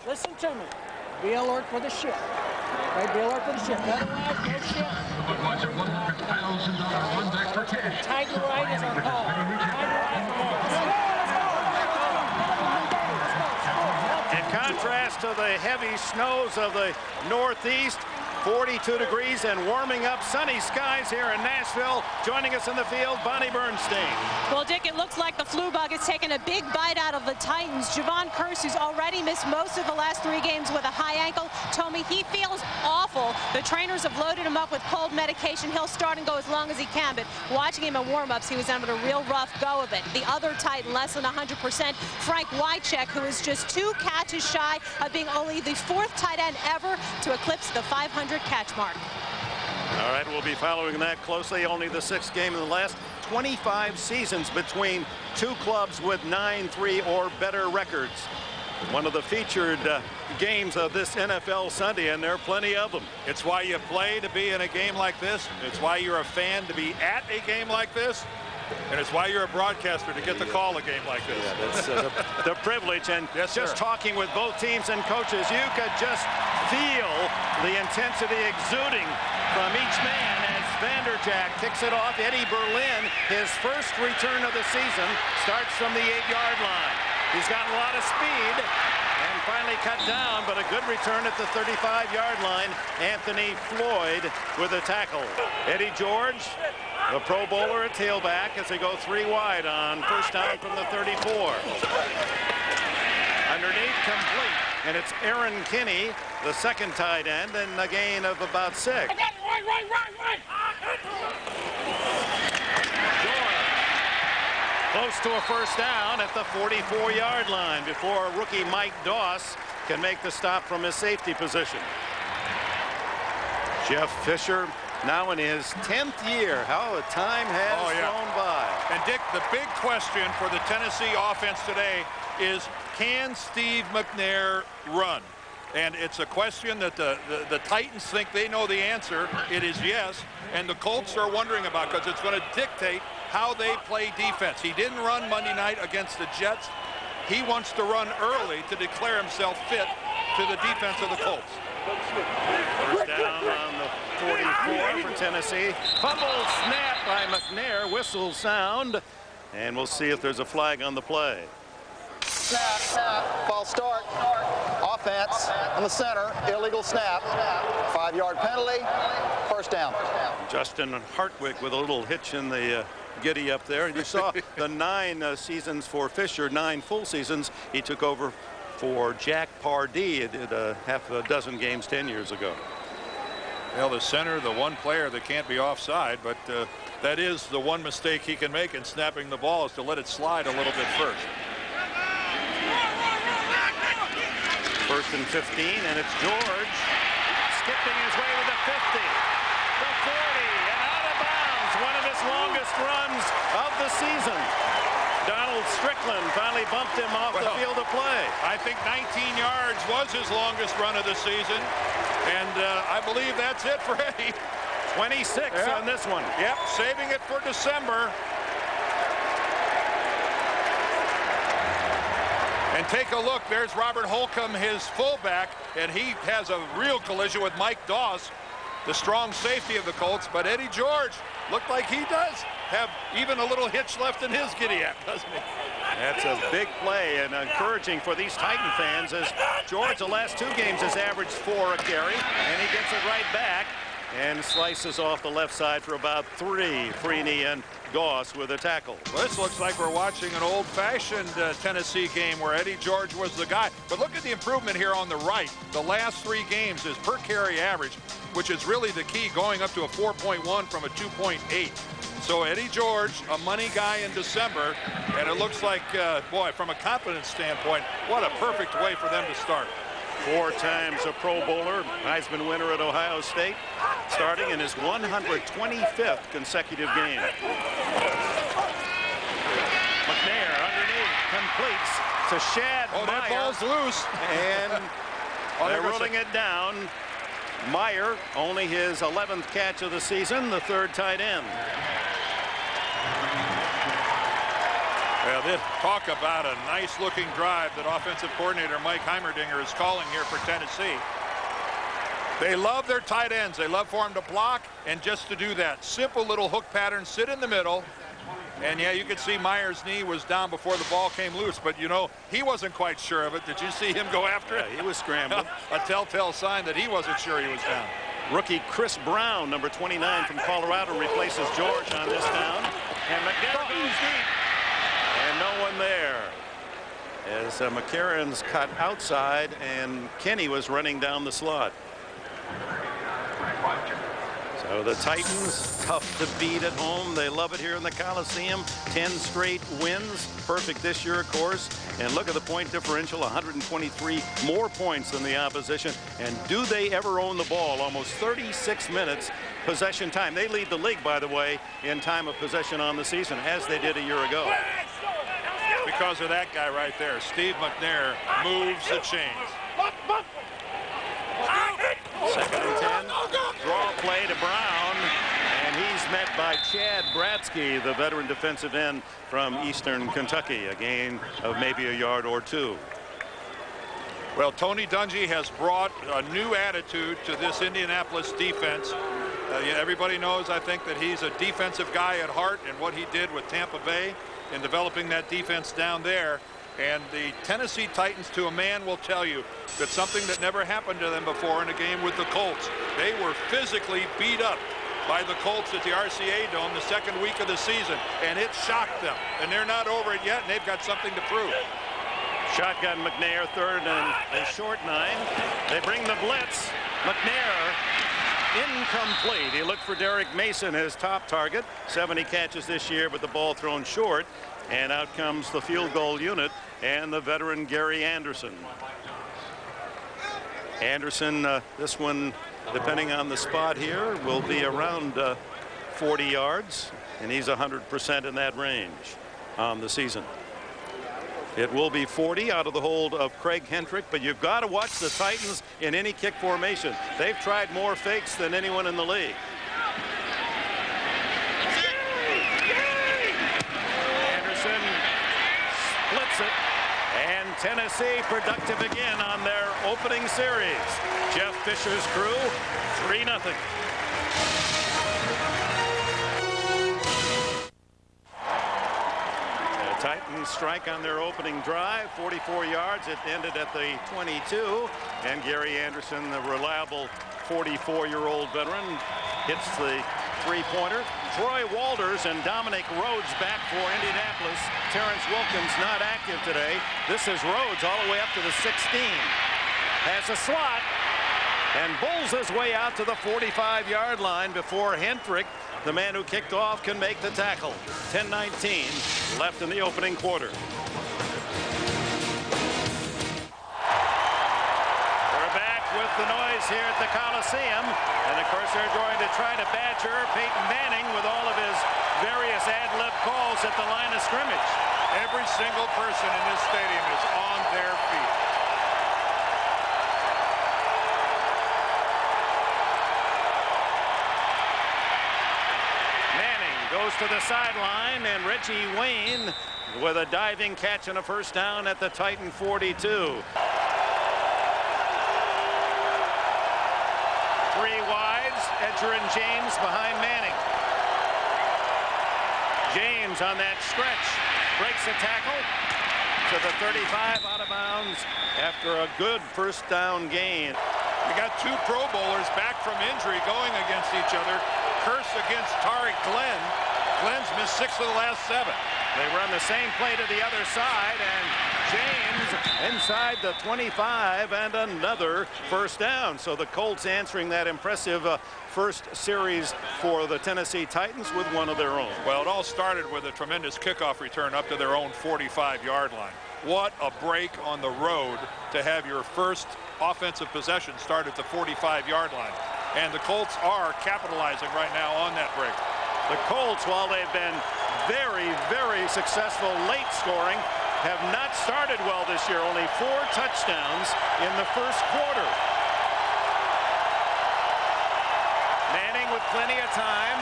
Listen to me. Be alert for the shift. Okay, be alert for the shift. Otherwise, no shift. Tiger right is our call. Tiger right for In contrast to the heavy snows of the Northeast, 42 degrees and warming up, sunny skies here in Nashville. Joining us in the field, Bonnie Bernstein. Well, Dick, it looks like the flu bug has taken a big bite out of the Titans. Javon Curse, who's already missed most of the last 3 games with a high ankle, told me he feels awful. The trainers have loaded him up with cold medication. He'll start and go as long as he can, but watching him in warm-ups, he was having a real rough go of it. The other Titan, less than 100%, Frank Wycheck, who is just 2 catches shy of being only the 4th tight end ever to eclipse the 500 catch mark. All right, we'll be following that closely. Only the 6th game in the last 25 seasons between 2 clubs with 9-3 or better records. One of the featured games of this NFL Sunday, and there are plenty of them. It's why you play to be in a game like this. It's why you're a fan to be at a game like this. And it's why you're a broadcaster to get to call a game like this. Yeah, that's the privilege. And yes, just sir. Talking with both teams and coaches, you could just feel the intensity exuding from each man as Vanderjagt kicks it off. Eddie Berlin, his first return of the season, starts from the 8-yard line. He's got a lot of speed and finally cut down, but a good return at the 35-yard line. Anthony Floyd with a tackle. Eddie George, the Pro Bowler at tailback, as they go 3 wide on first down from the 34. Underneath, complete. And it's Aaron Kinney, the 2nd tight end, and a gain of about 6. Close to a first down at the 44-yard line before rookie Mike Doss can make the stop from his safety position. Jeff Fisher now in his 10th year. How the time has flown by. And Dick, the big question for the Tennessee offense today is, can Steve Mcnair run? And it's a question that the Titans think they know the answer. It is yes. And the Colts are wondering about, because it's going to dictate how they play defense. He didn't run Monday night against the Jets. He wants to run early to declare himself fit to the defense of the Colts. First down on the 44 for Tennessee. Fumble snap by McNair. Whistle sound. And we'll see if there's a flag on the play. Snap. False start. Offense on the center. Illegal snap. 5-yard penalty. First down. Justin Hartwick with a little hitch in the giddy up there. And you saw the 9 seasons for Fisher, 9 full seasons. He took over for Jack Pardee. Did half a dozen games 10 years ago. Well, the center, the one player that can't be offside, but that is the one mistake he can make in snapping the ball, is to let it slide a little bit first. 1st and 15, and it's George skipping his way to the 50, the 40, and out of bounds. One of his longest runs of the season. Donald Strickland finally bumped him off the field of play. I think 19 yards was his longest run of the season, and I believe that's it for Eddie. 26 on this one. Yep, saving it for December. And take a look, there's Robert Holcomb, his fullback, and he has a real collision with Mike Doss, the strong safety of the Colts. But Eddie George looked like he does have even a little hitch left in his giddy-up, doesn't he? That's a big play and encouraging for these Titan fans, as George the last 2 games has averaged 4 a carry, and he gets it right back and slices off the left side for about 3. Freeney and Goss with a tackle. Well, this looks like we're watching an old-fashioned Tennessee game where Eddie George was the guy. But look at the improvement here on the right. The last 3 games is per carry average, which is really the key, going up to a 4.1 from a 2.8. So Eddie George, a money guy in December, and it looks like, boy, from a confidence standpoint, what a perfect way for them to start. 4 times a Pro Bowler, Heisman winner at Ohio State, starting in his 125th consecutive game. McNair underneath, completes to Shad Meyer. Oh, that ball's loose. And they're rolling it down. Meyer, only his 11th catch of the season, the 3rd tight end. Well, this talk about a nice-looking drive that offensive coordinator Mike Heimerdinger is calling here for Tennessee. They love their tight ends. They love for them to block and just to do that. Simple little hook pattern, sit in the middle. And, yeah, you could see Meyer's knee was down before the ball came loose. But, you know, he wasn't quite sure of it. Did you see him go after it? Yeah, he was scrambling. A telltale sign that he wasn't sure he was down. Rookie Chris Brown, number 29 from Colorado, replaces George on this down. And McNair goes deep. And no one there. As McCarron's cut outside and Kenny was running down the slot. So the Titans, tough to beat at home. They love it here in the Coliseum. 10 straight wins. Perfect this year, of course. And look at the point differential, 123 more points than the opposition. And do they ever own the ball? Almost 36 minutes possession time. They lead the league, by the way, in time of possession on the season, as they did a year ago. Because of that guy right there, Steve Mcnair moves the chains. Second and 10. Draw play to Brown. And he's met by Chad Bratsky, the veteran defensive end from Eastern Kentucky. A gain of maybe a yard or two. Well, Tony Dungy has brought a new attitude to this Indianapolis defense. Everybody knows, I think, that he's a defensive guy at heart, and what he did with Tampa Bay in developing that defense down there. And the Tennessee Titans, to a man, will tell you that something that never happened to them before in a game with the Colts. They were physically beat up by the Colts at the RCA Dome the second week of the season, and it shocked them. And they're not over it yet, and they've got something to prove. Shotgun McNair, third and a short 9. They bring the blitz. McNair incomplete. He looked for Derrick Mason, his top target. 70 catches this year, but the ball thrown short. And out comes the field goal unit and the veteran Gary Anderson. Anderson, this one, depending on the spot here, will be around 40 yards. And he's 100% in that range on the season. It will be 40 out of the hold of Craig Hendrick, but you've got to watch the Titans in any kick formation. They've tried more fakes than anyone in the league. Anderson splits it, and Tennessee productive again on their opening series. Jeff Fisher's crew, 3-0. Titans strike on their opening drive, 44 yards. It ended at the 22, and Gary Anderson, the reliable 44-year-old veteran, hits the three-pointer. Troy Walters and Dominic Rhodes back for Indianapolis. Terrence Wilkins not active today. This is Rhodes all the way up to the 16. Has a slot and bulls his way out to the 45-yard line before Hendrick, the man who kicked off, can make the tackle. 10:19 left in the opening quarter. We're back with the noise here at the Coliseum. And, of course, they're going to try to badger Peyton Manning with all of his various ad-lib calls at the line of scrimmage. Every single person in this stadium is on their feet. Goes to the sideline, and Reggie Wayne with a diving catch and a first down at the Titan 42. 3 wides, Edger and James behind Manning. James on that stretch breaks a tackle to the 35, out of bounds after a good first down gain. You got two Pro Bowlers back from injury going against each other. Curse against Tariq Glenn. Glenn's missed 6 of the last 7. They run the same play to the other side, and James inside the 25, and another first down. So the Colts answering that impressive first series for the Tennessee Titans with one of their own. Well, it all started with a tremendous kickoff return up to their own 45-yard line. What a break on the road to have your first offensive possession start at the 45-yard line. And the Colts are capitalizing right now on that break. The Colts, while they've been very, very successful late scoring, have not started well this year. Only 4 touchdowns in the first quarter. Manning with plenty of time.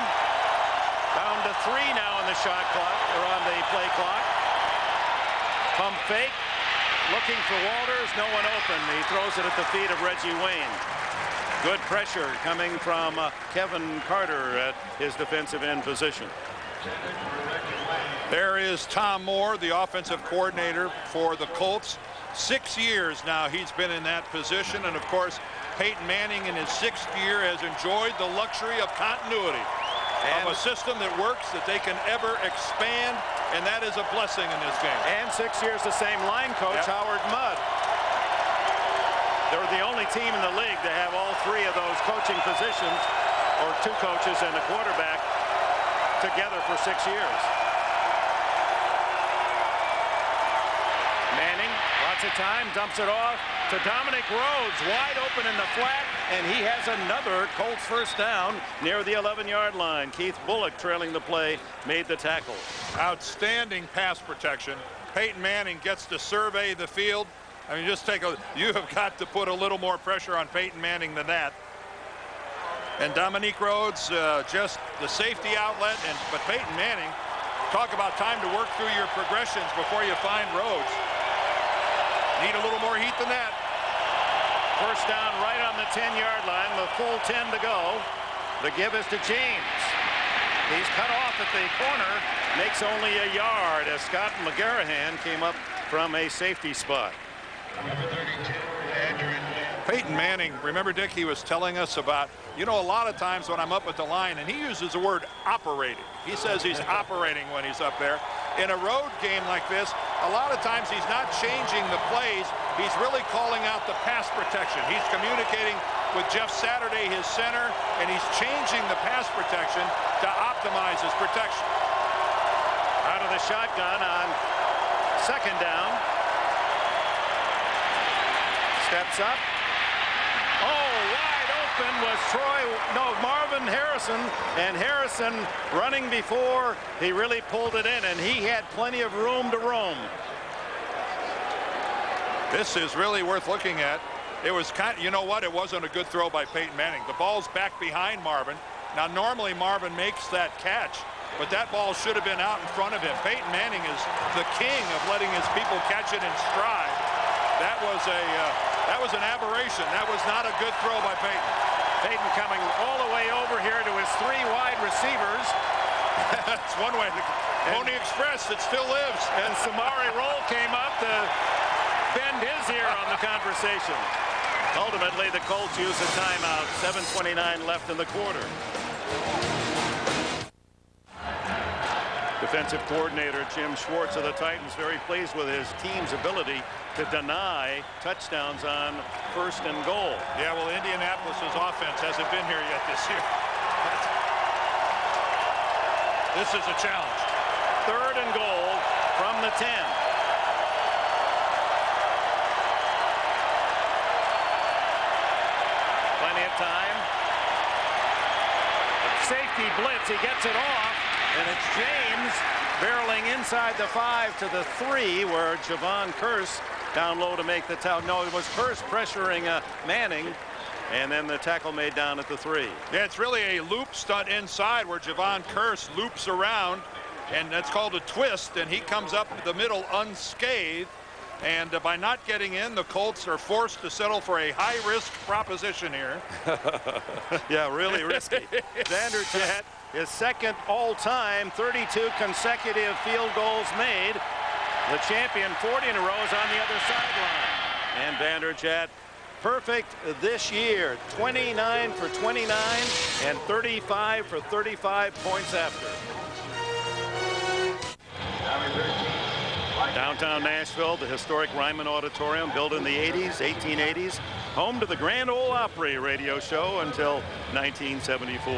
Down to 3 now on the shot clock, or on the play clock. Pump fake. Looking for Walters. No one open. He throws it at the feet of Reggie Wayne. Good pressure coming from Kevin Carter at his defensive end position. There is Tom Moore, the offensive coordinator for the Colts. 6 years now he's been in that position, and of course Peyton Manning in his 6th year has enjoyed the luxury of continuity of a system that works, that they can ever expand, and that is a blessing in this game. And 6 years the same line coach, Howard Mudd. They're the only team in the league to have all 3 of those coaching positions, or 2 coaches and a quarterback, together for 6 years. Manning, lots of time, dumps it off to Dominic Rhodes, wide open in the flat, and he has another Colts first down near the 11-yard line. Keith Bullock, trailing the play, made the tackle. Outstanding pass protection. Peyton Manning gets to survey the field. I mean, just take a, you have got to put a little more pressure on Peyton Manning than that. And Dominique Rhodes, just the safety outlet, but Peyton Manning, talk about time to work through your progressions before you find Rhodes. Need a little more heat than that. First down right on the 10-yard line, the full 10 to go. The give is to James. He's cut off at the corner, makes only a yard as Scott McGarrahan came up from a safety spot. Peyton Manning, remember, Dick, he was telling us about, you know, a lot of times when I'm up at the line, and he uses the word operating. He says he's operating when he's up there. In a road game like this, a lot of times he's not changing the plays. He's really calling out the pass protection. He's communicating with Jeff Saturday, his center, and he's changing the pass protection to optimize his protection. Out of the shotgun on second down. Steps up. Oh, wide open was Marvin Harrison, and Harrison running before he really pulled it in, and he had plenty of room to roam. This is really worth looking at. It was kind of, you know what, it wasn't a good throw by Peyton Manning. The ball's back behind Marvin. Now normally Marvin makes that catch, but that ball should have been out in front of him. Peyton Manning is the king of letting his people catch it in stride. That was an aberration. That was not a good throw by Peyton. Peyton coming all the way over here to his 3 wide receivers. That's one way. Pony Express, it still lives. And Samari Roll came up to bend his ear on the conversation. Ultimately, the Colts use a timeout. 7:29 left in the quarter. Defensive coordinator Jim Schwartz of the Titans very pleased with his team's ability to deny touchdowns on 1st and goal. Yeah, well, Indianapolis's offense hasn't been here yet this year. This is a challenge. 3rd and goal from the 10. Plenty of time. Safety blitz. He gets it off. And it's James barreling inside the 5 to the 3, where Javon Curse down low to make the tackle. No, it was Curse pressuring Manning, and then the tackle made down at the 3. Yeah, it's really a loop stunt inside where Javon Curse loops around, and that's called a twist, and he comes up the middle unscathed. And by not getting in, the Colts are forced to settle for a high-risk proposition here. Yeah, really risky. Vanderjagt, his 2nd all-time, 32 consecutive field goals made. The champion, 40 in a row, is on the other sideline. And Vanderjagt, perfect this year, 29 for 29 and 35 for 35 points after. Downtown Nashville, the historic Ryman Auditorium, built in the 1880s, home to the Grand Ole Opry radio show until 1974.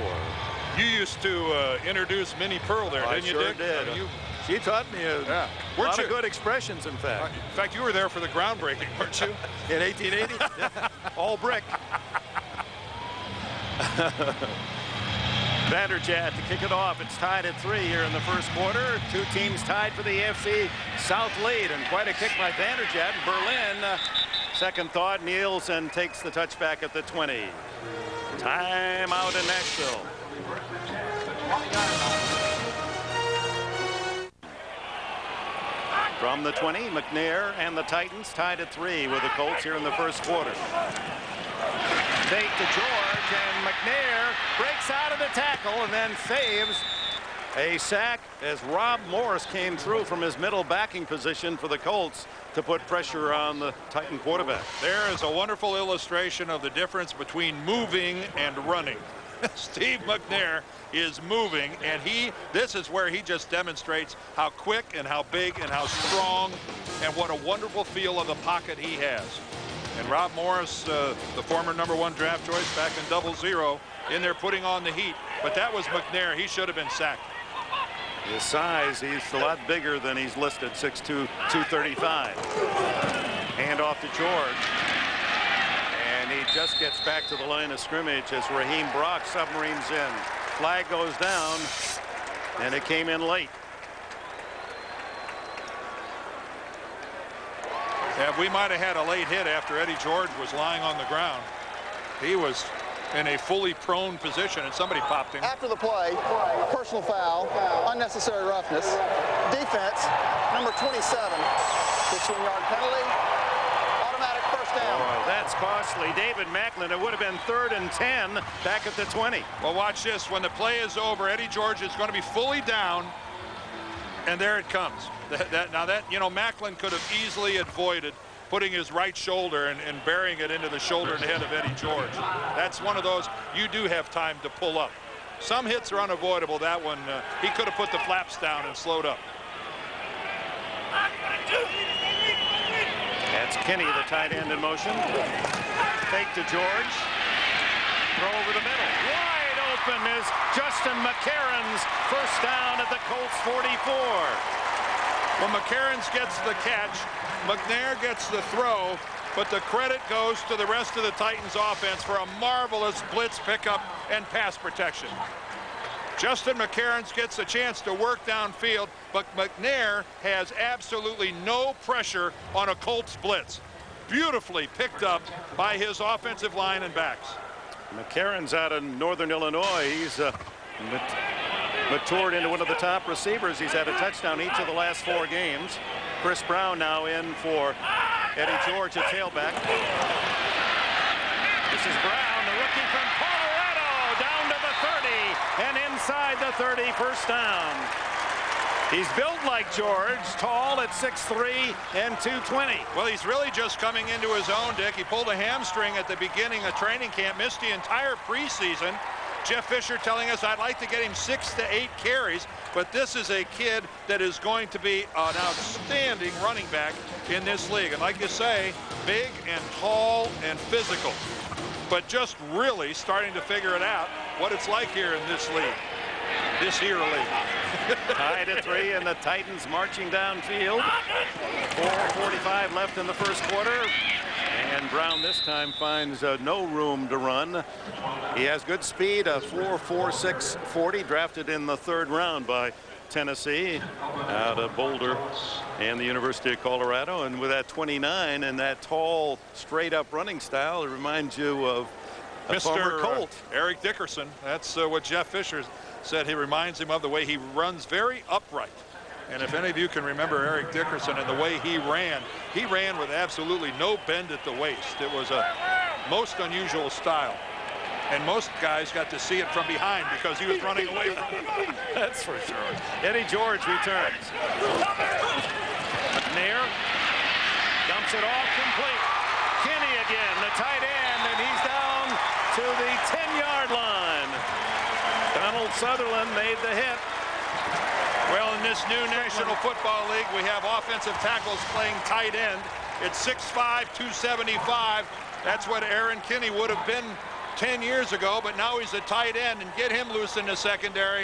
You used to introduce Minnie Pearl there, didn't you, Dick? Did. I mean, she taught me a lot of good expressions, in fact. In fact, you were there for the groundbreaking, weren't you? In 1880? Yeah. All brick. Vanderjagt to kick it off. It's tied at 3 here in the first quarter. 2 teams tied for the AFC South lead, and quite a kick by Vanderjagt. Berlin, second thought, kneels and takes the touchback at the 20. Time out in Nashville. From the 20, McNair and the Titans tied at 3 with the Colts here in the first quarter. Fake to George, and McNair breaks out of the tackle and then saves a sack as Rob Morris came through from his middle backing position for the Colts to put pressure on the Titan quarterback. There is a wonderful illustration of the difference between moving and running. Steve McNair is moving, and this is where he just demonstrates how quick and how big and how strong and what a wonderful feel of the pocket he has. And Rob Morris, the former #1 draft choice back in 00, in there putting on the heat. But that was McNair. He should have been sacked. His size, he's a lot bigger than he's listed, 6'2", 235. Hand off to George. And he just gets back to the line of scrimmage as Raheem Brock submarines in. Flag goes down, and it came in late. Yeah, we might have had a late hit after Eddie George was lying on the ground. He was in a fully prone position, and somebody popped him. After the play, personal foul, unnecessary roughness, defense, number 27, 15-yard penalty, automatic first down. Oh, that's costly. David Macklin, it would have been 3rd and 10 back at the 20. Well, watch this. When the play is over, Eddie George is going to be fully down, and there it comes. Macklin could have easily avoided putting his right shoulder and burying it into the shoulder and head of Eddie George. That's one of those you do have time to pull up. Some hits are unavoidable. That one, he could have put the flaps down and slowed up. That's Kinney, the tight end, in motion. Fake to George. Throw over the middle. Wide open is Justin McCarron's first down at the Colts 44. Well, McCarron's gets the catch. McNair gets the throw, but the credit goes to the rest of the Titans offense for a marvelous blitz pickup and pass protection. Justin McCarron gets a chance to work downfield, but McNair has absolutely no pressure on a Colts blitz. Beautifully picked up by his offensive line and backs. McCarron's out of Northern Illinois. He's matured into one of the top receivers. He's had a touchdown each of the last 4 games. Chris Brown now in for Eddie George, a tailback. This is Brown, the rookie from Colorado, down to the 30 and inside the 30, first down. He's built like George, tall at 6'3" and 220. Well, he's really just coming into his own, Dick. He pulled a hamstring at the beginning of training camp, missed the entire preseason. Jeff Fisher telling us I'd like to get him 6 to 8 carries, but this is a kid that is going to be an outstanding running back in this league. And like you say, big and tall and physical, but just really starting to figure it out what it's like here in this league, this here league. Tied at 3 and the Titans marching downfield. 4:45 left in the first quarter. And Brown this time finds no room to run. He has good speed, a 4.46 40, drafted in the 3rd round by Tennessee out of Boulder and the University of Colorado. And with that 29 and that tall, straight up running style, it reminds you of Mr. Colt. Eric Dickerson. That's what Jeff Fisher said. He reminds him of the way he runs, very upright. And if any of you can remember Eric Dickerson and the way he ran with absolutely no bend at the waist. It was a most unusual style. And most guys got to see it from behind because he was running away from it. That's for sure. Eddie George returns. McNair dumps it off complete. Kinney again, the tight end, and he's down to the 10-yard line. Donald Sutherland made the hit. Well, in this new National Football League, we have offensive tackles playing tight end. It's 6'5", 275. That's what Aaron Kinney would have been 10 years ago, but now he's a tight end, and get him loose in the secondary.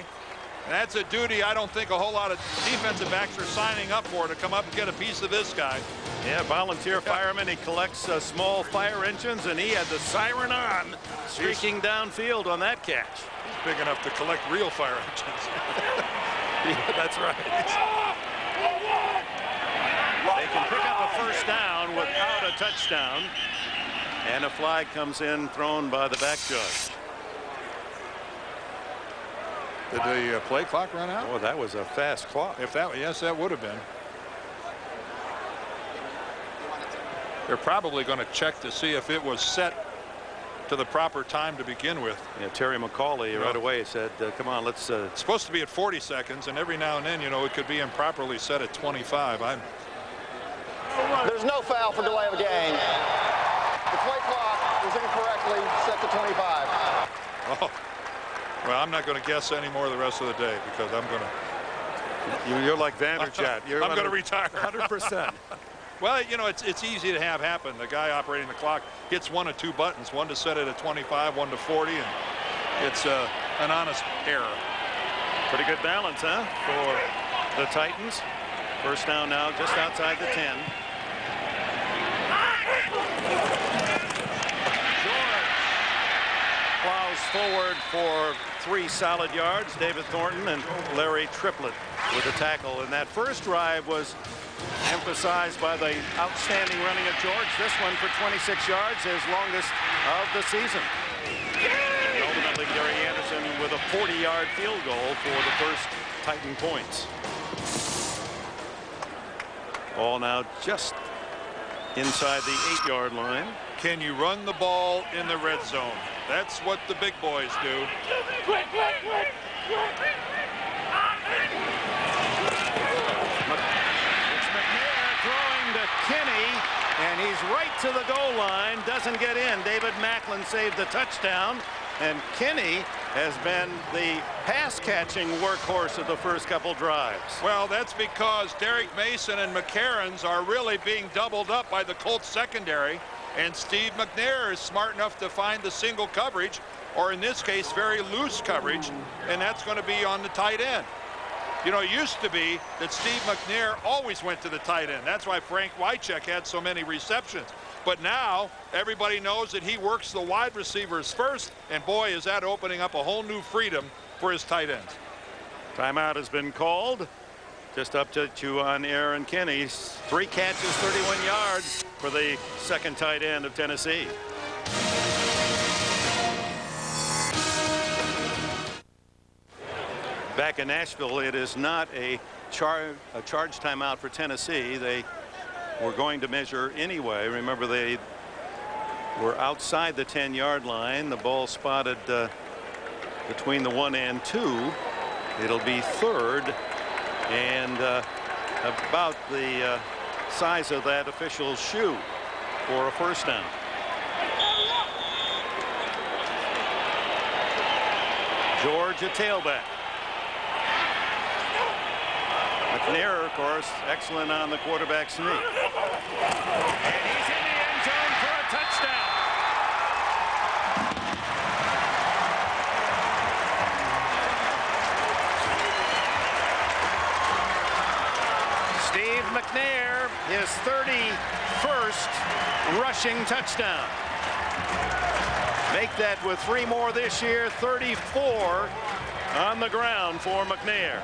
And that's a duty I don't think a whole lot of defensive backs are signing up for, to come up and get a piece of this guy. Yeah, volunteer fireman. He collects small fire engines, and he had the siren on, streaking downfield on that catch. He's big enough to collect real fire engines. Yeah, that's right. They can pick up a first down without a touchdown. And a flag comes in, thrown by the back judge. Did the play clock run out? Oh, that was a fast clock. Yes, that would have been. They're probably going to check to see if it was set to the proper time to begin with. Yeah, Terry McCauley right away said, come on, let's... It's supposed to be at 40 seconds, and every now and then, you know, it could be improperly set at 25. There's no foul for delay of game. The play clock is incorrectly set to 25. Oh, well, I'm not going to guess anymore the rest of the day because I'm going to... You're like Vanderjagt. I'm going to retire. 100%. Well, you know, it's easy to have happen. The guy operating the clock hits one of two buttons, one to set it at 25, one to 40, and it's an honest error. Pretty good balance, huh, for the Titans. First down now, just outside the 10. George plows forward for 3 solid yards. David Thornton and Larry Triplett with a tackle. And that first drive was emphasized by the outstanding running of George. This one for 26 yards, his longest of the season. And ultimately, Gary Anderson with a 40-yard field goal for the first Titan points. Ball now just inside the 8-yard line. Can you run the ball in the red zone? That's what the big boys do. Kinney, and he's right to the goal line, doesn't get in. David Macklin saved the touchdown, and Kinney has been the pass-catching workhorse of the first couple drives. Well, that's because Derrick Mason and McCarron are really being doubled up by the Colts secondary, and Steve Mcnair is smart enough to find the single coverage, or in this case, very loose coverage, and that's going to be on the tight end. You know, it used to be that Steve Mcnair always went to the tight end. That's why Frank Wycheck had so many receptions. But now everybody knows that he works the wide receivers first, and boy, is that opening up a whole new freedom for his tight ends. Timeout has been called. Just up to on Aaron Kinney. 3 catches, 31 yards for the second tight end of Tennessee. Back in Nashville, it is not a charge timeout for Tennessee. They were going to measure anyway. Remember, they were outside the 10-yard line. The ball spotted between the 1 and 2. It'll be third and about the size of that official's shoe for a first down. George, a tailback. McNair, of course, excellent on the quarterback sneak. And he's in the end zone for a touchdown. Steve Mcnair, his 31st rushing touchdown. Make that with 3 more this year, 34 on the ground for McNair.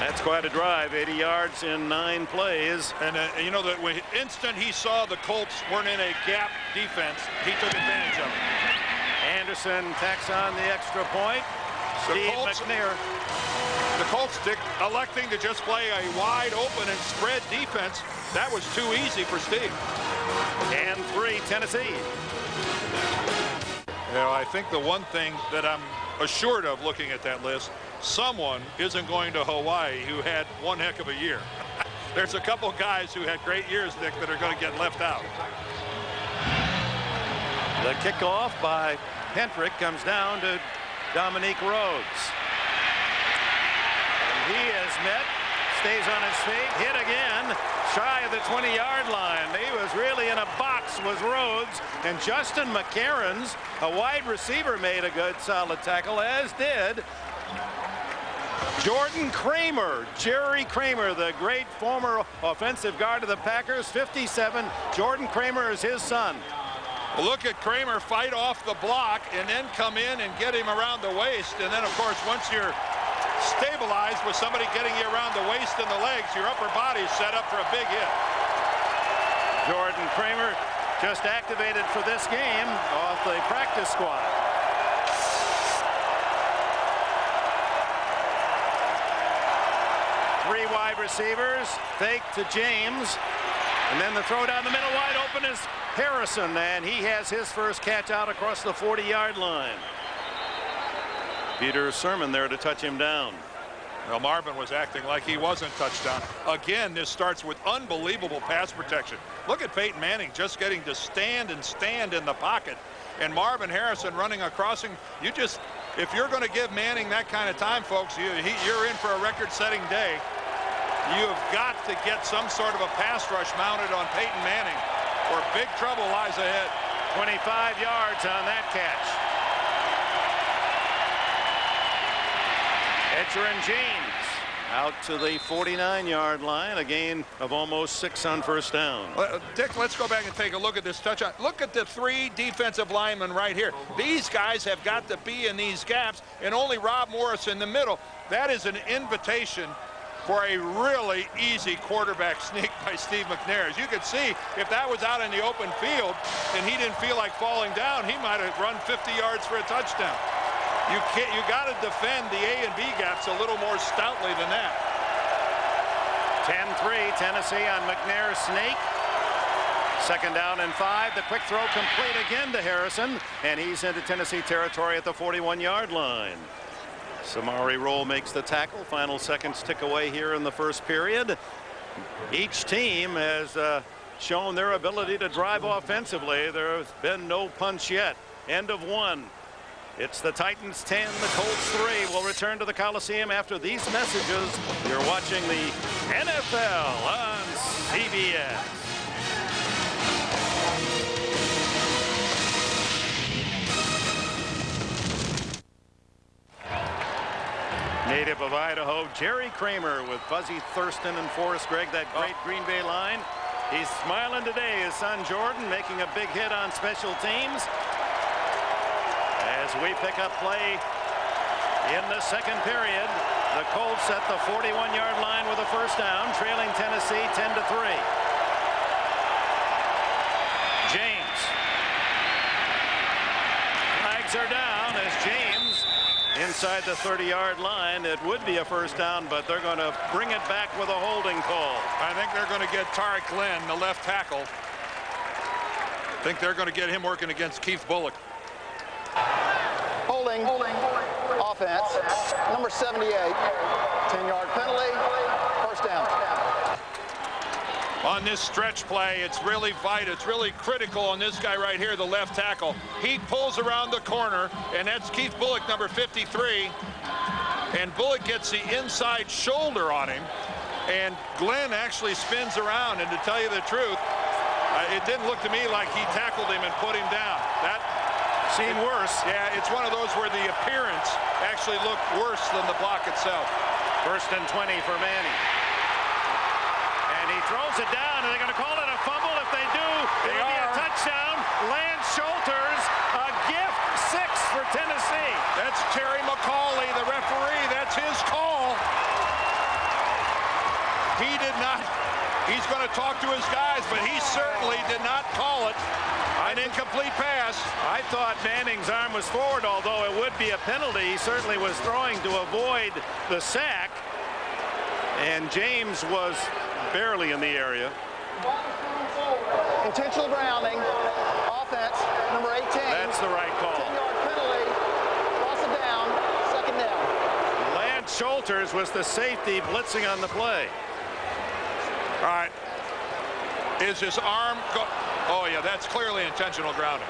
That's quite a drive, 80 yards in 9 plays. And you know that when instant he saw the Colts weren't in a gap defense, he took advantage of it. Anderson tacks on the extra point. Steve Mcnair. The Colts electing to just play a wide open and spread defense. That was too easy for Steve. And 3 Tennessee. You know, I think the one thing that I'm assured of looking at that list, someone isn't going to Hawaii who had one heck of a year. There's a couple guys who had great years, Dick, that are going to get left out. The kickoff by Pentrick comes down to Dominique Rhodes. And he is met, stays on his feet, hit again, shy of the 20-yard line. He was really in a box, was Rhodes, and Justin McCarron's, a wide receiver, made a good solid tackle, as did Jordan Kramer. Jerry Kramer, the great former offensive guard of the Packers, 57. Jordan Kramer is his son. Well, look at Kramer fight off the block and then come in and get him around the waist. And then, of course, once you're stabilized with somebody getting you around the waist and the legs, your upper body's set up for a big hit. Jordan Kramer just activated for this game off the practice squad. Three wide wide receivers. Fake to James. And then the throw down the middle wide open is Harrison. And he has his first catch out across the 40-yard line. Peter Sermon there to touch him down. Well, Marvin was acting like he wasn't touchdown. Again, this starts with unbelievable pass protection. Look at Peyton Manning just getting to stand in the pocket. And Marvin Harrison running across him. If you're going to give Manning that kind of time, folks, you're in for a record-setting day. You've got to get some sort of a pass rush mounted on Peyton Manning, or big trouble lies ahead. 25 yards on that catch. Etcher and James out to the 49-yard line, a gain of almost 6 on first down. Dick, let's go back and take a look at this touchdown. Look at the 3 defensive linemen right here. These guys have got to be in these gaps, and only Rob Morris in the middle. That is an invitation for a really easy quarterback sneak by Steve McNair. As you could see, if that was out in the open field and he didn't feel like falling down, he might have run 50 yards for a touchdown. You got to defend the A and B gaps a little more stoutly than that. 10-3 Tennessee on McNair's snake. Second down and 5. The quick throw complete again to Harrison, and he's into Tennessee territory at the 41-yard line. Samari Roll makes the tackle. Final seconds tick away here in the first period. Each team has shown their ability to drive offensively. There has been no punch yet. End of 1. It's the Titans 10, the Colts 3. We'll return to the Coliseum after these messages. You're watching the NFL on CBS. Native of Idaho, Jerry Kramer with Fuzzy Thurston and Forrest Gregg, that great Green Bay line. He's smiling today. His son Jordan making a big hit on special teams. As we pick up play in the second period, the Colts at the 41-yard line with a first down, trailing Tennessee 10-3. James. Flags are down as James inside the 30-yard line. It would be a first down, but they're going to bring it back with a holding call. I think they're going to get Tarek Glenn, the left tackle. I think they're going to get him working against Keith Bullock. Holding. Offense. Number 78. 10-yard penalty. First down. On this stretch play, it's really vital. It's really critical on this guy right here, the left tackle. He pulls around the corner, and that's Keith Bullock, number 53. And Bullock gets the inside shoulder on him, and Glenn actually spins around. And to tell you the truth, it didn't look to me like he tackled him and put him down. That Seen worse. Yeah, it's one of those where the appearance actually looked worse than the block itself. First and 20 for Manning. And he throws it down, and they're going to call it a fumble. If they do, it'll be a touchdown. Lance Schulters, a gift 6 for Tennessee. That's Terry McCauley, the referee. That's his call. He did not. He's going to talk to his guys, but he certainly did not call it an incomplete pass. I thought Manning's arm was forward, although it would be a penalty. He certainly was throwing to avoid the sack, and James was barely in the area. Intentional grounding. Offense. Number 18. That's the right call. 10-yard penalty. Loss of down. Second down. Lance Schulters was the safety blitzing on the play. All right. Is his arm oh yeah, that's clearly intentional grounding.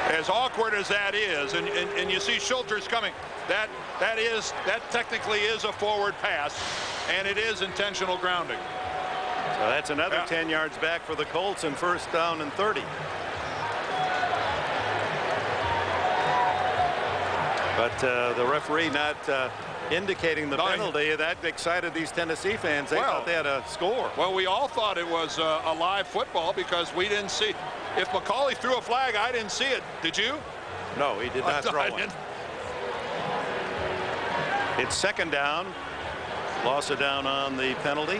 As awkward as that is, and you see Schulters coming, that technically is a forward pass, and it is intentional grounding. So that's another 10 yards back for the Colts, and first down and 30. But the referee not indicating the penalty. That excited these Tennessee fans. They thought they had a score. Well, we all thought it was a live football because we didn't see. If McCauley threw a flag, I didn't see it. Did you? No, he did not throw one. It's second down. Loss of down on the penalty.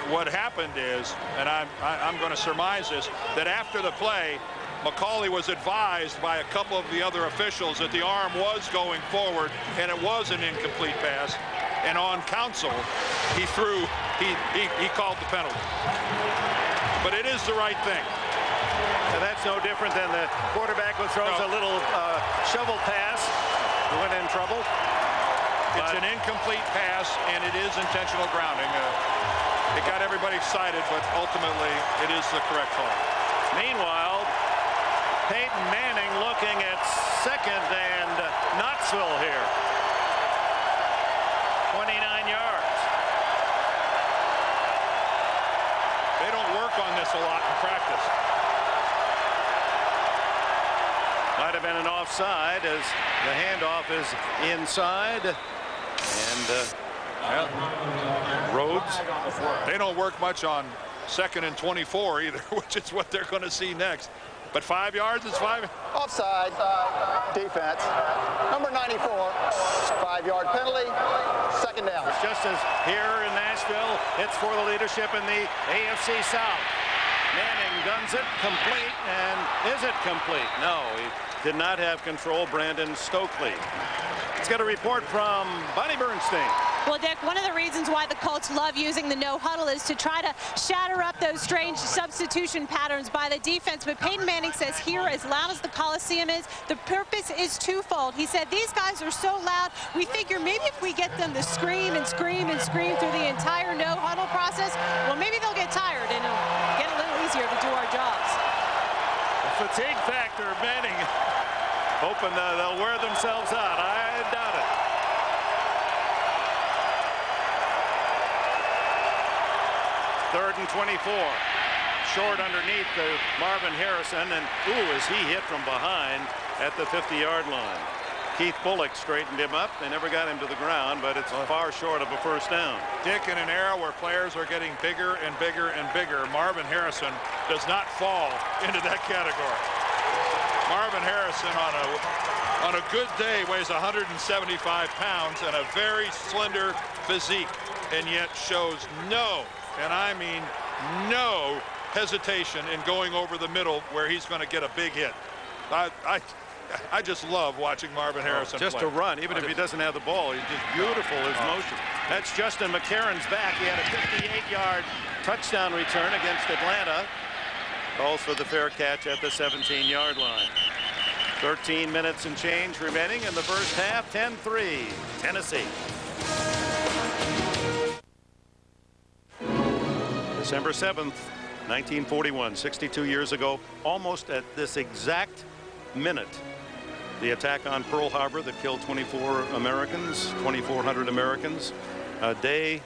What happened is, and I'm going to surmise this, that after the play, McCauley was advised by a couple of the other officials that the arm was going forward and it was an incomplete pass. and on counsel, he called the penalty. But it is the right thing. And that's no different than the quarterback who throws a little shovel pass when in trouble. It's an incomplete pass, and it is intentional grounding. It got everybody excited, but ultimately it is the correct call. Meanwhile, Peyton Manning looking at second and Knoxville here. 29 yards. They don't work on this a lot in practice. Might have been an offside as the handoff is inside. And Rhodes. They don't work much on 2nd and 24 either, which is what they're going to see next. But 5 yards is 5. Offside, defense. Number 94, 5-yard penalty, second down. It's just as here in Nashville, it's for the leadership in the AFC South. Manning guns it complete, and is it complete? No, he did not have control. Brandon Stokely. Let's get a report from Bonnie Bernstein. Well, Dick, one of the reasons why the Colts love using the no huddle is to try to shatter up those strange substitution patterns by the defense. But Peyton Manning says here, as loud as the Coliseum is, the purpose is twofold. He said these guys are so loud, we figure maybe if we get them to scream and scream and scream through the entire no huddle process, well, maybe they'll get tired and it'll get a little easier to do our jobs. The fatigue factor, Manning, hoping they'll wear themselves out. I doubt it. Third and 24. Short underneath to Marvin Harrison, and is he hit from behind at the 50-yard line. Keith Bullock straightened him up. They never got him to the ground, but it's far short of a first down. Dick, in an era where players are getting bigger and bigger and bigger, Marvin Harrison does not fall into that category. Marvin Harrison on a good day weighs 175 pounds and a very slender physique, and yet shows no, and I mean no, hesitation in going over the middle where he's going to get a big hit. I just love watching Marvin Harrison just play. to run, even if he doesn't have the ball. He's just beautiful, his motion. That's Justin McCarron's back. He had a 58-yard touchdown return against Atlanta. Calls for the fair catch at the 17-yard line. 13 minutes and change remaining in the first half. 10-3 Tennessee. December 7th, 1941, 62 years ago, almost at this exact minute, the attack on Pearl Harbor that killed 2,400 Americans, a day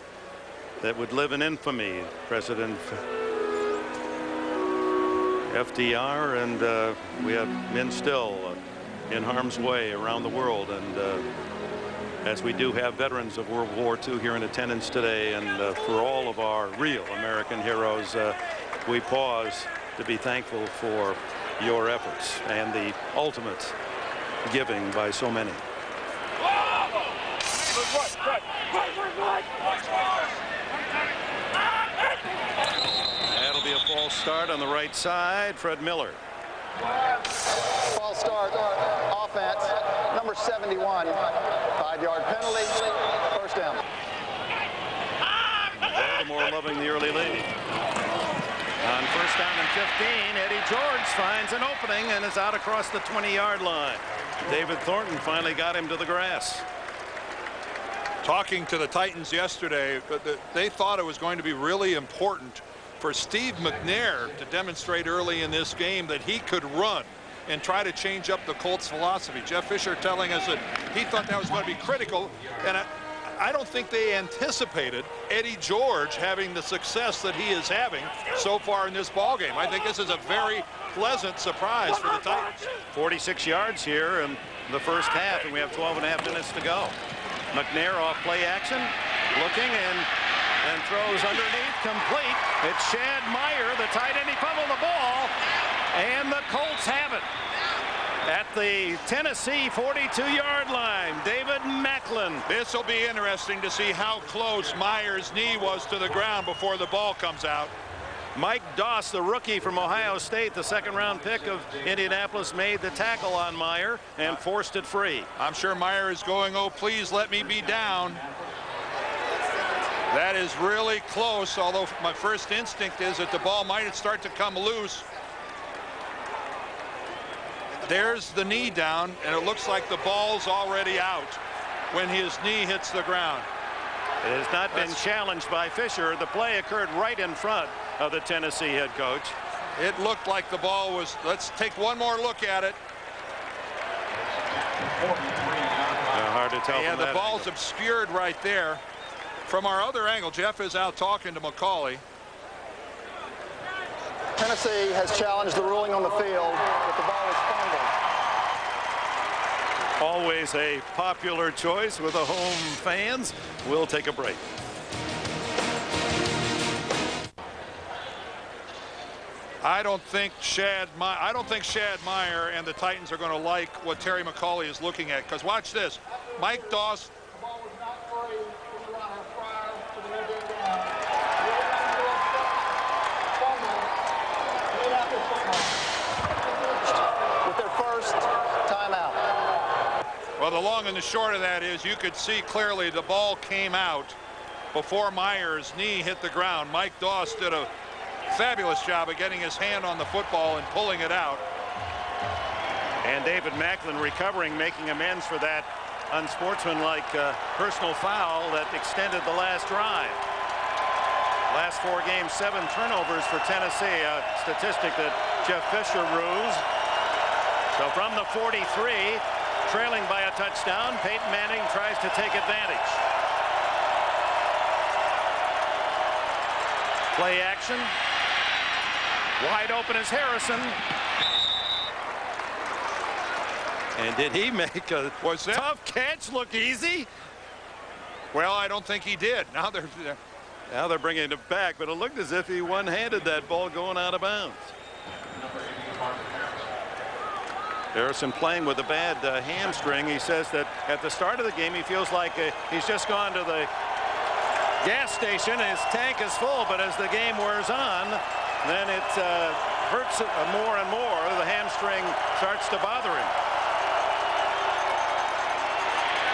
that would live in infamy. President FDR and we have men still in harm's way around the world, and as we do have veterans of World War II here in attendance today, and for all of our real American heroes, we pause to be thankful for your efforts and the ultimate giving by so many. That'll be a false start on the right side. Fred Miller. False start, offense, number 71, 5-yard penalty, first down. Baltimore loving the early lead. On first down and 15, Eddie George finds an opening and is out across the 20-yard line. David Thornton finally got him to the grass. Talking to the Titans yesterday, they thought it was going to be really important for Steve Mcnair to demonstrate early in this game that he could run and try to change up the Colts' philosophy. Jeff Fisher telling us that he thought that was going to be critical, and I don't think they anticipated Eddie George having the success that he is having so far in this ball game. I think this is a very pleasant surprise for the Titans. 46 yards here in the first half, and we have 12.5 minutes to go. McNair off play action, looking and throws underneath, complete. It's Shad Meyer, the tight end. He fumbled the ball, and the Colts have it. At the Tennessee 42-yard line, David Macklin. This will be interesting to see how close Meyer's knee was to the ground before the ball comes out. Mike Doss, the rookie from Ohio State, the second-round pick of Indianapolis, made the tackle on Meyer and forced it free. I'm sure Meyer is going, oh, please let me be down. That is really close, although my first instinct is that the ball might start to come loose. There's the knee down, and it looks like the ball's already out when his knee hits the ground. It has not been challenged by Fisher. The play occurred right in front of the Tennessee head coach. It looked like the ball was. Let's take one more look at it. Hard to tell. Yeah, the ball's obscured right there. From our other angle, Jeff is out talking to McCauley. Tennessee has challenged the ruling on the field, but the ball is fumbled. Always a popular choice with the home fans. We'll take a break. I don't think Shad Meyer and the Titans are going to like what Terry McCauley is looking at, because watch this. Mike Doss. With their first timeout. Well, the long and the short of that is you could see clearly the ball came out before Meyer's knee hit the ground. Mike Doss did a fabulous job of getting his hand on the football and pulling it out. And David Macklin recovering, making amends for that unsportsmanlike personal foul that extended the last drive. Last 4 games, 7 turnovers for Tennessee, a statistic that Jeff Fisher rules. So from the 43, trailing by a touchdown, Peyton Manning tries to take advantage. Play action. Wide open is Harrison. And did he make a tough catch look easy? Well, I don't think he did. Now they're bringing it back, but it looked as if he one-handed that ball going out of bounds. Harrison playing with a bad hamstring. He says that at the start of the game he feels like he's just gone to the gas station. His tank is full, but as the game wears on, then it hurts more and more. The hamstring starts to bother him.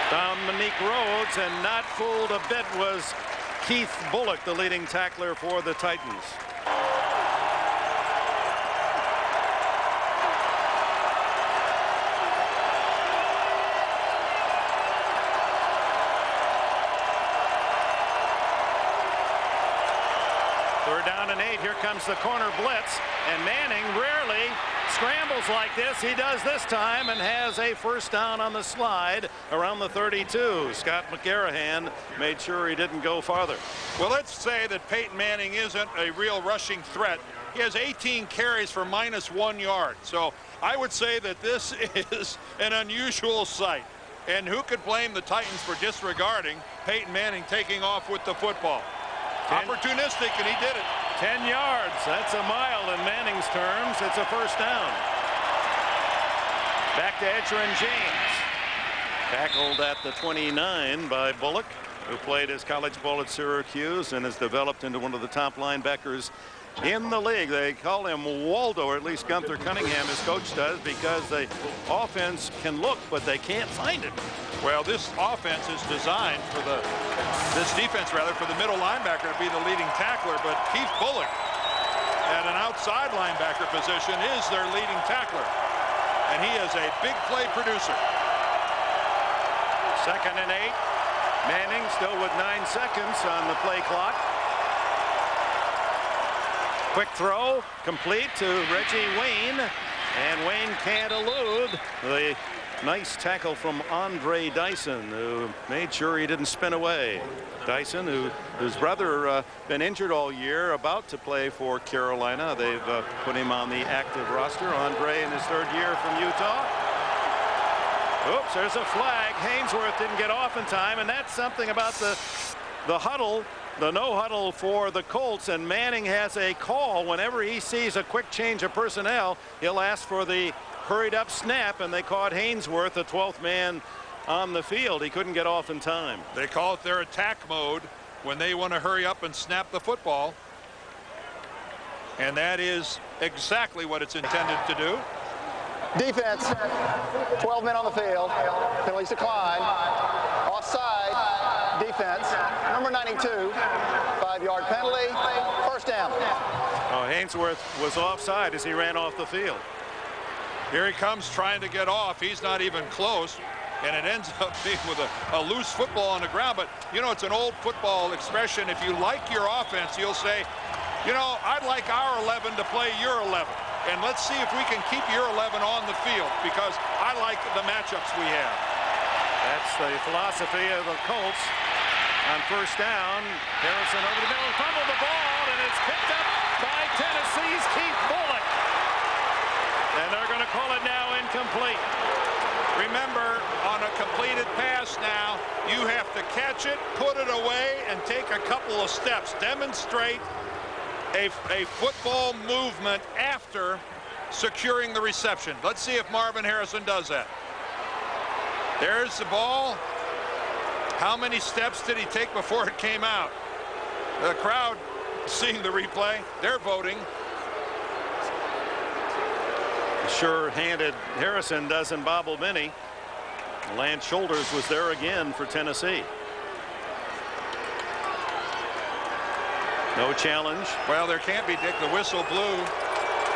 Dominique Rhodes, and not fooled a bit was Keith Bullock, the leading tackler for the Titans. Third down and 8. Here comes the corner blitz, and Manning rarely scrambles like this. He does this time and has a first down on the slide around the 32. Scott McGarrahan made sure he didn't go farther. Well, let's say that Peyton Manning isn't a real rushing threat. He has 18 carries for -1 yard. So I would say that this is an unusual sight. And who could blame the Titans for disregarding Peyton Manning taking off with the football? Opportunistic, and he did it. 10 yards. That's a mile in Manning's terms. It's a first down. Back to Edgerrin James. Tackled at the 29 by Bullock, who played his college ball at Syracuse and has developed into one of the top linebackers in the league. They call him Waldo, or at least Gunther Cunningham, his coach does, because the offense can look, but they can't find him. Well, this offense is designed for this defense rather, for the middle linebacker to be the leading tackler, but Keith Bullock at an outside linebacker position is their leading tackler, and he is a big play producer. 2nd and 8. Manning still with 9 seconds on the play clock. Quick throw complete to Reggie Wayne, and Wayne can't elude the nice tackle from Andre Dyson, who made sure he didn't spin away. Dyson, whose brother been injured all year, about to play for Carolina. They've put him on the active roster. Andre in his 3rd year from Utah. Oops, there's a flag. Hainsworth didn't get off in time, and that's something about the huddle, the no huddle for the Colts, and Manning has a call. Whenever he sees a quick change of personnel, he'll ask for the hurried up snap, and they caught Hainsworth, the 12th man on the field. He couldn't get off in time. They call it their attack mode when they want to hurry up and snap the football, and that is exactly what it's intended to do. Defense, 12 men on the field. Penalties decline. Offside. Defense, Number 92, 5-yard penalty, first down. Oh, Hainsworth was offside as he ran off the field. Here he comes trying to get off. He's not even close. And it ends up being with a loose football on the ground. But, you know, it's an old football expression. If you like your offense, you'll say, you know, I'd like our 11 to play your 11. And let's see if we can keep your 11 on the field, because I like the matchups we have. That's the philosophy of the Colts. On first down, Harrison over the middle, fumbled the ball, and it's picked up by Tennessee's Keith Bullock. And they're going to call it now incomplete. Remember, on a completed pass now, you have to catch it, put it away, and take a couple of steps. Demonstrate a football movement after securing the reception. Let's see if Marvin Harrison does that. There's the ball. How many steps did he take before it came out? The crowd seeing the replay, they're voting. Sure-handed Harrison doesn't bobble many. Lance Shoulders was there again for Tennessee. No challenge. Well, there can't be, Dick. The whistle blew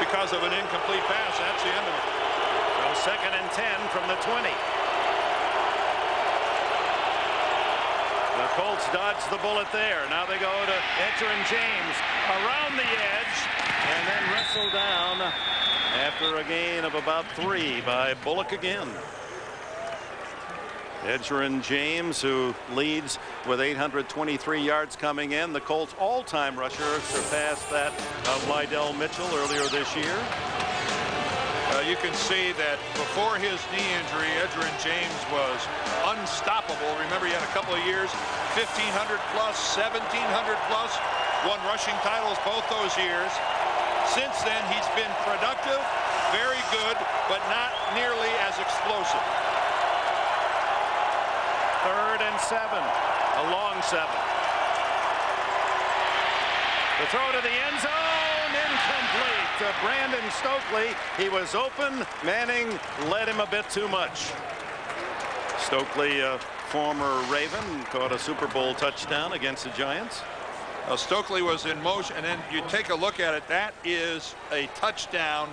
because of an incomplete pass. That's the end of it. So 2nd and 10 from the 20. The Colts dodged the bullet there. Now they go to Edgerrin James around the edge and then wrestle down after a gain of about 3 by Bullock again. Edgerrin James, who leads with 823 yards coming in. The Colts' all-time rusher surpassed that of Lydell Mitchell earlier this year. You can see that before his knee injury, Edgerrin James was unstoppable. Remember, he had a couple of years, 1,500 plus, 1,700 plus, won rushing titles both those years. Since then, he's been productive, very good, but not nearly as explosive. 3rd and 7, a long 7. The throw to the end zone, incomplete to Brandon Stokely. He was open. Manning led him a bit too much. Stokely, a former Raven, caught a Super Bowl touchdown against the Giants. Now, Stokely was in motion, and then you take a look at it. That is a touchdown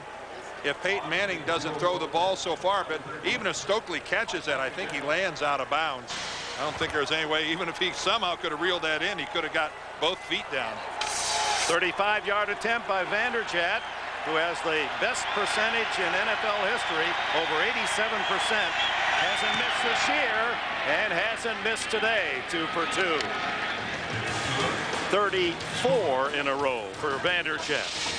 if Peyton Manning doesn't throw the ball so far. But even if Stokely catches that, I think he lands out of bounds. I don't think there's any way, even if he somehow could have reeled that in, he could have got both feet down. 35-yard attempt by Vanderjagt, who has the best percentage in NFL history, over 87%. Hasn't missed this year and hasn't missed today. 2 for 2. 34 in a row for Vanderjagt.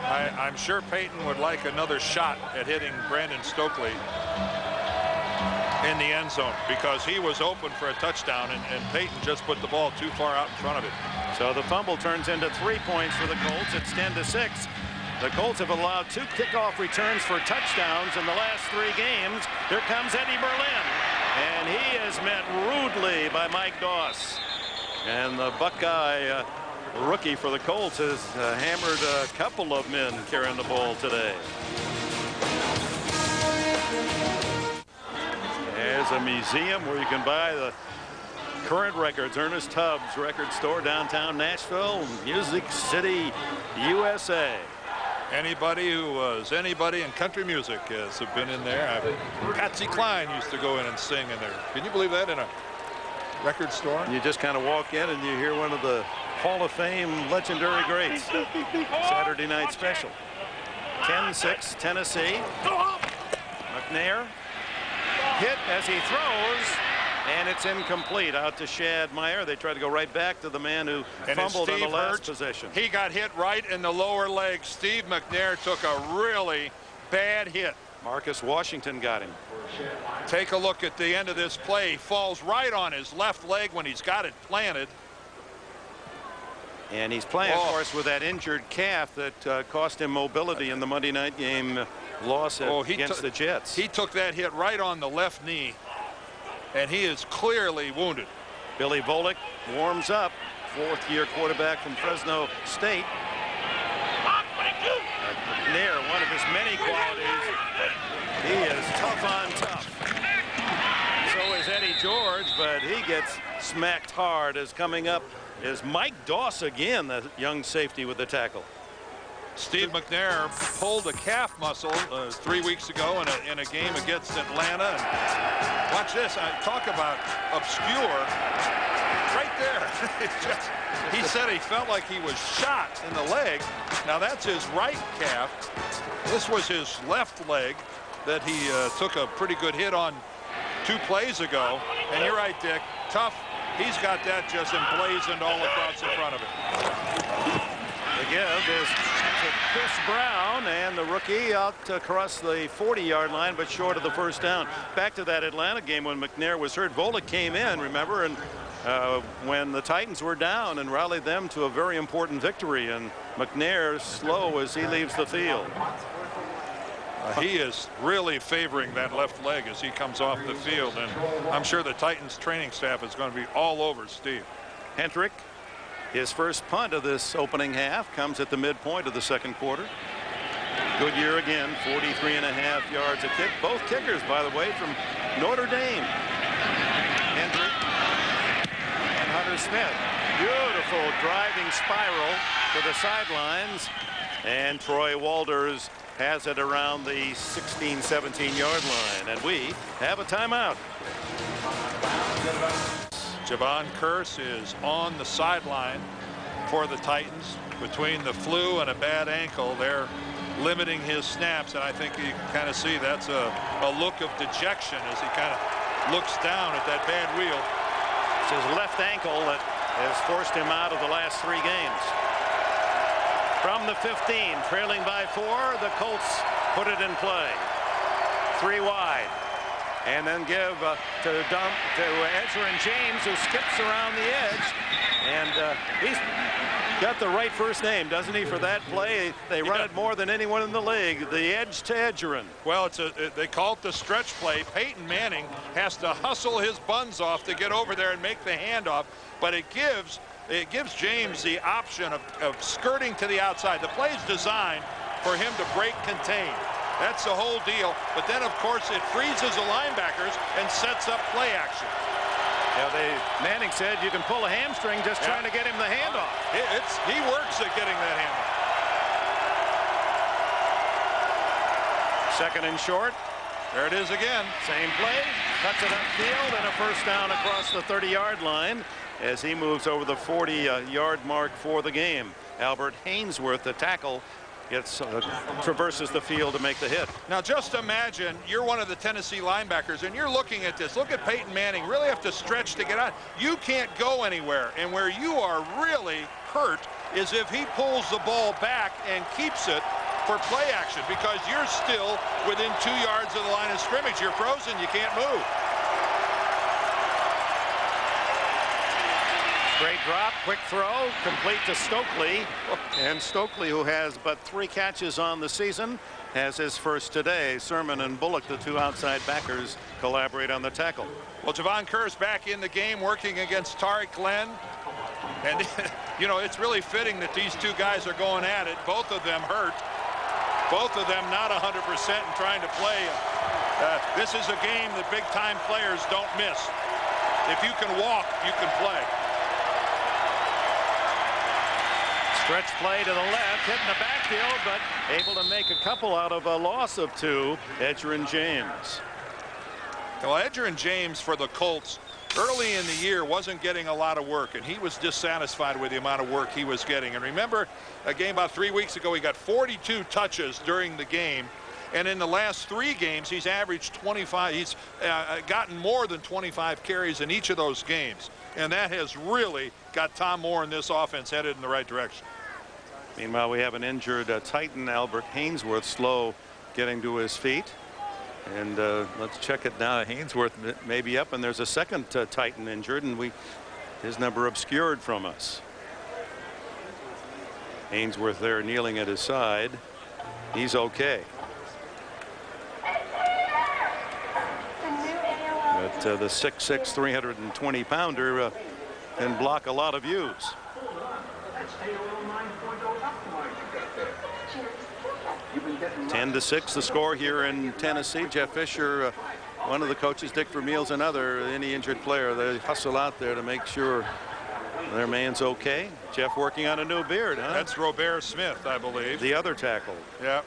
I'm sure Peyton would like another shot at hitting Brandon Stokely in the end zone, because he was open for a touchdown, and Peyton just put the ball too far out in front of it. So the fumble turns into 3 points for the Colts. It's 10-6. The Colts have allowed 2 kickoff returns for touchdowns in the last 3 games. Here comes Eddie Berlin, and he is met rudely by Mike Doss. And the Buckeye rookie for the Colts has hammered a couple of men carrying the ball today. There's a museum where you can buy the current records. Ernest Tubbs Record Store, downtown Nashville, Music City, USA. Anybody who was anybody in country music has been in there. Patsy Cline used to go in and sing in there. Can you believe that, in a record store? You just kind of walk in and you hear one of the Hall of Fame legendary greats. Saturday night special. 10-6 Tennessee. McNair hit as he throws, and it's incomplete out to Shad Meyer. They try to go right back to the man who fumbled on the last possession. He got hit right in the lower leg. Steve McNair took a really bad hit. Marcus Washington got him. Take a look at the end of this play. He falls right on his left leg when he's got it planted. And he's playing, of course, with that injured calf that cost him mobility in the Monday night game loss against the Jets. He took that hit right on the left knee, and he is clearly wounded. Billy Volek warms up, 4th-year quarterback from Fresno State. McNair, one of his many qualities, he is tough on tough. So is Eddie George, but he gets smacked hard. As coming up is Mike Doss again, the young safety with the tackle. Steve Mcnair pulled a calf muscle 3 weeks ago in a game against Atlanta. And watch this. I talk about obscure. Right there. He said he felt like he was shot in the leg. Now that's his right calf. This was his left leg that he took a pretty good hit on 2 plays ago. And you're right, Dick. Tough. He's got that just emblazoned all across the front of it. The give is to Chris Brown, and the rookie out across the 40-yard line, but short of the first down. Back to that Atlanta game when McNair was hurt. Volek came in, remember, and when the Titans were down and rallied them to a very important victory. And McNair slow as he leaves the field. He is really favoring that left leg as he comes off the field, and I'm sure the Titans training staff is going to be all over Steve. Hendrick, his first punt of this opening half, comes at the midpoint of the second quarter. Goodyear again, 43.5 yards a kick. Both kickers, by the way, from Notre Dame. Hendrick and Hunter Smith. Beautiful driving spiral to the sidelines, and Troy Walters has it around the 16-17 yard line, and we have a timeout. Javon Curse is on the sideline for the Titans. Between the flu and a bad ankle, they're limiting his snaps, and I think you can kind of see that's a look of dejection as he kind of looks down at that bad wheel. It's his left ankle that has forced him out of the last 3 games. From the 15, trailing by 4, the Colts put it in play. 3 wide. And then give to Edgerrin James, who skips around the edge. And he's got the right first name, doesn't he, for that play? They run it more than anyone in the league. The edge to Edgerrin. Well, they call it the stretch play. Peyton Manning has to hustle his buns off to get over there and make the handoff. But it gives James the option of skirting to the outside. The play is designed for him to break contain. That's the whole deal. But then, of course, it freezes the linebackers and sets up play action. Yeah, Manning said you can pull a hamstring just trying to get him the handoff. He works at getting that handoff. Second and short. There it is again. Same play. Cuts it upfield and a first down across the 30-yard line as he moves over the 40-yard mark for the game. Albert Hainsworth, the tackle, traverses the field to make the hit. Now just imagine you're one of the Tennessee linebackers and you're looking at this. Look at Peyton Manning, really have to stretch to get out. You can't go anywhere, and where you are really hurt is if he pulls the ball back and keeps it for play action, because you're still within 2 yards of the line of scrimmage. You're frozen, you can't move. Great drop, quick throw, complete to Stokely. And Stokely, who has but 3 catches on the season, has his first today. Sermon and Bullock, the 2 outside backers, collaborate on the tackle. Well, Javon Curse back in the game working against Tariq Glenn. And, you know, it's really fitting that these 2 guys are going at it. Both of them hurt. Both of them not 100% and trying to play. This is a game that big-time players don't miss. If you can walk, you can play. Stretch play to the left, hitting the backfield, but able to make a couple out of a loss of 2. Edgerrin James. Well, Edgerrin James for the Colts early in the year wasn't getting a lot of work, and he was dissatisfied with the amount of work he was getting. And remember a game about 3 weeks ago, he got 42 touches during the game. And in the last 3 games, he's averaged 25. He's gotten more than 25 carries in each of those games. And that has really got Tom Moore and this offense headed in the right direction. Meanwhile, we have an injured Titan, Albert Hainsworth, slow getting to his feet. And let's check it now. Hainsworth may be up, and there's a second Titan injured, and his number obscured from us. Hainsworth there kneeling at his side. He's okay. But the 6'6", 320-pounder can block a lot of views. 10-6 the score here in Tennessee. Jeff Fisher one of the coaches, Dick Vermeil's another, any injured player, they hustle out there to make sure their man's okay. Jeff working on a new beard, huh? That's Robert Smith, I believe. The other tackle. Yeah.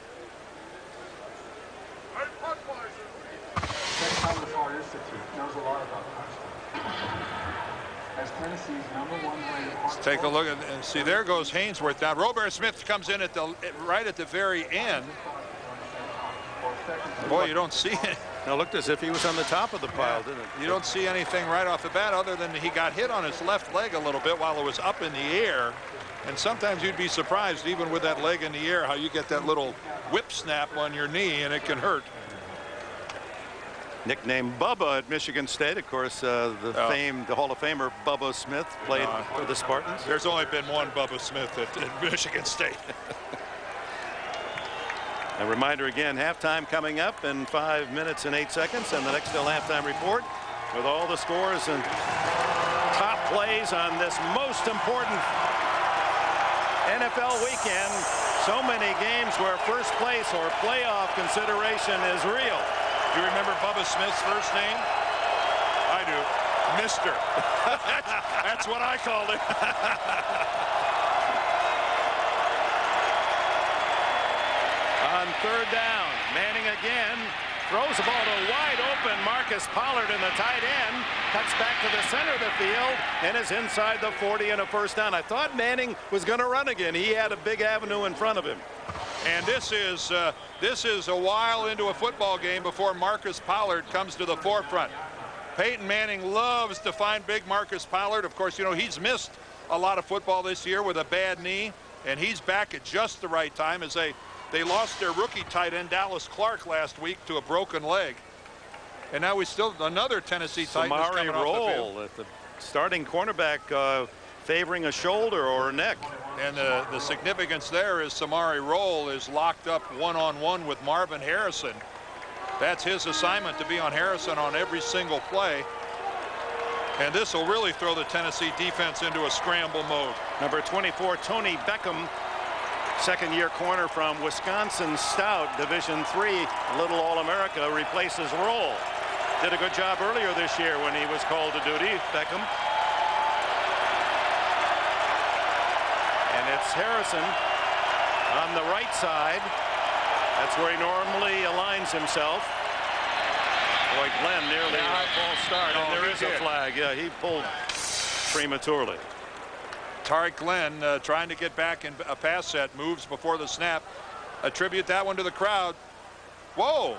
Let's take a look and see. There goes Hainsworth. Now Robert Smith comes in at the right at the very end. Boy, you don't see it. Now looked as if he was on the top of the pile, didn't it? You don't see anything right off the bat other than he got hit on his left leg a little bit while it was up in the air. And sometimes you'd be surprised, even with that leg in the air, how you get that little whip snap on your knee and it can hurt. Nicknamed Bubba at Michigan State, of course, the Hall of Famer Bubba Smith played for the Spartans. There's only been one Bubba Smith at Michigan State. A reminder again, halftime coming up in 5 minutes and 8 seconds, and the next halftime report with all the scores and top plays on this most important NFL weekend. So many games where first place or playoff consideration is real. Do you remember Bubba Smith's first name? I do. Mister. That's what I called it. On third down, Manning again throws the ball to wide open Marcus Pollard in the tight end, cuts back to the center of the field and is inside the 40 and a first down. I thought Manning was going to run again. He had a big avenue in front of him. And this is a while into a football game before Marcus Pollard comes to the forefront. Peyton Manning loves to find big Marcus Pollard. Of course, you know, he's missed a lot of football this year with a bad knee, and he's back at just the right time as they lost their rookie tight end Dallas Clark last week to a broken leg. And now we still another Tennessee Titan is coming off the field. At the starting cornerback favoring a shoulder or a neck. And the significance there is Samari Rolle is locked up one-on-one with Marvin Harrison. That's his assignment, to be on Harrison on every single play. And this will really throw the Tennessee defense into a scramble mode. Number 24, Tony Beckham, second-year corner from Wisconsin Stout, Division III, Little All-America, replaces Rolle. Did a good job earlier this year when he was called to duty, Beckham. And it's Harrison on the right side. That's where he normally aligns himself. Boy, Glenn nearly a false start, and there is a flag. Yeah, he pulled prematurely. Tariq Glenn trying to get back in a pass set, moves before the snap. Attribute that one to the crowd. Whoa!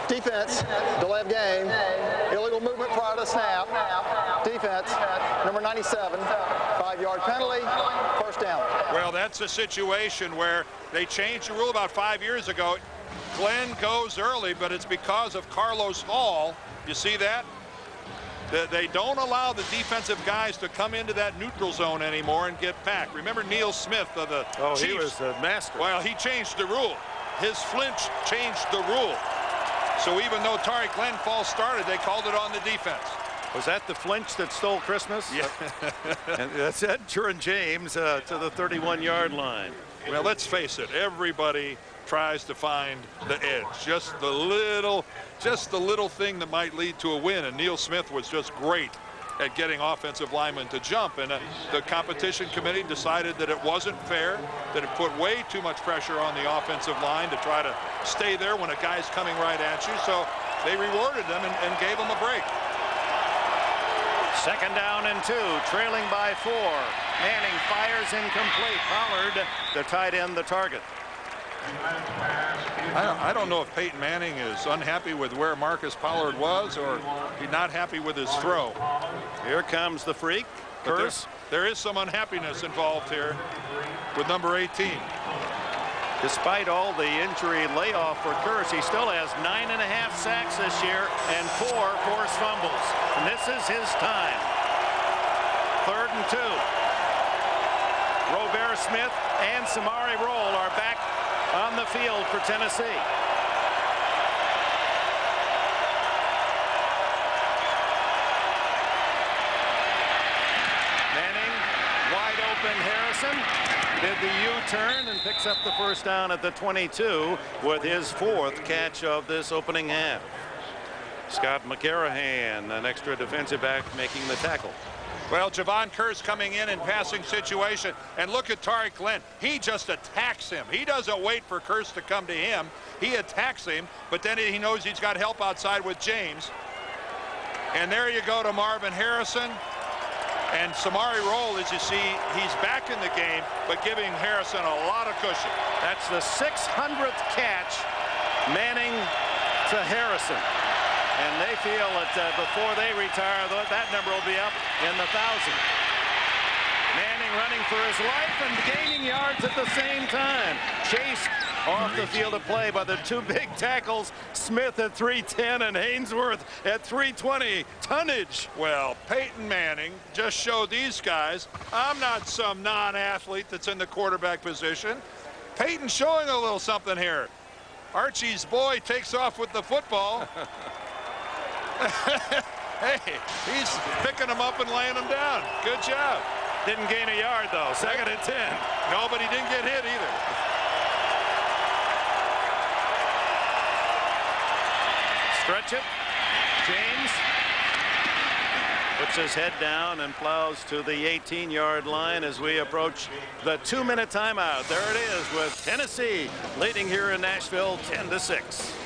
Defense, delay of game, illegal movement prior to snap. Defense, number 97, 5-yard penalty, first down. Well, that's a situation where they changed the rule about 5 years ago. Glenn goes early, but it's because of Carlos Hall. You see that? They don't allow the defensive guys to come into that neutral zone anymore and get back. Remember Neil Smith of the Chiefs? He was the master. Well, he changed the rule. His flinch changed the rule. So even though Tariq Glenn false started, they called it on the defense. Was that the flinch that stole Christmas? Yeah. And that's Ed Turin James to the 31-yard line. Well, let's face it, everybody tries to find the edge, just the little thing that might lead to a win, and Neil Smith was just great at getting offensive linemen to jump, and the competition committee decided that it wasn't fair, that it put way too much pressure on the offensive line to try to stay there when a guy's coming right at you, so they rewarded them and gave them a break. Second down and 2, trailing by 4. Manning fires incomplete. Pollard, the tight end, the target. I don't know if Peyton Manning is unhappy with where Marcus Pollard was or he's not happy with his throw. Here comes the freak. Curse. There is some unhappiness involved here with number 18. Despite all the injury layoff for Curse, he still has 9.5 sacks this year and 4 forced fumbles. And this is his time. Third and 2. Robert Smith and Samari Rolle are back on the field for Tennessee. Manning wide open. Marvin Harrison did the U-turn and picks up the first down at the 22 with his 4th catch of this opening half. Scott McCarahan, an extra defensive back, making the tackle. Well, Javon Kearse coming in passing situation, and look at Tariq Glenn. He just attacks him. He doesn't wait for Kearse to come to him. He attacks him, but then he knows he's got help outside with James. And there you go to Marvin Harrison. And Samari Rolle, as you see, he's back in the game, but giving Harrison a lot of cushion. That's the 600th catch, Manning to Harrison. And they feel that before they retire, that number will be up in the 1,000. Manning running for his life and gaining yards at the same time. Chased off the field of play by the 2 big tackles, Smith at 310 and Hainsworth at 320. Tonnage. Well, Peyton Manning just showed these guys, I'm not some non-athlete that's in the quarterback position. Peyton's showing a little something here. Archie's boy takes off with the football. Hey, he's picking them up and laying them down. Good job. Didn't gain a yard, though. 2nd and 10. No, but he didn't get hit either. Stretch it. James puts his head down and plows to the 18-yard line as we approach the 2-minute timeout. There it is with Tennessee leading here in Nashville 10-6.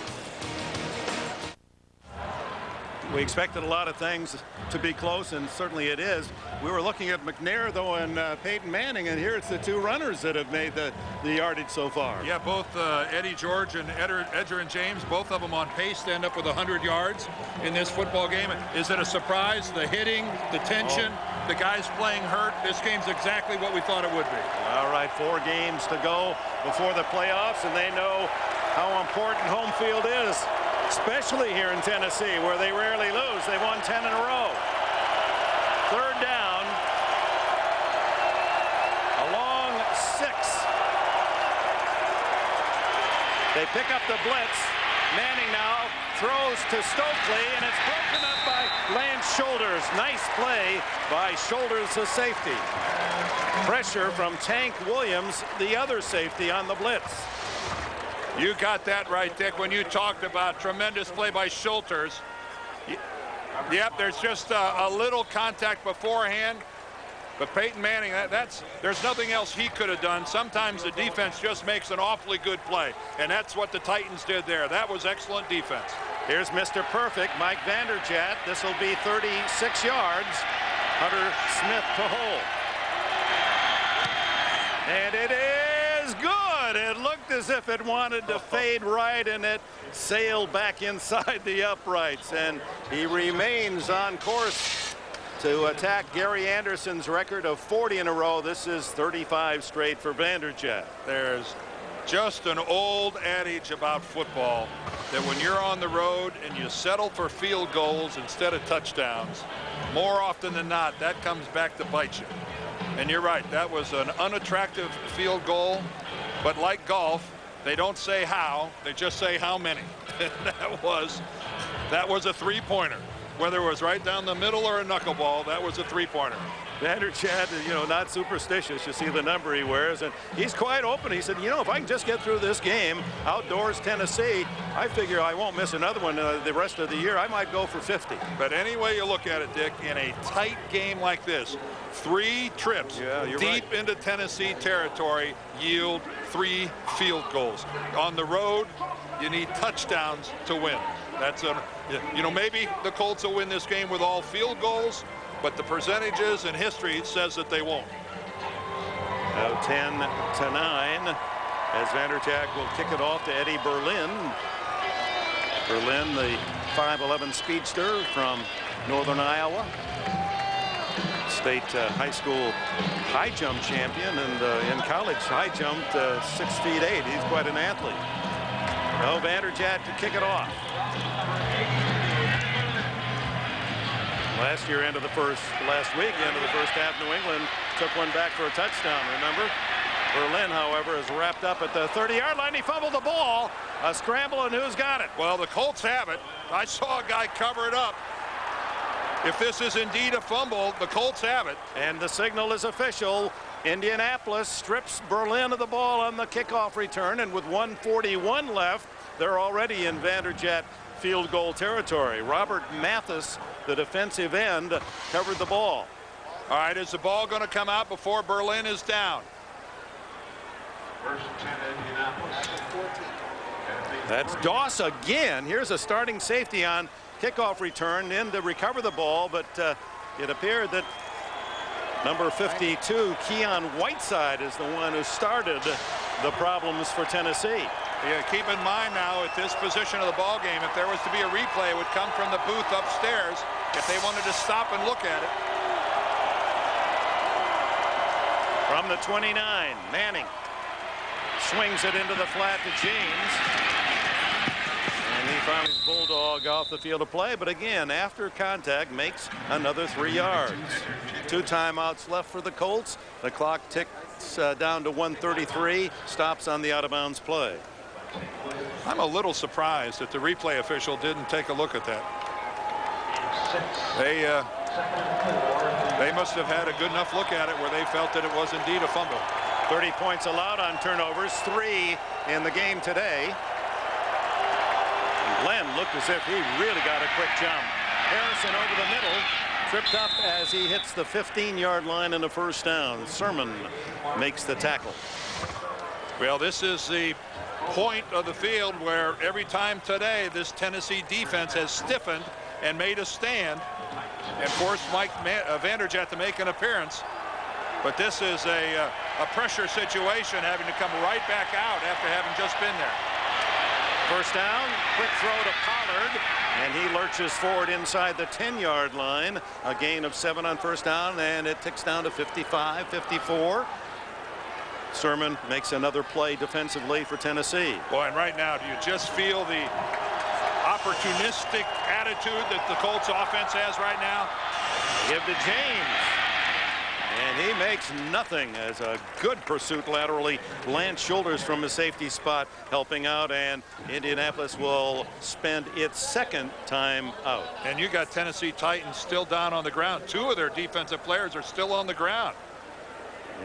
We expected a lot of things to be close, and certainly it is. We were looking at McNair, though, and Peyton Manning, and here it's the 2 runners that have made the yardage so far. Yeah, both Eddie George and Edgerrin James, both of them on pace to end up with 100 yards in this football game. Is it a surprise? The hitting, the tension, the guys playing hurt. This game's exactly what we thought it would be. All right, 4 games to go before the playoffs, and they know how important home field is. Especially here in Tennessee, where they rarely lose. They've won 10 in a row. 3rd down. A long 6. They pick up the blitz. Manning now throws to Stokely, and it's broken up by Lance Shoulders. Nice play by Shoulders, the safety. Pressure from Tank Williams, the other safety on the blitz. You got that right, Dick, when you talked about tremendous play by Schulters. Yep, there's just a little contact beforehand. But Peyton Manning, there's nothing else he could have done. Sometimes the defense just makes an awfully good play. And that's what the Titans did there. That was excellent defense. Here's Mr. Perfect, Mike Vanderjagt. This will be 36 yards. Hunter Smith to hold. And it is good. It looked as if it wanted to fade right, and it sailed back inside the uprights. And he remains on course to attack Gary Anderson's record of 40 in a row. This is 35 straight for Vanderjagt. There's just an old adage about football that when you're on the road and you settle for field goals instead of touchdowns, more often than not, that comes back to bite you. And you're right, that was an unattractive field goal, but like golf, they don't say how, they just say how many. that was a 3-pointer. Whether it was right down the middle or a knuckleball, that was a 3-pointer. Vanderjagt, not superstitious. You see the number he wears, and he's quite open. He said, if I can just get through this game, outdoors Tennessee, I figure I won't miss another one the rest of the year. I might go for 50. But any way you look at it, Dick, in a tight game like this, 3 trips deep into Tennessee territory yield 3 field goals. On the road, you need touchdowns to win. That's maybe the Colts will win this game with all field goals, but the percentages and history says that they won't. Now 10-9 as Vanderjagt will kick it off to Eddie Berlin. Berlin, the 5'11" speedster from northern Iowa. State high school high jump champion, and in college high jumped 6'8". He's quite an athlete. Now Vanderjagt to kick it off. Last week, end of the first half, New England took one back for a touchdown, remember? Berlin, however, is wrapped up at the 30-yard line. He fumbled the ball. A scramble, and who's got it? Well, the Colts have it. I saw a guy cover it up. If this is indeed a fumble, the Colts have it. And the signal is official. Indianapolis strips Berlin of the ball on the kickoff return, and with 1:41 left, they're already in Vanderjagt field goal territory. Robert Mathis, the defensive end, covered the ball. All right, is the ball going to come out before Berlin is down? That's Doss again. Here's a starting safety on kickoff return in to recover the ball, but it appeared that number 52, Keon Whiteside, is the one who started the problems for Tennessee. Yeah, keep in mind now at this position of the ball game, if there was to be a replay, it would come from the booth upstairs if they wanted to stop and look at it. From the 29, Manning swings it into the flat to James. And he found his bulldog off the field of play, but again, after contact, makes another 3 yards. 2 timeouts left for the Colts. The clock ticks down to 1:33. Stops on the out-of-bounds play. I'm a little surprised that the replay official didn't take a look at that. They must have had a good enough look at it where they felt that it was indeed a fumble. 30 points allowed on turnovers, 3 in the game today. And Glenn looked as if he really got a quick jump. Harrison over the middle, tripped up as he hits the 15-yard line in the first down. Sermon makes the tackle. Well, this is the point of the field where every time today this Tennessee defense has stiffened and made a stand and forced Mike Vanderjagt to make an appearance. But this is a pressure situation, having to come right back out after having just been there. First down, quick throw to Pollard, and he lurches forward inside the 10-yard line. A gain of 7 on first down, and it ticks down to 55, 54. Sermon makes another play defensively for Tennessee. Boy, and right now, do you just feel the opportunistic attitude that the Colts offense has right now? Give to James. And he makes nothing as a good pursuit laterally. Lands shoulders from his safety spot, helping out, and Indianapolis will spend its second time out. And you got Tennessee Titans still down on the ground. 2 of their defensive players are still on the ground.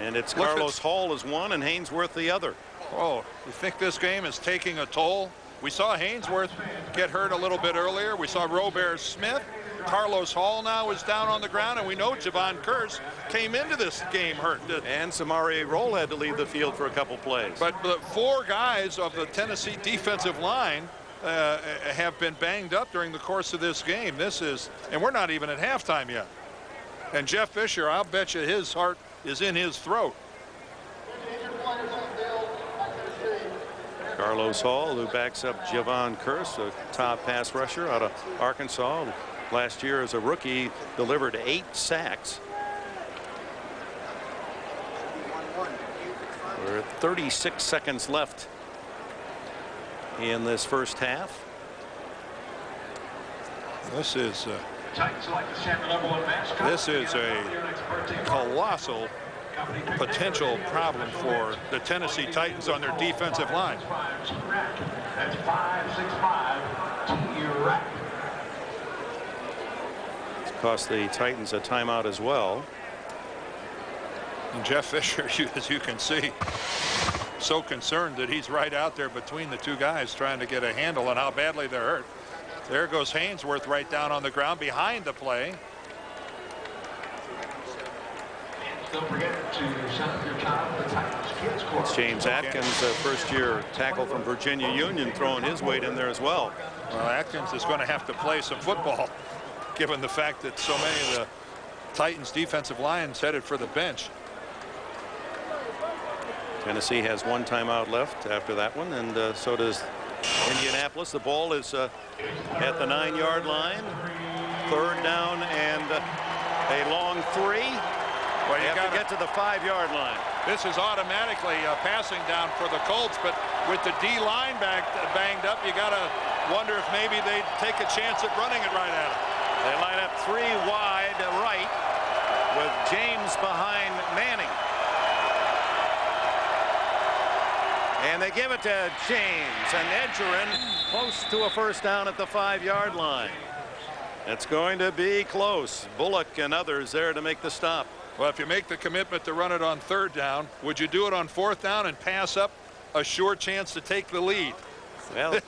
And it's Carlos Hall is one and Haynesworth the other. Oh, you think this game is taking a toll? We saw Haynesworth get hurt a little bit earlier. We saw Robert Smith. Carlos Hall now is down on the ground, and we know Javon Curse came into this game hurt. And Samari Roll had to leave the field for a couple plays. But the 4 guys of the Tennessee defensive line have been banged up during the course of this game. And we're not even at halftime yet. And Jeff Fisher, I'll bet you his heart is in his throat. Carlos Hall, who backs up Javon Curse, a top pass rusher out of Arkansas. Last year as a rookie, delivered 8 sacks. We're at 36 seconds left in this first half. This is a colossal potential problem for the Tennessee Titans on their defensive line. That's 5-6-5 Cost the Titans a timeout as well. And Jeff Fisher, as you can see, so concerned that he's right out there between the 2 guys trying to get a handle on how badly they're hurt. There goes Haynesworth right down on the ground behind the play. Don't forget to sign up your child for the Titans Kids Court. It's James Atkins, a first-year tackle from Virginia Union, throwing his weight in there as well. Well, Atkins is going to have to play some football, given the fact that so many of the Titans defensive lines headed for the bench. Tennessee has 1 timeout left after that one, and so does Indianapolis. The ball is at the 9-yard line. 3rd down and a long 3. Well, you have to get to the 5-yard line. This is automatically passing down for the Colts, but with the D-line banged up, you got to wonder if maybe they'd take a chance at running it right at it. They line up 3 wide right with James behind Manning. And they give it to James, and Edgerrin close to a first down at the 5-yard line. It's going to be close. Bullock and others there to make the stop. Well, if you make the commitment to run it on 3rd down, would you do it on 4th down and pass up a sure chance to take the lead? Well,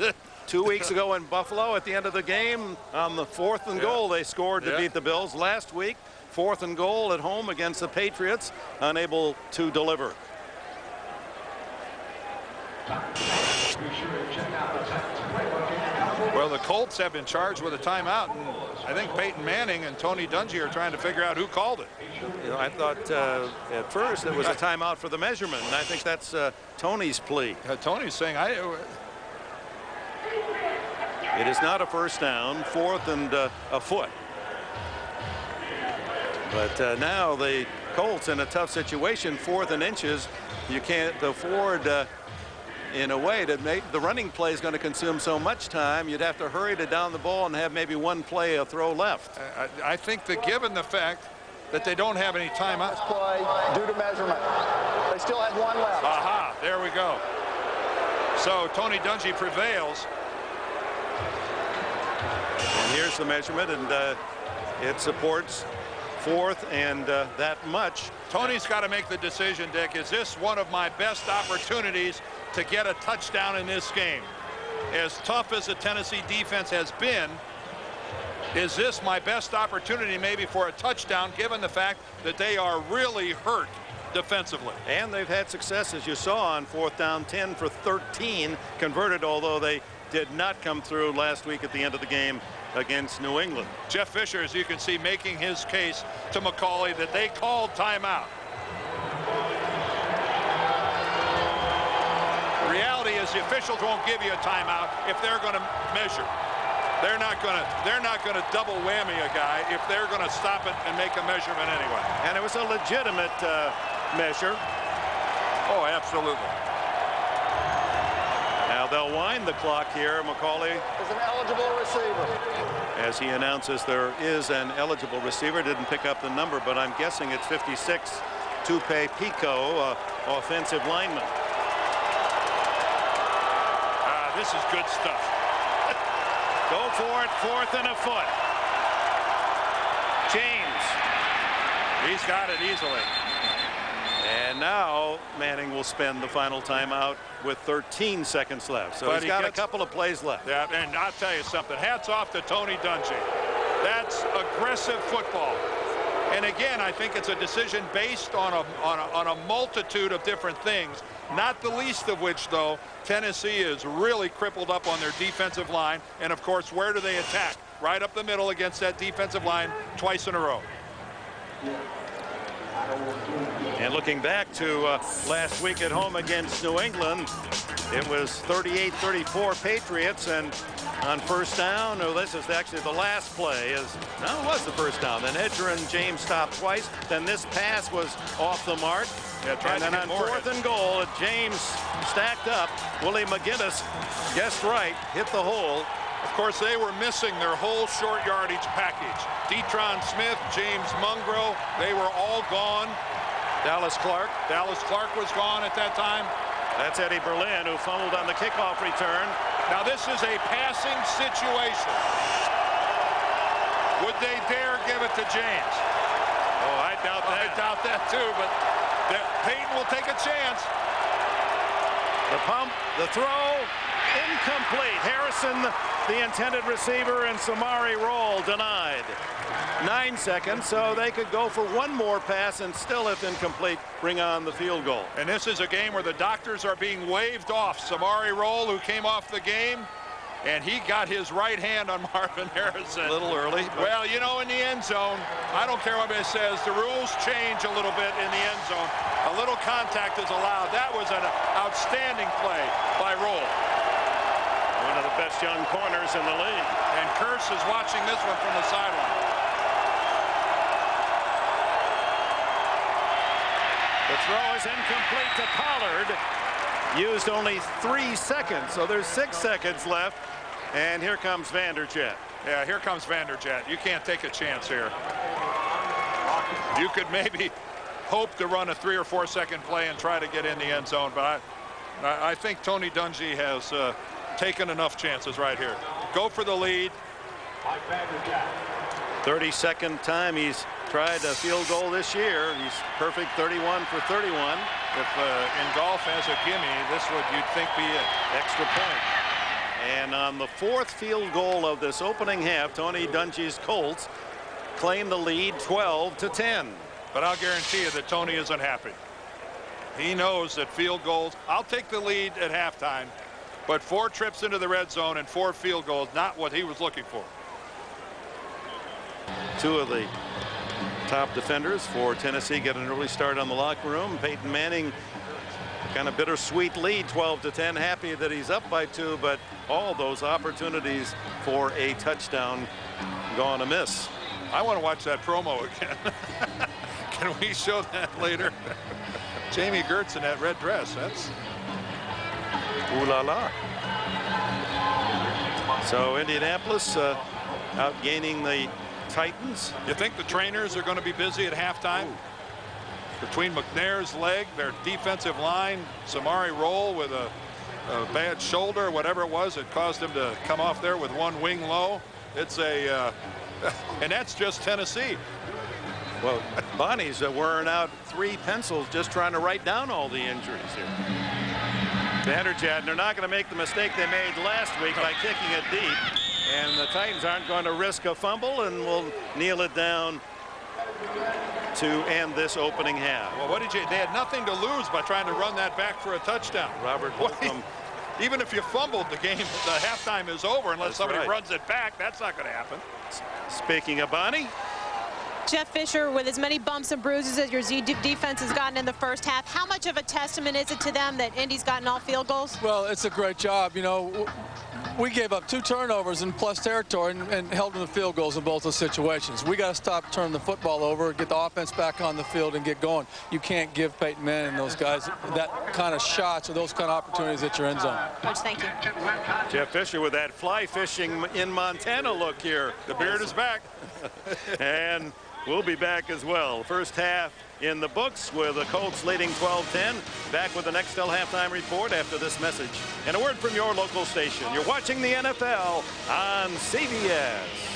2 weeks ago in Buffalo at the end of the game on the 4th and goal they scored to beat the Bills. Last week 4th and goal at home against the Patriots, unable to deliver. Well, the Colts have been charged with a timeout, and I think Peyton Manning and Tony Dungy are trying to figure out who called it. You know, I thought at first it was a timeout for the measurement, and I think that's Tony's plea. Tony's saying, It is not a 1st down, 4th and a foot. But now the Colts in a tough situation, 4th and inches. You can't afford in a way to make the running play is going to consume so much time. You'd have to hurry to down the ball and have maybe one play a throw left. I think that given the fact that they don't have any timeouts. Play due to measurement. They still had 1 left. Aha, there we go. So Tony Dungy prevails. And here's the measurement, and it supports 4th and that much. Tony's got to make the decision, Dick. Is this one of my best opportunities to get a touchdown in this game? As tough as the Tennessee defense has been, is this my best opportunity maybe for a touchdown, given the fact that they are really hurt defensively? And they've had success, as you saw, on 4th down, 10 for 13 converted, although they did not come through last week at the end of the game against New England. Jeff Fisher, as you can see, making his case to McCauley that they called timeout. The reality is the officials won't give you a timeout if they're going to measure. They're not going to double whammy a guy if they're going to stop it and make a measurement anyway. And it was a legitimate measure. Oh, absolutely. Now they'll wind the clock here. McCauley Is an eligible receiver. as he announces there is an eligible receiver. Didn't pick up the number, but I'm guessing it's 56, Tupe Pico, offensive lineman. This is good stuff. Go for it, 4th and a foot. James. He's got it easily. And now Manning will spend the final timeout with 13 seconds left. So he's got a couple of plays left. Yeah, and I'll tell you something. Hats off to Tony Dungy. That's aggressive football. And again, I think it's a decision based on a multitude of different things, not the least of which, though, Tennessee is really crippled up on their defensive line. And, of course, where do they attack? Right up the middle against that defensive line twice in a row. And looking back to last week at home against New England, it was 38-34 Patriots, and on 1st down, oh, this is actually the last play. No, it was the 1st down. Then Hedger and James stopped twice. Then this pass was off the mark. Yeah, and then on 4th and goal, James stacked up. Willie McGinnis guessed right, hit the hole. Of course, they were missing their whole short yardage package. Detron Smith, James Mungro, they were all gone. Dallas Clark was gone at that time. That's Eddie Berlin, who fumbled on the kickoff return. Now this is a passing situation. Would they dare give it to James? Oh, I doubt that. I doubt that too, but Peyton will take a chance. The pump, the throw, incomplete. Harrison, the intended receiver, and Samari Roll denied. 9 seconds, so they could go for one more pass and still, if incomplete, bring on the field goal. And this is a game where the doctors are being waved off. Samari Roll, who came off the game, and he got his right hand on Marvin Harrison. A little early. Well, you know, in the end zone, I don't care what anybody says, the rules change a little bit in the end zone. A little contact is allowed. That was an outstanding play by Roll. One of the best young corners in the league. And Kearse is watching this one from the sideline. The throw is incomplete to Pollard. Used only 3 seconds, so there's 6 seconds left. And here comes Vanderjagt. Yeah, here comes Vanderjagt. You can't take a chance here. You could maybe hope to run a 3 or 4 second play and try to get in the end zone, but I think Tony Dungy has taken enough chances right here. Go for the lead. Mike Vanderjack. 32nd time he's tried a field goal this year. He's perfect 31 for 31. If in golf has a gimme, this would, you'd think, be it. Extra point. And on the 4th field goal of this opening half, Tony Dungy's Colts claim the lead 12-10. But I'll guarantee you that Tony isn't happy. He knows that field goals, I'll take the lead at halftime, but 4 trips into the red zone and 4 field goals, not what he was looking for. 2 of the top defenders for Tennessee get an early start on the locker room. Peyton Manning, kind of bittersweet lead, 12-10, happy that he's up by 2, but all those opportunities for a touchdown gone amiss. I want to watch that promo again. Can we show that later? Jamie Gertz in that red dress. That's ooh la la. So Indianapolis outgaining the Titans. You think the trainers are going to be busy at halftime? Between McNair's leg, their defensive line, Samari Roll with a bad shoulder, whatever it was, it caused him to come off there with one wing low. It's a, and that's just Tennessee. Well, Bonnie's wearing out 3 pencils just trying to write down all the injuries here. Vanderjagt, they're not going to make the mistake they made last week by kicking it deep. And the Titans aren't going to risk a fumble and will kneel it down to end this opening half. Well, they had nothing to lose by trying to run that back for a touchdown. Robert Holcomb. Even if you fumbled the game, the halftime is over unless somebody runs it back. That's not going to happen. Speaking of Bonnie, Jeff Fisher, with as many bumps and bruises as your Z defense has gotten in the first half, how much of a testament is it to them that Indy's gotten all field goals? Well, it's a great job. You know, we gave up 2 turnovers in plus territory and held them to field goals in both those situations. We got to stop turning the football over, get the offense back on the field, and get going. You can't give Peyton Manning and those guys that kind of shots or those kind of opportunities at your end zone. Coach, thank you. Jeff Fisher with that fly fishing in Montana look here. The beard is back. And we'll be back as well. First half in the books with the Colts leading 12-10. Back with the Nextel halftime report after this message. And a word from your local station. You're watching the NFL on CBS.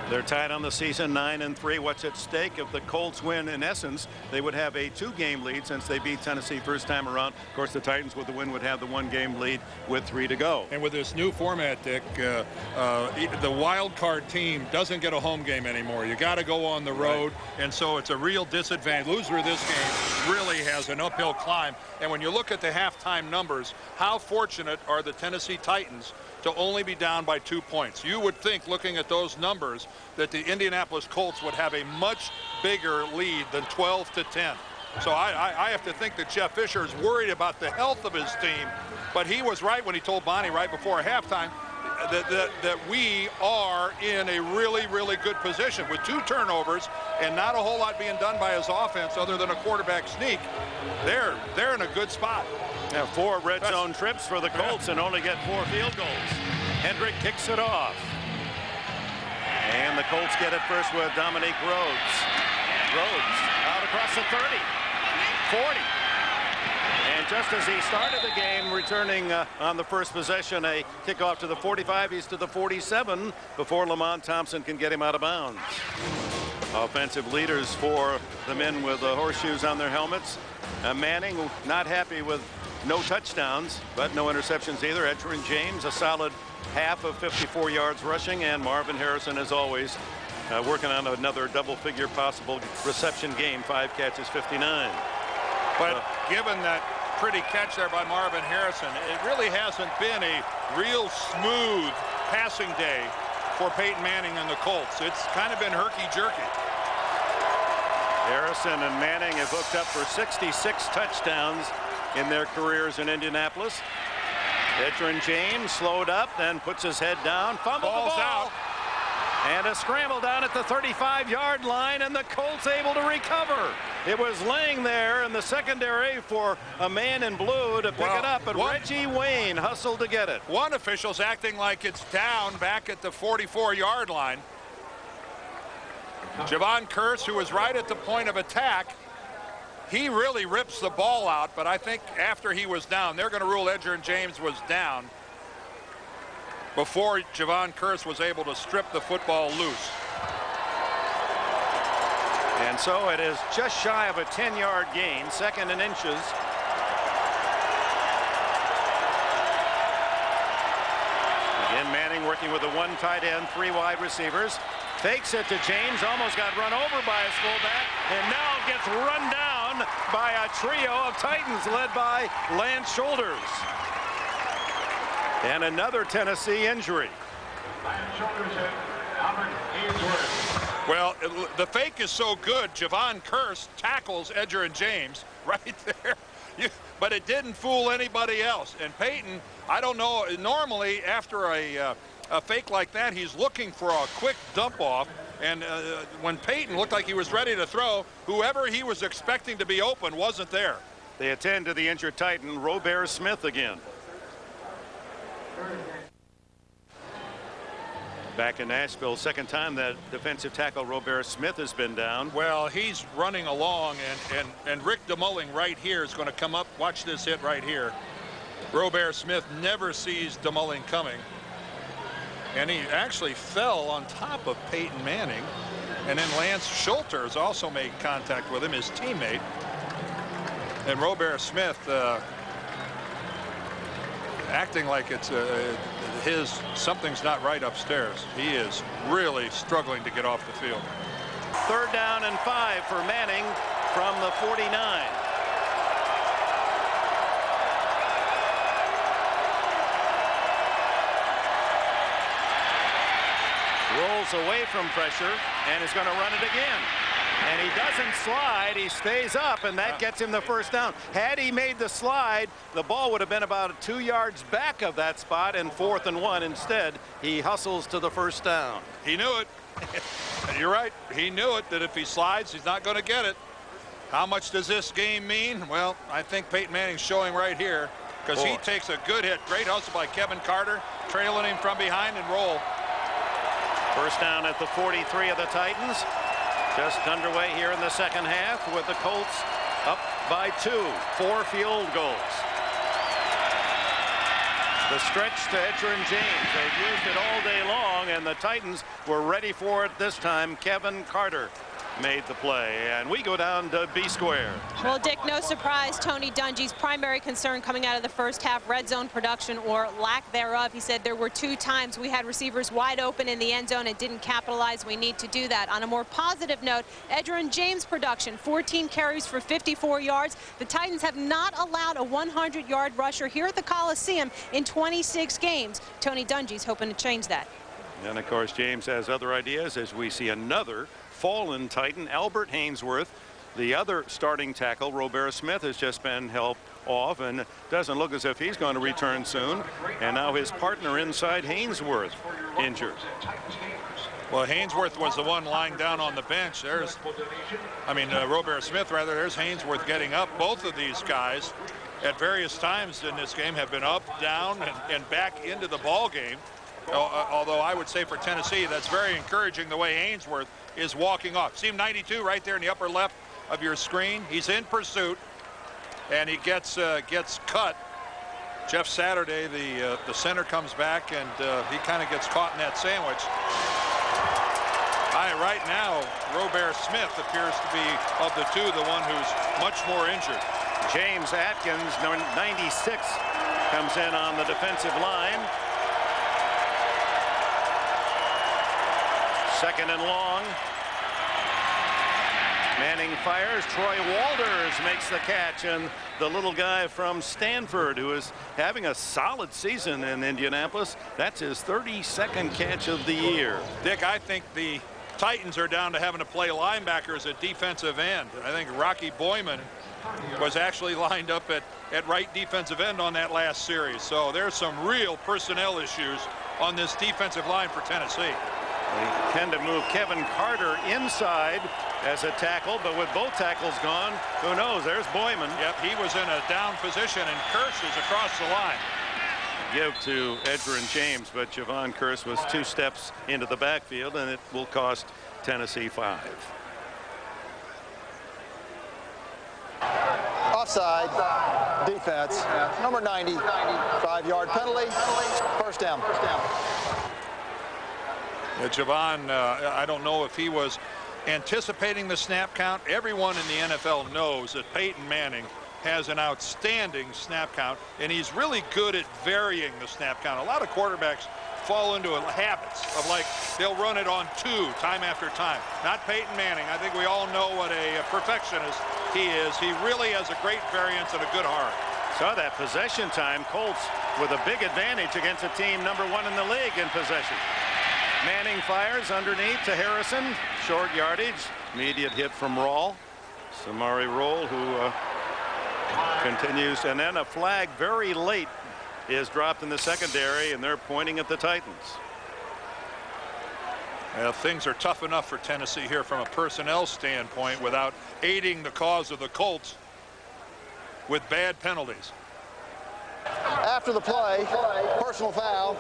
They're tied on the season, 9-3. What's at stake? If the Colts win, in essence, they would have a 2-game lead since they beat Tennessee first time around. Of course, the Titans with the win would have the 1-game lead with 3 to go. And with this new format, Dick, the wild card team doesn't get a home game anymore. You got to go on the road, and so it's a real disadvantage. Loser of this game really has an uphill climb. And when you look at the halftime numbers, how fortunate are the Tennessee Titans to only be down by 2 points? You would think, looking at those numbers, that the Indianapolis Colts would have a much bigger lead than 12-10. So I have to think that Jeff Fisher is worried about the health of his team, but he was right when he told Bonnie right before halftime that we are in a really, really good position with 2 turnovers and not a whole lot being done by his offense other than a quarterback sneak. They're in a good spot. Now 4 red zone trips for the Colts and only get 4 field goals. Hendrick kicks it off. And the Colts get it first with Dominique Rhodes. Rhodes out across the 30, 40. And just as he started the game, returning on the first possession, a kickoff to the 45, he's to the 47 before Lamont Thompson can get him out of bounds. Offensive leaders for the men with horseshoes on their helmets. Manning not happy with no touchdowns, but no interceptions either. Edgerrin James, a solid half of 54 yards rushing, and Marvin Harrison, as always, working on another double-figure possible reception game. 5 catches, 59. But given that pretty catch there by Marvin Harrison, it really hasn't been a real smooth passing day for Peyton Manning and the Colts. It's kind of been herky-jerky. Harrison and Manning have hooked up for 66 touchdowns in their careers in Indianapolis. Edgerrin James slowed up, then puts his head down, fumbles the ball out, and a scramble down at the 35-yard line, and the Colts able to recover. It was laying there in the secondary for a man in blue to pick it up, but Reggie Wayne hustled to get it. One official's acting like it's down back at the 44-yard line. Javon Curse, who was right at the point of attack, he really rips the ball out, but I think after he was down, they're going to rule Edgerrin James was down. before Javon Curse was able to strip the football loose. And so it is just shy of a 10-yard gain, 2nd and inches. Again, Manning working with a 1 tight end, 3 wide receivers. Fakes it to James, almost got run over by his fullback, and now gets run down by a trio of Titans led by Lance Shoulders. And another Tennessee injury. Lance Shoulders and Albert Ainsworth. Well, the fake is so good, Javon Curse tackles Edgerrin James right there. But it didn't fool anybody else. And Peyton, I don't know, normally after a fake like that, he's looking for a quick dump off. And when Peyton looked like he was ready to throw, whoever he was expecting to be open wasn't there. They attend to the injured Titan, Robert Smith again. Back in Nashville, 2nd time that defensive tackle Robert Smith has been down. Well, he's running along, and Rick DeMulling right here is going to come up. Watch this hit right here. Robert Smith never sees DeMulling coming. And he actually fell on top of Peyton Manning. And then Lance Shoulders also made contact with him, his teammate. And Robert Smith acting like it's something's not right upstairs. He is really struggling to get off the field. 3rd down and 5 for Manning from the 49. Rolls away from pressure and is going to run it again. And he doesn't slide, he stays up, and that gets him the 1st down. Had he made the slide, the ball would have been about 2 yards back of that spot, and 4th and 1. Instead, he hustles to the 1st down. He knew it. You're right. He knew it, that if he slides, he's not going to get it. How much does this game mean? Well, I think Peyton Manning's showing right here, because he takes a good hit. Great hustle by Kevin Carter, trailing him from behind and roll. 1st down at the 43 of the Titans. Just underway here in the 2nd half with the Colts up by 2, 4 field goals. The stretch to Edgerrin James. They've used it all day long, and the Titans were ready for it this time. Kevin Carter made the play, and we go down to B square. Well, Dick, no surprise, Tony Dungy's primary concern coming out of the 1st half, red zone production or lack thereof. He said there were 2 times we had receivers wide open in the end zone and didn't capitalize. We need to do that. On a more positive note, Edgerrin James production, 14 carries for 54 yards. The Titans have not allowed a 100-yard rusher here at the Coliseum in 26 games. Tony Dungy's hoping to change that. And of course, James has other ideas as we see another fallen Titan, Albert Ainsworth. The other starting tackle, Robert Smith, has just been helped off and doesn't look as if he's going to return soon. And now his partner inside, Ainsworth, injured. Well, Ainsworth was the one lying down on the bench. Robert Smith, rather. There's Ainsworth getting up. Both of these guys at various times in this game have been up, down, and back into the ball game. Although I would say for Tennessee, that's very encouraging the way Ainsworth is walking off. See him 92 right there in the upper left of your screen. He's in pursuit, and he gets cut. Jeff Saturday, the center, comes back, and he kind of gets caught in that sandwich. Right now, Robert Smith appears to be, of the 2, the one who's much more injured. James Atkins, 96, comes in on the defensive line. 2nd and long. Manning fires. Troy Walters makes the catch, and the little guy from Stanford, who is having a solid season in Indianapolis, that's his 32nd catch of the year. Dick, I think the Titans are down to having to play linebackers at defensive end. I think Rocky Boyman was actually lined up at right defensive end on that last series. So there's some real personnel issues on this defensive line for Tennessee. They tend to move Kevin Carter inside as a tackle, but with both tackles gone, who knows? There's Boyman. Yep, he was in a down position, and Curse is across the line. Give to Edgerrin James, but Javon Curse was 2 steps into the backfield, and it will cost Tennessee 5. offside defense. Number 90, 5-yard penalty. First down. Yeah, Javon, I don't know if he was anticipating the snap count. Everyone in the NFL knows that Peyton Manning has an outstanding snap count, and he's really good at varying the snap count. A lot of quarterbacks fall into habits of, like, they'll run it on 2 time after time. Not Peyton Manning. I think we all know what a perfectionist he is. He really has a great variance and a good heart. Saw that possession time. Colts with a big advantage against a team number 1 in the league in possession. Manning fires underneath to Harrison. Short yardage. Immediate hit from Roll. Samari Roll, who continues. And then a flag very late is dropped in the secondary, and they're pointing at the Titans. Well, things are tough enough for Tennessee here from a personnel standpoint without aiding the cause of the Colts with bad penalties. After the play, personal foul,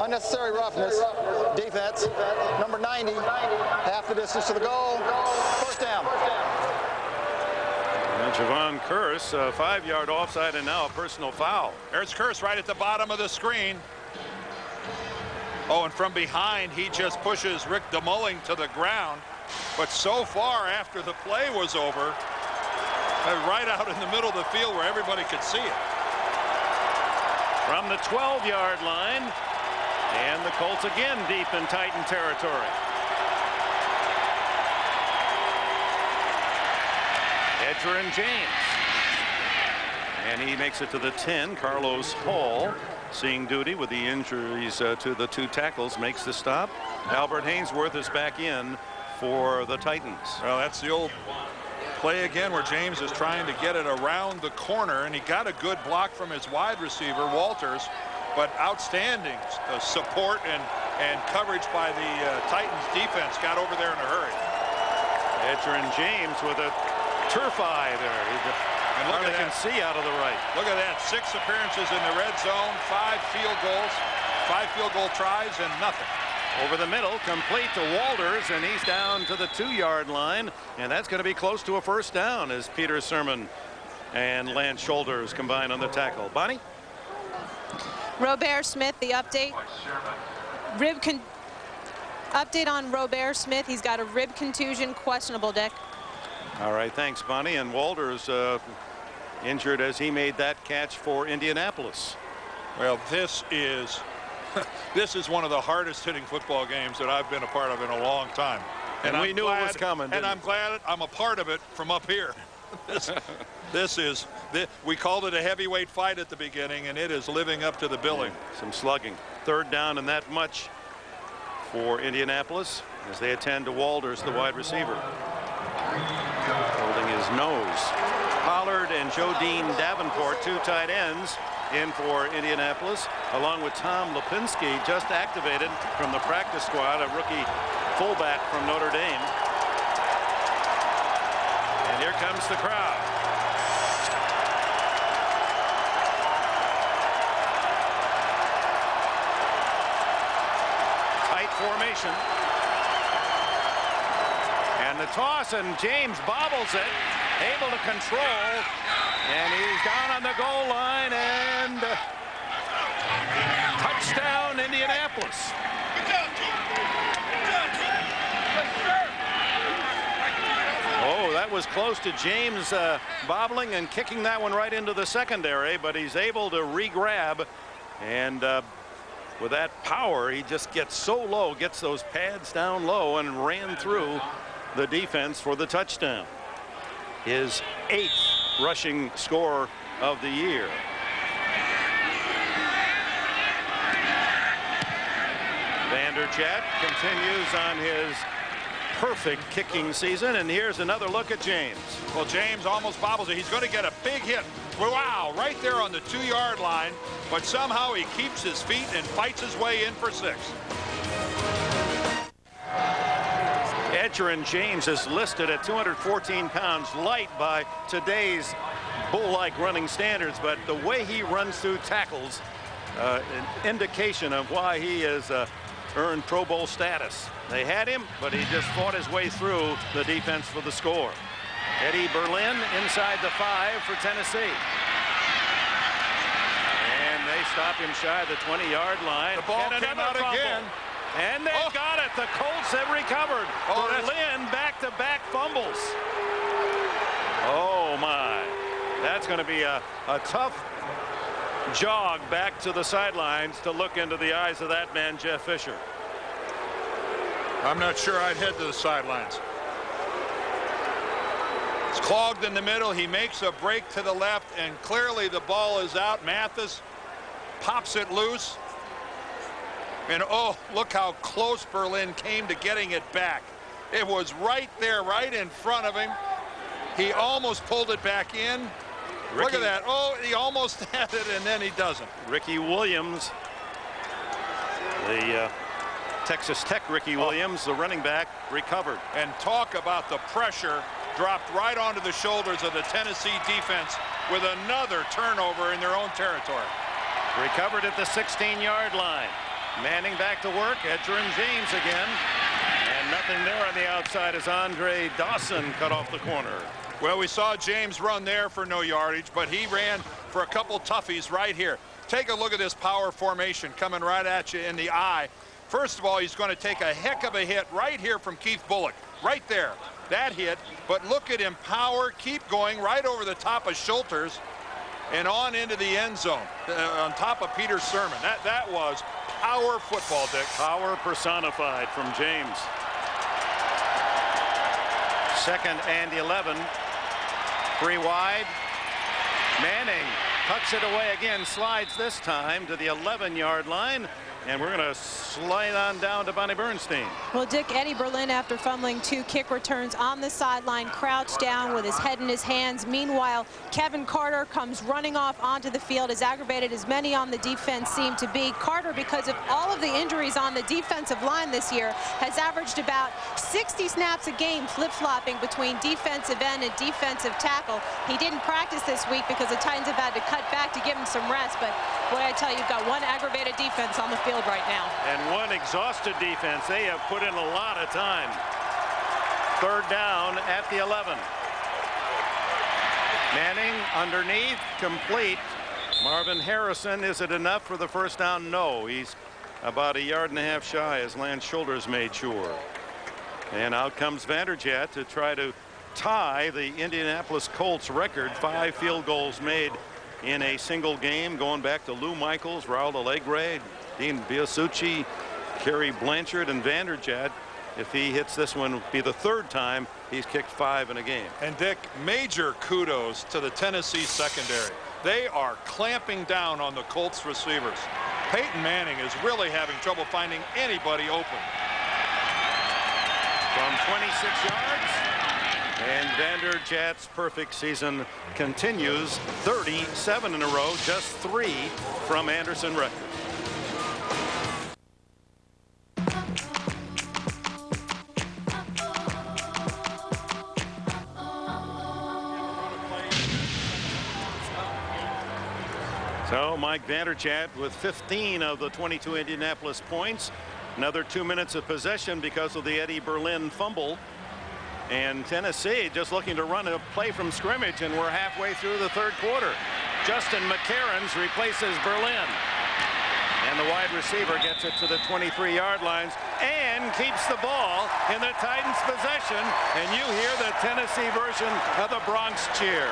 unnecessary roughness, defense, number 90, half the distance to the goal, first down. And Javon Curse, 5-yard offside, and now a personal foul. There's Curse right at the bottom of the screen. Oh, and from behind, he just pushes Rick DeMulling to the ground. But so far, after the play was over, right out in the middle of the field where everybody could see it. From the 12-yard line, and the Colts again deep in Titan territory. Edgerrin James, and he makes it to the 10. Carlos Hall, seeing duty with the injuries to the 2 tackles, makes the stop. Albert Hainsworth is back in for the Titans. Well, that's the old play again where James is trying to get it around the corner, and he got a good block from his wide receiver Walters, but outstanding support and coverage by the Titans defense. Got over there in a hurry. Edgerrin James with a turf eye there. And look at can that. see out of the right. Look at that. 6 appearances in the red zone, 5 field goals, 5 field goal tries, and nothing. Over the middle, complete to Walters, and he's down to the 2-yard line, and that's going to be close to a first down as Peter Sermon and Lance Shoulders combine on the tackle. Bonnie? Robert Smith, the update. Update on Robert Smith. He's got a rib contusion, questionable, Dick. All right, thanks, Bonnie. And Walters injured as he made that catch for Indianapolis. Well, this is one of the hardest hitting football games that I've been a part of in a long time. And we knew it was coming. And I'm glad I'm a part of it from up here. We called it a heavyweight fight at the beginning, and it is living up to the billing. Some slugging. 3rd down and that much for Indianapolis as they attend to Walters, the wide receiver. Holding his nose. Pollard and Jodine Davenport, 2 tight ends, in for Indianapolis, along with Tom Lipinski, just activated from the practice squad, a rookie fullback from Notre Dame. And here comes the crowd. Tight formation. And the toss, and James bobbles it, able to control, and he's down on the goal line, and touchdown Indianapolis. Oh, that was close to James bobbling and kicking that one right into the secondary, but he's able to re-grab, and with that power, he just gets so low, gets those pads down low, and ran through the defense for the touchdown. His 8th rushing score of the year. Vanderjagt continues on his perfect kicking season, and here's another look at James. Well, James almost bobbles it. He's going to get a big hit. Wow, right there on the 2-yard line, but somehow he keeps his feet and fights his way in for 6. Edgerrin James is listed at 214 pounds, light by today's bull-like running standards, but the way he runs through tackles, an indication of why he has earned Pro Bowl status. They had him, but he just fought his way through the defense for the score. Eddie Berlin inside the 5 for Tennessee. And they stop him shy of the 20-yard line. The ball and came out fumble. again. And they got it. The Colts have recovered. Berlin back-to-back fumbles. Oh, my. That's going to be a tough jog back to the sidelines to look into the eyes of that man, Jeff Fisher. I'm not sure I'd head to the sidelines. It's clogged in the middle. He makes a break to the left, and clearly the ball is out. Mathis pops it loose. And oh, look how close Berlin came to getting it back. It was right there, right in front of him. He almost pulled it back in. Look at that. Oh, he almost had it, and then he doesn't. Ricky Williams, the Texas Tech Ricky Williams, the running back, recovered. And talk about the pressure dropped right onto the shoulders of the Tennessee defense with another turnover in their own territory. Recovered at the 16-yard line. Manning back to work. Edgerrin James again. And nothing there on the outside as Andre Dawson cut off the corner. Well, we saw James run there for no yardage, but he ran for a couple toughies right here. Take a look at this power formation coming right at you in the eye. First of all, he's going to take a heck of a hit right here from Keith Bullock. Right there. That hit. But look at him power. Keep going right over the top of Schulters and on into the end zone on top of Peter Sermon. That was power football, Dick. Power personified from James. 2nd and 11. 3 wide. Manning tucks it away again, slides this time to the 11-yard line. And we're going to slide on down to Bonnie Bernstein. Well, Dick, Eddie Berlin, after fumbling 2 kick returns on the sideline, crouched down with his head in his hands. Meanwhile, Kevin Carter comes running off onto the field, as aggravated as many on the defense seem to be. Carter, because of all of the injuries on the defensive line this year, has averaged about 60 snaps a game, flip-flopping between defensive end and defensive tackle. He didn't practice this week because the Titans have had to cut back to give him some rest. But boy, I tell you, you've got one aggravated defense on the field right now. And one exhausted defense. They have put in a lot of time. 3rd down at the 11. Manning underneath, complete. Marvin Harrison, is it enough for the first down? No, he's about 1.5 yards shy, as Lance Shoulders made sure. And out comes Vanderjagt to try to tie the Indianapolis Colts record. 5 field goals made in a single game, going back to Lou Michaels, Raul Allegre, Dean Biasucci, Kerry Blanchard, and Vanderjagt. If he hits this one, it'll be the 3rd time he's kicked 5 in a game. And Dick, major kudos to the Tennessee secondary. They are clamping down on the Colts receivers. Peyton Manning is really having trouble finding anybody open. From 26 yards, and Vanderjagt's perfect season continues. 37 in a row, just 3 from Anderson Records. So Mike Vanderjagt with 15 of the 22 Indianapolis points. Another 2 minutes of possession because of the Eddie Berlin fumble. And Tennessee just looking to run a play from scrimmage, and we're halfway through the 3rd quarter. Justin McCarons replaces Berlin. And the wide receiver gets it to the 23-yard lines and keeps the ball in the Titans' possession. And you hear the Tennessee version of the Bronx cheer.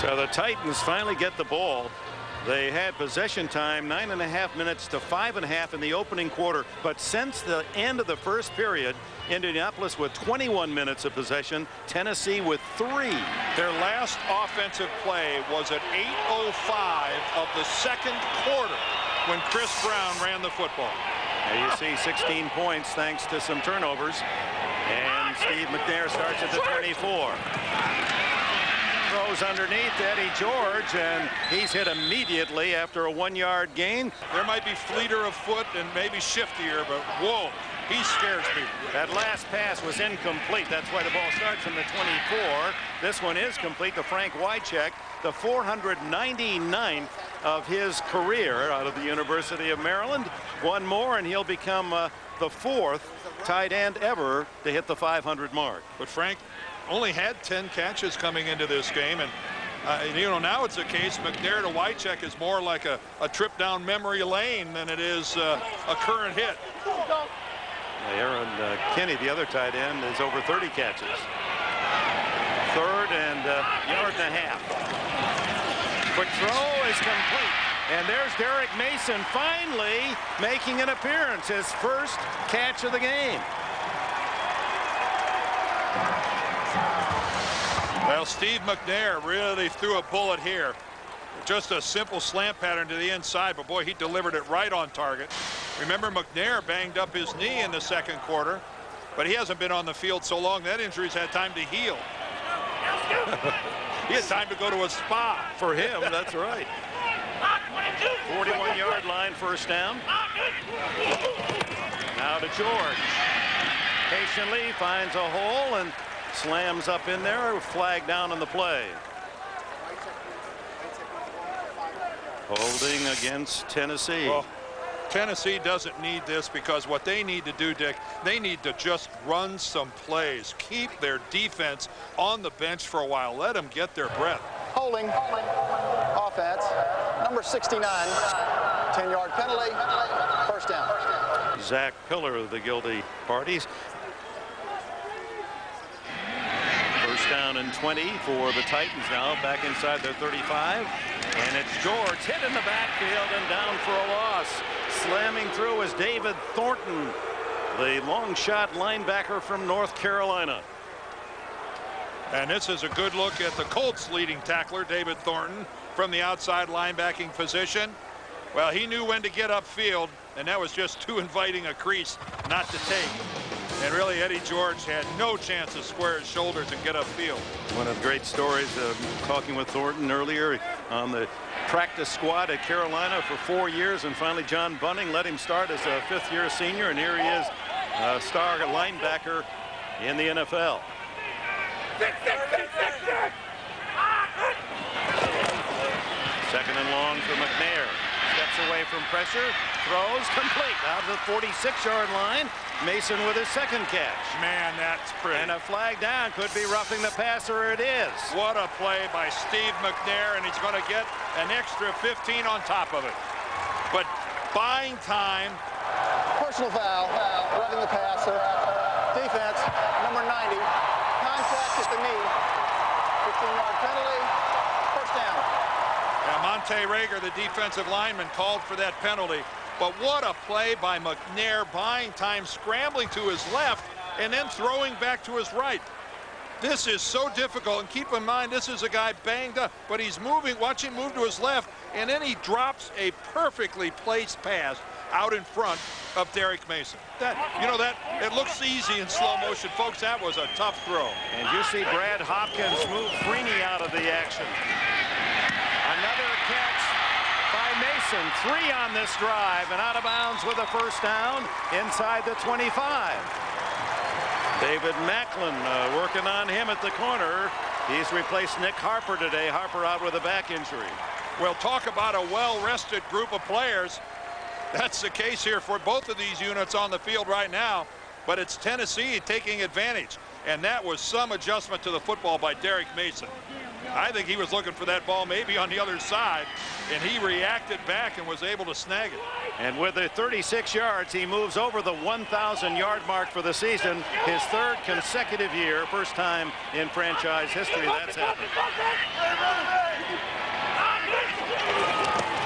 So the Titans finally get the ball. They had possession time 9.5 minutes to 5.5 in the opening quarter. But since the end of the first period, Indianapolis with 21 minutes of possession, Tennessee with 3. Their last offensive play was at 8:05 of the 2nd quarter when Chris Brown ran the football. There you see 16 points thanks to some turnovers. And Steve Mcnair starts at the 24. Throws underneath Eddie George, and he's hit immediately after a 1-yard gain. There might be fleeter of foot and maybe shiftier, but whoa, he scares people. That last pass was incomplete. That's why the ball starts from the 24. This one is complete to Frank Wycheck, the 499th of his career out of the University of Maryland. One more and he'll become the fourth tight end ever to hit the 500 mark. But Frank only had 10 catches coming into this game, and you know, now it's a case McNair to Wycheck is more like a trip down memory lane than it is a current hit. Aaron Kinney, the other tight end, is over 30 catches. Third and yard and a half. Quick throw is complete. And there's Derrick Mason finally making an appearance, his first catch of the game. Well, Steve Mcnair really threw a bullet here. Just a simple slant pattern to the inside, but boy, he delivered it right on target. Remember, McNair banged up his knee in the second quarter, but he hasn't been on the field so long that injury's had time to heal. He had time to go to a spa. For him, that's right. 41-yard line, first down. Now to George. Patiently finds a hole and slams up in there. Flag down on the play. Holding against Tennessee. Well, Tennessee doesn't need this, because what they need to do, Dick, they need to just run some plays. Keep their defense on the bench for a while. Let them get their breath. Holding offense, number 69, 10-yard penalty, first down. Zach Pillar of the guilty parties. First down and 20 for the Titans now, back inside their 35. And it's George hit in the backfield and down for a loss. Slamming through is David Thornton, the long shot linebacker from North Carolina. And this is a good look at the Colts leading tackler, David Thornton, from the outside linebacking position. Well, he knew when to get upfield, and that was just too inviting a crease not to take. And really, Eddie George had no chance to square his shoulders and get upfield. One of the great stories, talking with Thornton earlier on the practice squad at Carolina for 4 years, and finally John Bunning let him start as a fifth-year senior, and here he is, a star linebacker in the NFL. Second and long for McNair. Steps away from pressure, throws complete out of the 46-yard line. Mason with his second catch. Man, that's pretty. And a flag down, could be roughing the passer. It is. What a play by Steve McNair, and he's going to get an extra 15 on top of it. But buying time. Personal foul, roughing the passer. Defense, number 90, contact at the knee. 15-yard penalty, first down. Yeah, Monte Rager, the defensive lineman, called for that penalty. But what a play by McNair, buying time, scrambling to his left, and then throwing back to his right. This is so difficult, and keep in mind, this is a guy banged up, but he's moving, watch him move to his left, and then he drops a perfectly placed pass out in front of Derrick Mason. That, you know, that it looks easy in slow motion, folks. That was a tough throw. And you see Brad Hopkins move Freeney out of the action. Another catch by Mason. 3 on this drive, and out of bounds with a first down inside the 25. David Macklin working on him at the corner. He's replaced Nick Harper today. Harper out with a back injury. Well, talk about a well-rested group of players. That's the case here for both of these units on the field right now, but it's Tennessee taking advantage, and that was some adjustment to the football by Derrick Mason. I think he was looking for that ball maybe on the other side, and he reacted back and was able to snag it. And with the 36 yards, he moves over the 1,000-yard mark for the season, his third consecutive year, first time in franchise history that's happened.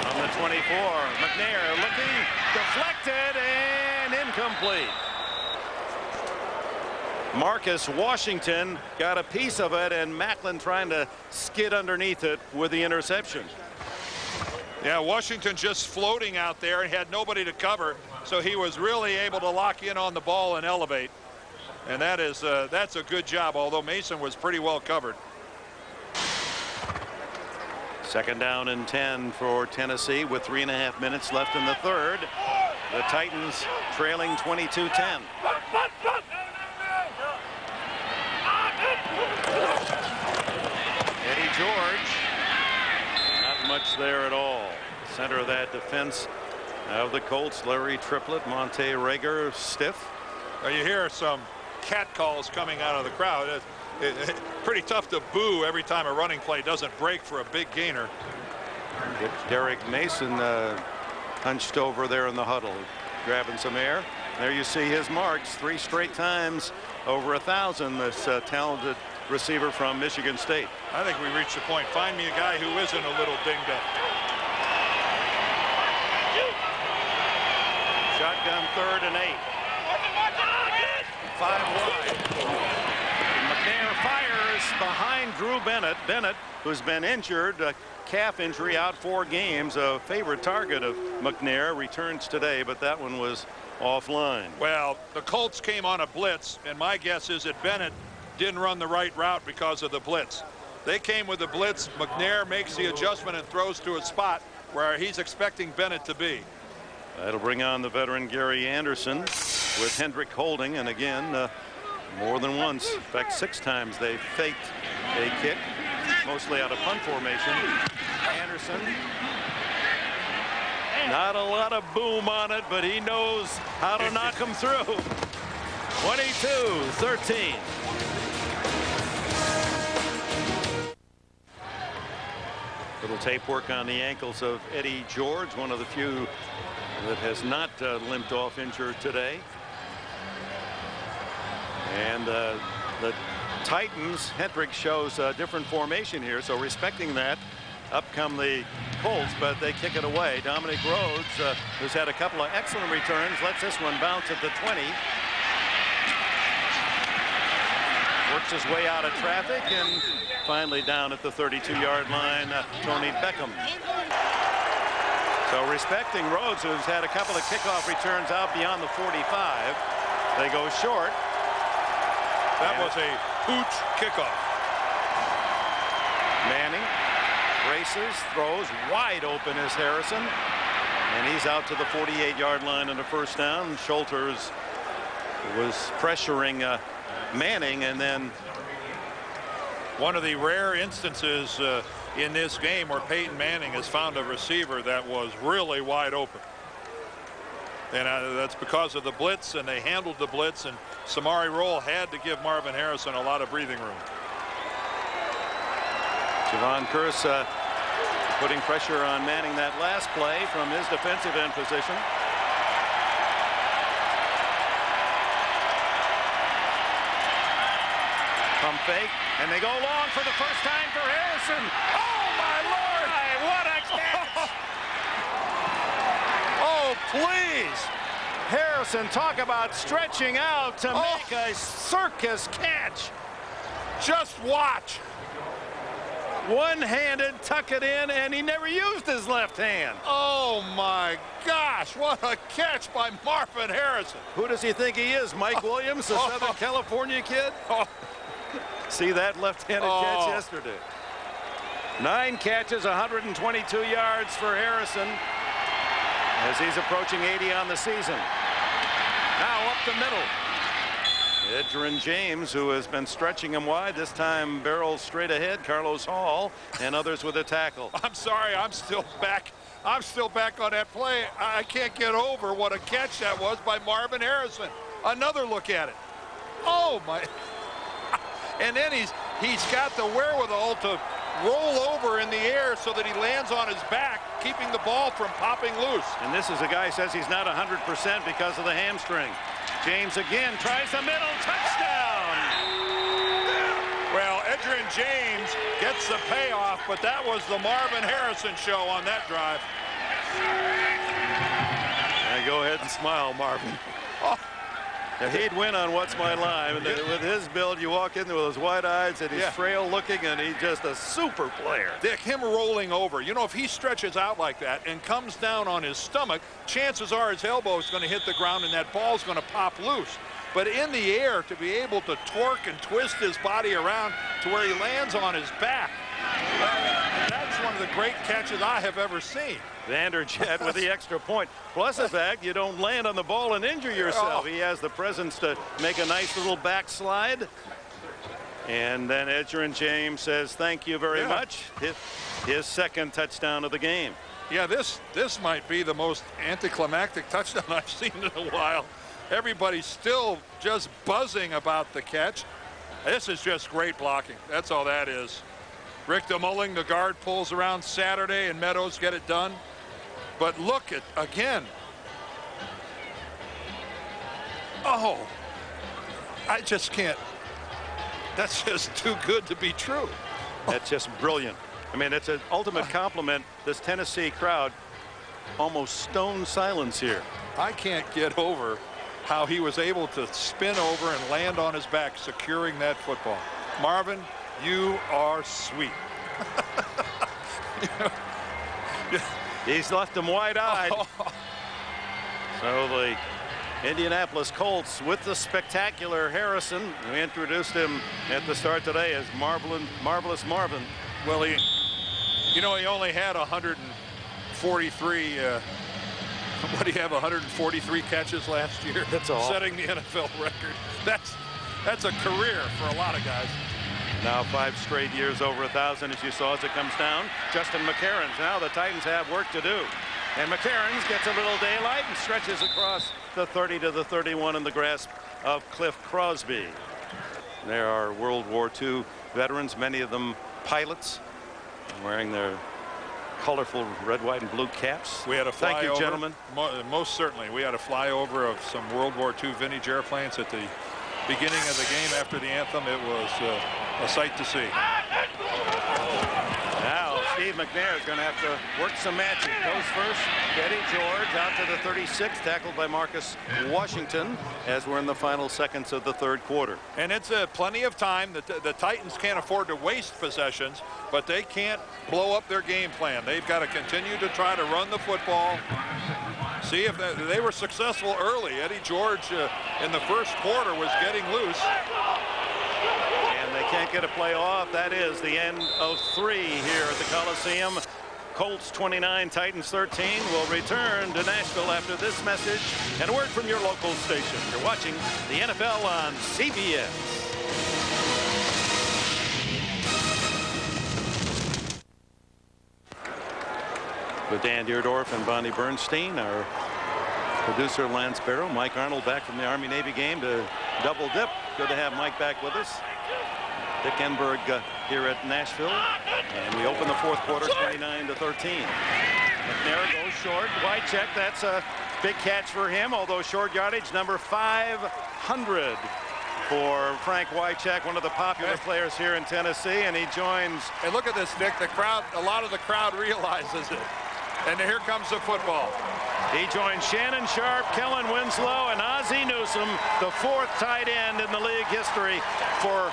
On the 24, McNair looking, deflected, and incomplete. Marcus Washington got a piece of it, and Macklin trying to skid underneath it with the interception. Yeah, Washington just floating out there and had nobody to cover, so he was really able to lock in on the ball and elevate. And that is that's a good job, although Mason was pretty well covered. Second down and 10 for Tennessee with 3.5 minutes left in the third. The Titans trailing 22-10. Eddie George, not much there at all. Center of that defense of the Colts, Larry Triplett, Monte Rager, stiff. You hear some cat calls coming out of the crowd. It's pretty tough to boo every time a running play doesn't break for a big gainer. Derrick Mason hunched over there in the huddle, grabbing some air. There you see his marks, 3 straight times over 1,000. This talented receiver from Michigan State. I think we reached the point. Find me a guy who isn't a little dinged up. Shotgun 3rd and 8. 5 wide. McNair fires behind Drew Bennett. Bennett, who's been injured, a calf injury, out 4 games. A favorite target of McNair, returns today, but that one was offline. Well, the Colts came on a blitz, and my guess is that Bennett didn't run the right route because of the blitz. They came with the blitz. McNair makes the adjustment and throws to a spot where he's expecting Bennett to be. That'll bring on the veteran Gary Anderson with Hendrick holding, and again more than once, in fact 6 times, they faked a kick, mostly out of punt formation. Anderson, not a lot of boom on it, but he knows how to knock them through. 22-13. Little tape work on the ankles of Eddie George, one of the few that has not limped off injured today. And the Titans, Hendrick shows a different formation here, so respecting that, up come the Colts, but they kick it away. Dominic Rhodes, who's had a couple of excellent returns, lets this one bounce at the 20. Works his way out of traffic and finally down at the 32-yard line, Tony Beckham. So respecting Rhodes, who's had a couple of kickoff returns out beyond the 45. They go short. That was a pooch kickoff. Manning races, throws, wide open is Harrison, and he's out to the 48-yard line on the first down. Schulters was pressuring Manning, and then one of the rare instances in this game where Peyton Manning has found a receiver that was really wide open. And that's because of the blitz, and they handled the blitz, and Samari Rolle had to give Marvin Harrison a lot of breathing room. Javon Curse putting pressure on Manning that last play from his defensive end position. Pump fake, and they go long for the first time for Harrison. Oh my Lord! What a catch! Oh, please! Harrison, talk about stretching out to make a circus catch. Just watch. One-handed, tuck it in, and he never used his left hand. Oh my gosh, what a catch by Marvin Harrison. Who does he think he is, Mike Williams, the Southern California kid? See that left-handed catch yesterday. 9 catches, 122 yards for Harrison as he's approaching 80 on the season. Now up the middle. Edgerrin James, who has been stretching him wide, this time barrels straight ahead. Carlos Hall and others with a tackle. I'm sorry, I'm still back on that play. I can't get over what a catch that was by Marvin Harrison. Another look at it. Oh my. And then he's got the wherewithal to roll over in the air so that he lands on his back, keeping the ball from popping loose. And this is a guy who says he's not 100% because of the hamstring. James again tries the middle, touchdown. Well, Edgerrin James gets the payoff, but that was the Marvin Harrison show on that drive. Now go ahead and smile, Marvin. Now, he'd win on What's My Line. And with his build, you walk in there with those wide eyes, and he's frail looking, and he's just a super player. Dick, him rolling over, you know, if he stretches out like that and comes down on his stomach, chances are his elbow is going to hit the ground and that ball's going to pop loose. But in the air, to be able to torque and twist his body around to where he lands on his back, that's one of the great catches I have ever seen. Vanderjagt with the extra point. Plus the fact you don't land on the ball and injure yourself. He has the presence to make a nice little backslide. And then Edgerrin James says thank you very much. His second touchdown of the game. Yeah, this might be the most anticlimactic touchdown I've seen in a while. Everybody's still just buzzing about the catch. This is just great blocking. That's all that is. Rick DeMulling, the guard, pulls around Saturday, and Meadows get it done. But look at, again. Oh, I just can't. That's just too good to be true. That's just brilliant. I mean, it's an ultimate compliment. This Tennessee crowd, almost stone silence here. I can't get over how he was able to spin over and land on his back, securing that football. Marvin, you are sweet. He's left him wide-eyed. So the Indianapolis Colts with the spectacular Harrison. We introduced him at the start today as Marvelous Marvin. Well, he only had 143. What do you have? 143 catches last year. That's all. Setting the NFL record. That's a career for a lot of guys. Now 5 straight years over 1,000, as you saw as it comes down. Justin McCarron. Now the Titans have work to do. And McCarron gets a little daylight and stretches across the 30 to the 31 in the grasp of Cliff Crosby. There are World War II veterans, many of them pilots, wearing their colorful red, white, and blue caps. We had a flyover. Thank you, gentlemen. Most certainly. We had a flyover of some World War II vintage airplanes at the beginning of the game after the anthem. It was a sight to see. Now Steve Mcnair is going to have to work some magic. Goes first. Eddie George out to the 36, tackled by Marcus Washington as we're in the final seconds of the third quarter. And it's plenty of time. The Titans can't afford to waste possessions, but they can't blow up their game plan. They've got to continue to try to run the football. See if they were successful early. Eddie George in the first quarter was getting loose. And they can't get a play off. That is the end of 3 here at the Coliseum. Colts 29, Titans 13. Will return to Nashville after this message and a word from your local station. You're watching the NFL on CBS. With Dan Deerdorf and Bonnie Bernstein, our producer Lance Barrow, Mike Arnold back from the Army-Navy game to double dip. Good to have Mike back with us. Dick Enberg here at Nashville, and we open the fourth quarter 29 to 13. McNair goes short. Wycheck, that's a big catch for him, although short yardage, number 500 for Frank Wycheck, one of the popular players here in Tennessee, and he joins. And look at this, Dick. The crowd, a lot of the crowd realizes it. And here comes the football. He joins Shannon Sharp, Kellen Winslow, and Ozzie Newsome, the 4th tight end in the league history for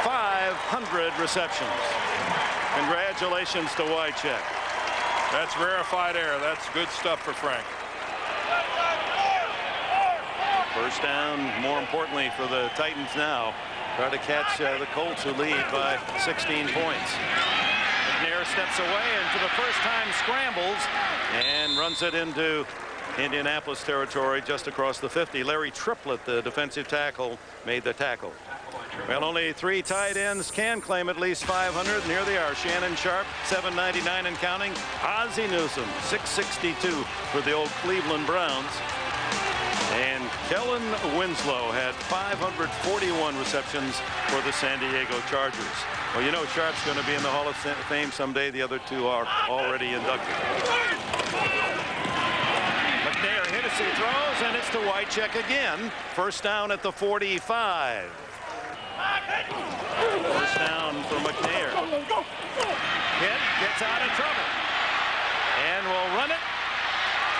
500 receptions. Congratulations to Wycheck. That's rarefied air. That's good stuff for Frank. First down, more importantly for the Titans now. Try to catch the Colts, who lead by 16 points. McNair steps away and for the first time scrambles and runs it into Indianapolis territory just across the 50. Larry Triplett, the defensive tackle, made the tackle. Well, only 3 tight ends can claim at least 500, and here they are. Shannon Sharp, 799 and counting. Ozzie Newsome, 662 for the old Cleveland Browns. And Kellen Winslow had 541 receptions for the San Diego Chargers. Well, you know Sharp's going to be in the Hall of Fame someday. The other 2 are already inducted. McNair hit as he throws, and it's to Wycheck again. First down at the 45. First down for McNair. Hit, gets out of trouble. And will run it.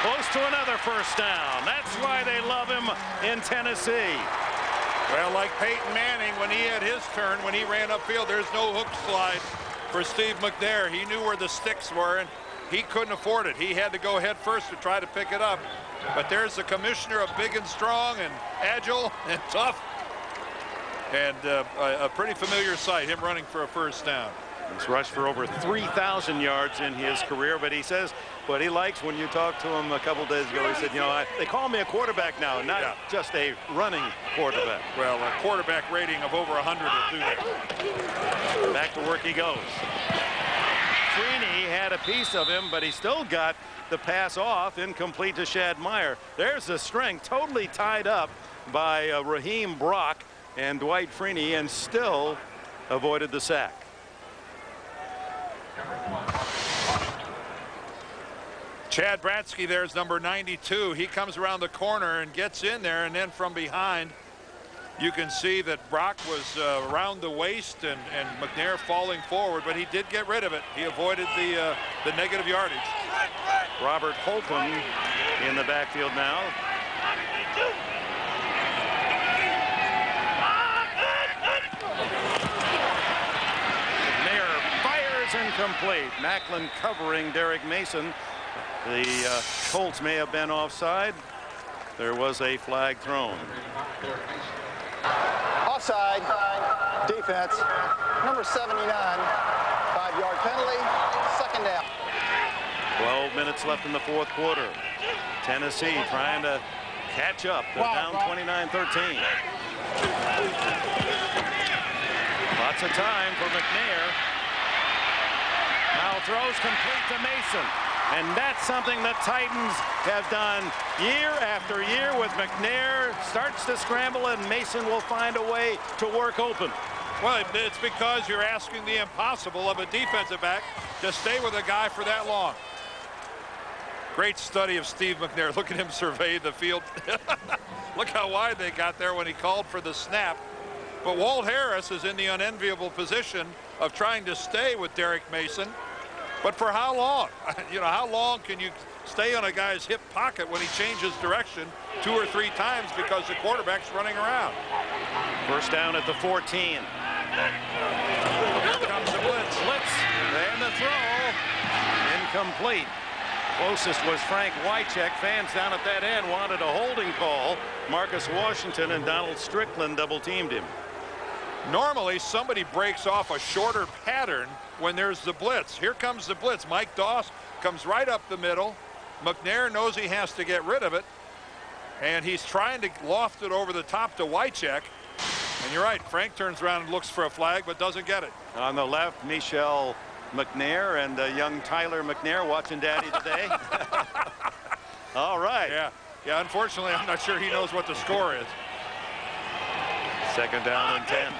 Close to another first down. That's why they love him in Tennessee. Well, like Peyton Manning, when he had his turn, when he ran upfield, there's no hook slide for Steve McNair. He knew where the sticks were, and he couldn't afford it. He had to go head first to try to pick it up. But there's the commissioner of big and strong and agile and tough. And a pretty familiar sight, him running for a first down. He's rushed for over 3,000 yards in his career, but he says what he likes. When you talked to him a couple days ago, he said, you know, they call me a quarterback now, not just a running quarterback. Well, a quarterback rating of over 100 will do that. Back to work he goes. Freeney had a piece of him, but he still got the pass off, incomplete to Shad Meyer. There's the strength, totally tied up by Raheem Brock and Dwight Freeney, and still avoided the sack. Chad Bratsky, there's number 92. He comes around the corner and gets in there, and then from behind you can see that Brock was around the waist and McNair falling forward, but he did get rid of it. He avoided the negative yardage. Robert Holcomb in the backfield now. McNair fires incomplete. Macklin covering Derrick Mason. The Colts may have been offside. There was a flag thrown. Offside, defense, number 79, 5-yard penalty, second down. 12 minutes left in the fourth quarter. Tennessee trying to catch up. They're down 29-13. Lots of time for McNair. Now throws complete to Mason. And that's something the Titans have done year after year with McNair. Starts to scramble, and Mason will find a way to work open. Well, it's because you're asking the impossible of a defensive back to stay with a guy for that long. Great study of Steve McNair. Look at him survey the field. Look how wide they got there when he called for the snap. But Walt Harris is in the unenviable position of trying to stay with Derrick Mason. But for how long? You know, how long can you stay on a guy's hip pocket when he changes direction 2 or 3 times because the quarterback's running around? First down at the 14. Here comes the blitz. And the throw. Incomplete. Closest was Frank Wycheck. Fans down at that end wanted a holding call. Marcus Washington and Donald Strickland double-teamed him. Normally, somebody breaks off a shorter pattern when there's the blitz. Here comes the blitz. Mike Doss comes right up the middle. McNair knows he has to get rid of it, and he's trying to loft it over the top to Wycheck. And you're right, Frank turns around and looks for a flag but doesn't get it. On the left, Michelle McNair and young Tyler McNair watching Daddy today. All right. Yeah, unfortunately, I'm not sure he knows what the score is. Second down and 10.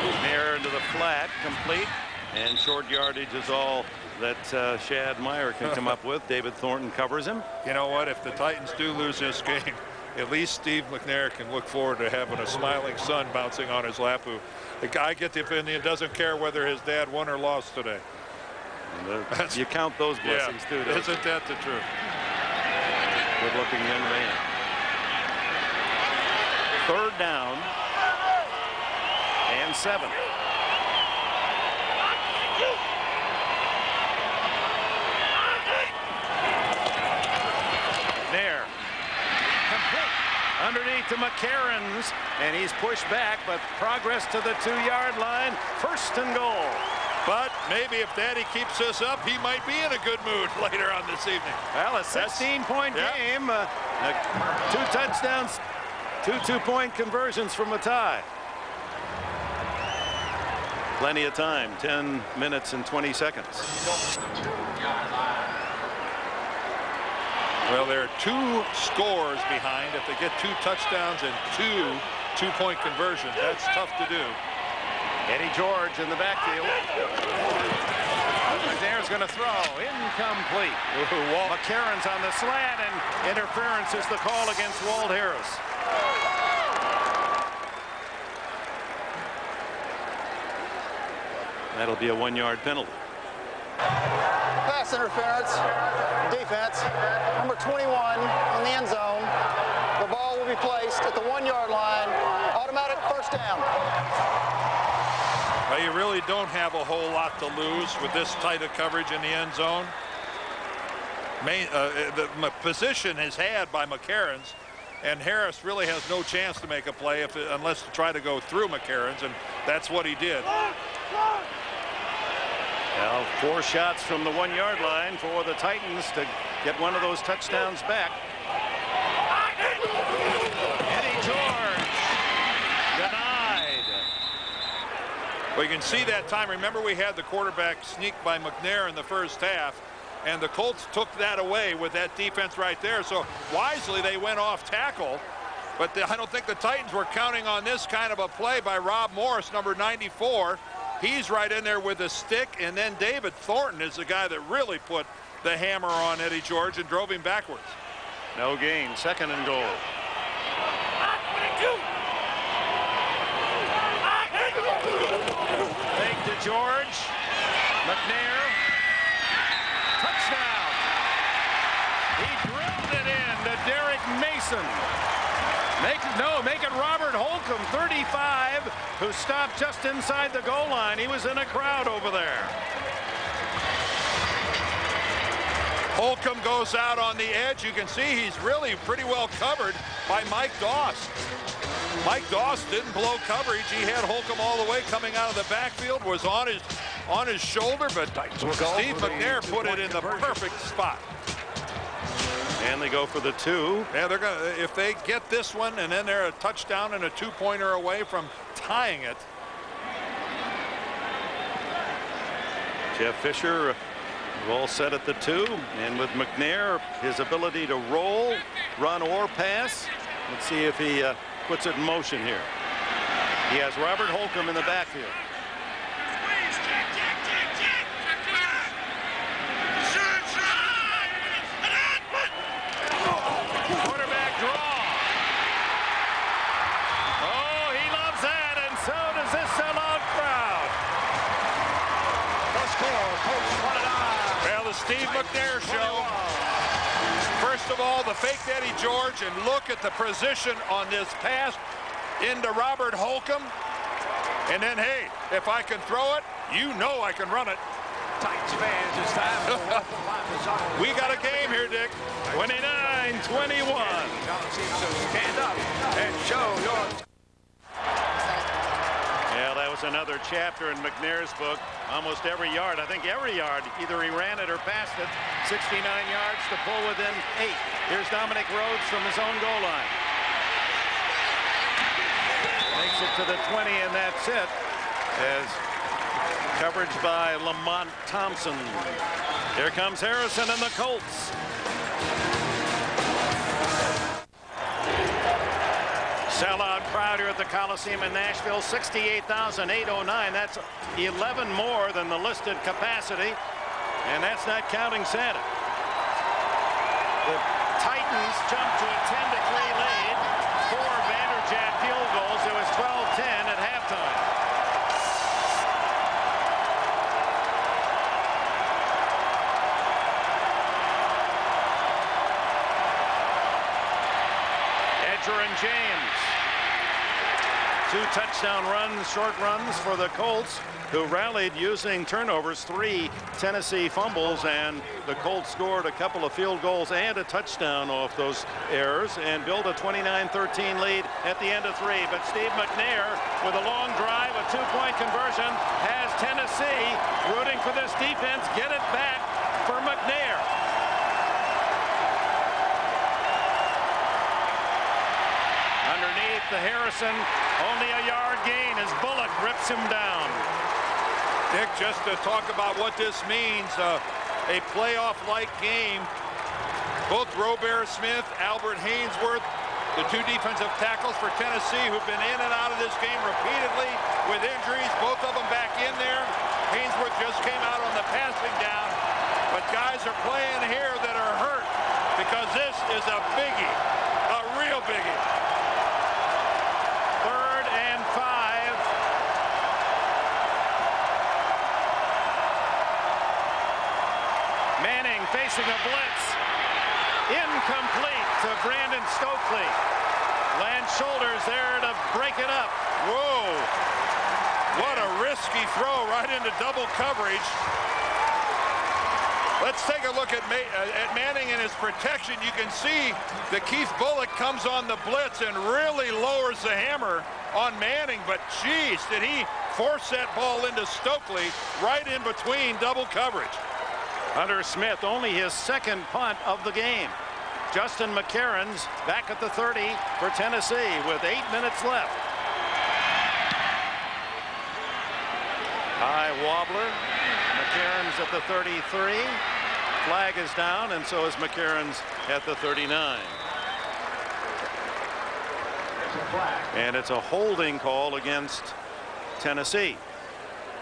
McNair into the flat, complete, and short yardage is all that Shad Meyer can come up with. David Thornton covers him. You know what? If the Titans do lose this game, at least Steve McNair can look forward to having a smiling son bouncing on his lap. Who, the guy, get the opinion, doesn't care whether his dad won or lost today. You count those blessings too. Isn't that the truth? Good-looking young man. Third down and 7. There. Complete. Underneath to McCarron's, and he's pushed back, but progress to the 2-yard line. First and goal. But maybe if Daddy keeps this up, he might be in a good mood later on this evening. Well, a 16-point game. 2 touchdowns. 2 two-point conversions from Matai. Plenty of time, 10 minutes and 20 seconds. Well, they're 2 scores behind. If they get 2 touchdowns and 2 two-point conversions, that's tough to do. Eddie George in the backfield. McNair's going to throw. Incomplete. McCarron's on the slant, and interference is the call against Walt Harris. That'll be a 1-yard penalty. Pass interference, defense, number 21 in the end zone. The ball will be placed at the 1-yard line. Automatic first down. Well, you really don't have a whole lot to lose with this tight of coverage in the end zone. The position is had by McCarron's, and Harris really has no chance to make a play unless to try to go through McCarron's, and that's what he did. Well, 4 shots from the 1-yard line for the Titans to get one of those touchdowns back. Eddie George denied. Well, But you can see that time. Remember, we had the quarterback sneak by McNair in the first half, and the Colts took that away with that defense right there. So wisely, they went off tackle. But I don't think the Titans were counting on this kind of a play by Rob Morris, number 94. He's right in there with a stick, and then David Thornton is the guy that really put the hammer on Eddie George and drove him backwards. No gain, 2nd and goal. Fake to George. McNair. Touchdown. He drilled it in to Derrick Mason. Make it Robert Holcomb, 35, who stopped just inside the goal line. He was in a crowd over there. Holcomb goes out on the edge. You can see he's really pretty well covered by Mike Doss. Mike Doss didn't blow coverage. He had Holcomb all the way coming out of the backfield, was on his shoulder, but Steve Mcnair put it in the perfect spot. And they go for the 2. Yeah, they're gonna, if they get this one and then they're a touchdown and a 2-pointer away from tying it. Jeff Fisher all set at the 2, and with McNair, his ability to roll, run, or pass. Let's see if he puts it in motion here. He has Robert Holcomb in the backfield. Quarterback draw. Oh, he loves that, and so does this sellout crowd. The score, Colts 29. Well, the Steve Mcnair show. First of all, the fake Eddie George, and look at the position on this pass into Robert Holcomb. And then, hey, if I can throw it, you know I can run it. Titans fans, it's time for what the line is on. We got a game here, Dick. 29-21. So stand up and show your... Yeah, that was another chapter in McNair's book. Almost every yard, I think every yard, either he ran it or passed it. 69 yards to pull within 8. Here's Dominic Rhodes from his own goal line. Makes it to the 20, and that's it. As coverage by Lamont Thompson. Here comes Harrison and the Colts. Sellout crowd here at the Coliseum in Nashville, 68,809. That's 11 more than the listed capacity, and that's not counting Santa. The Titans jumped to a 10-3 lead. 4 Vanderjagt field goals. It was 12-10 at halftime. Edger and James. 2 touchdown runs, short runs for the Colts, who rallied using turnovers, 3 Tennessee fumbles, and the Colts scored a couple of field goals and a touchdown off those errors and built a 29-13 lead at the end of 3. But Steve Mcnair, with a long drive, a 2-point conversion, has Tennessee rooting for this defense. Get it back for McNair. Underneath the Harrison, only a yard gain as Bullock rips him down. Dick, just to talk about what this means, a playoff-like game. Both Robert Smith, Albert Haynesworth, the 2 defensive tackles for Tennessee, who've been in and out of this game repeatedly with injuries, both of them back in there. Haynesworth just came out on the passing down, but guys are playing here that are hurt because this is a biggie, a real biggie. 3rd and 5. Manning facing a blitz. Incomplete to Brandon Stokely. Land shoulders there to break it up. Whoa. What a risky throw right into double coverage. Let's take a look at Manning and his protection. You can see that Keith Bullock comes on the blitz and really lowers the hammer on Manning. But, geez, did he force that ball into Stokely right in between double coverage. Hunter Smith, only his 2nd punt of the game. Justin McCarron's back at the 30 for Tennessee with 8 minutes left. High wobbler. McCarron's at the 33. Flag is down, and so is McCarron's at the 39. And it's a holding call against Tennessee.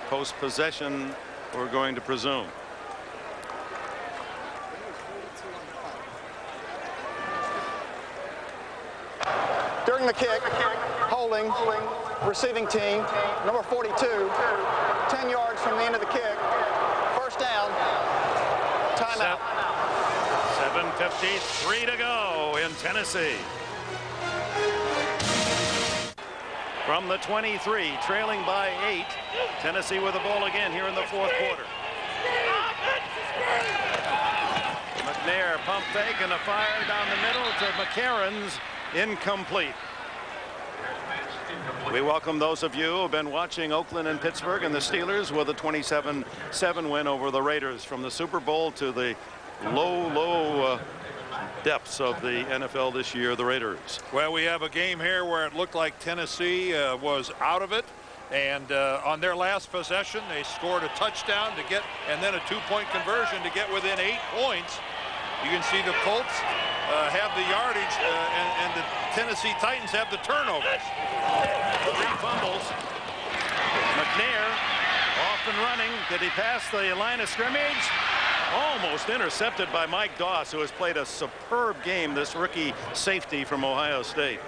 Post possession, we're going to presume. During the kick, holding, receiving team, number 42, 10 yards from the end of the kick, first down, timeout. 7:53 to go in Tennessee. From the 23, trailing by 8, Tennessee with the ball again here in the fourth quarter. McNair pump fake and a fire down the middle to McCarron's, incomplete. We welcome those of you who have been watching Oakland and Pittsburgh and the Steelers with a 27-7 win over the Raiders. From the Super Bowl to the low depths of the NFL this year, the Raiders. Well, we have a game here where it looked like Tennessee was out of it, and on their last possession they scored a touchdown to get, and then a two-point conversion to get within 8 points. You can see the Colts have the yardage and the Tennessee Titans have the turnovers. 3 fumbles. McNair off and running. Did he pass the line of scrimmage? Almost intercepted by Mike Doss, who has played a superb game, this rookie safety from Ohio State.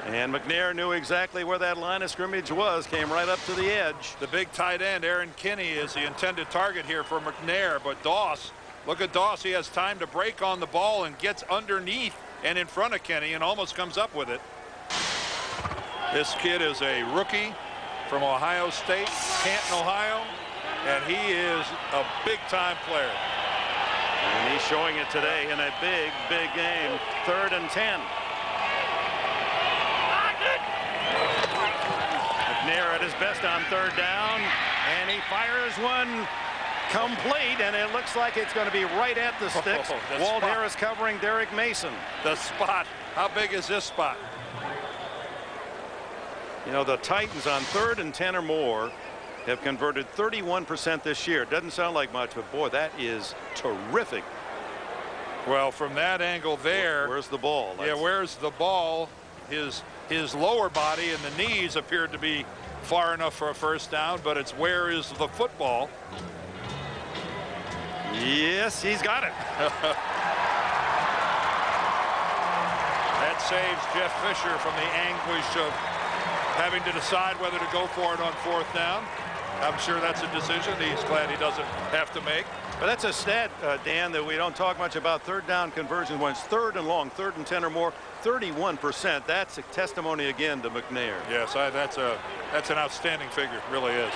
And McNair knew exactly where that line of scrimmage was, came right up to the edge. The big tight end, Aaron Kinney, is the intended target here for McNair, but Doss, look at Doss, he has time to break on the ball and gets underneath and in front of Kinney and almost comes up with it. This kid is a rookie from Ohio State, Canton, Ohio. And he is a big-time player. And he's showing it today in a big, big game. 3rd and 10. McNair at his best on 3rd down. And he fires one complete. And it looks like it's going to be right at the sticks. Walt Harris covering Derrick Mason. The spot. How big is this spot? You know, the Titans on 3rd and 10 or more have converted 31% this year. Doesn't sound like much, but boy, that is terrific. Well, from that angle there, where's the ball? Yeah, where's the ball? His lower body and the knees appeared to be far enough for a first down, but it's where is the football? Yes, he's got it. That saves Jeff Fisher from the anguish of having to decide whether to go for it on 4th down. I'm sure that's a decision he's glad he doesn't have to make. But that's a stat, Dan, that we don't talk much about. 3rd down conversion when it's 3rd and long, 3rd and 10 or more, 31%. That's a testimony again to McNair. Yes, that's an outstanding figure. It really is.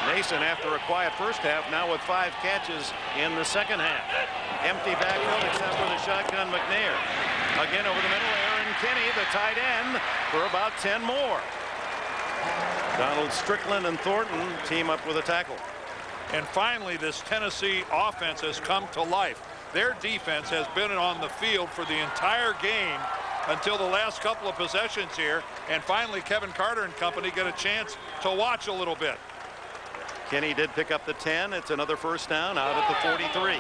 Mason, after a quiet first half, now with 5 catches in the second half. Empty backfield except for the shotgun McNair. Again over the middle, Aaron Kinney, the tight end, for about 10 more. Donald Strickland and Thornton team up with a tackle. And finally, this Tennessee offense has come to life. Their defense has been on the field for the entire game until the last couple of possessions here. And finally, Kevin Carter and company get a chance to watch a little bit. Kinney did pick up the 10. It's another first down out at the 43.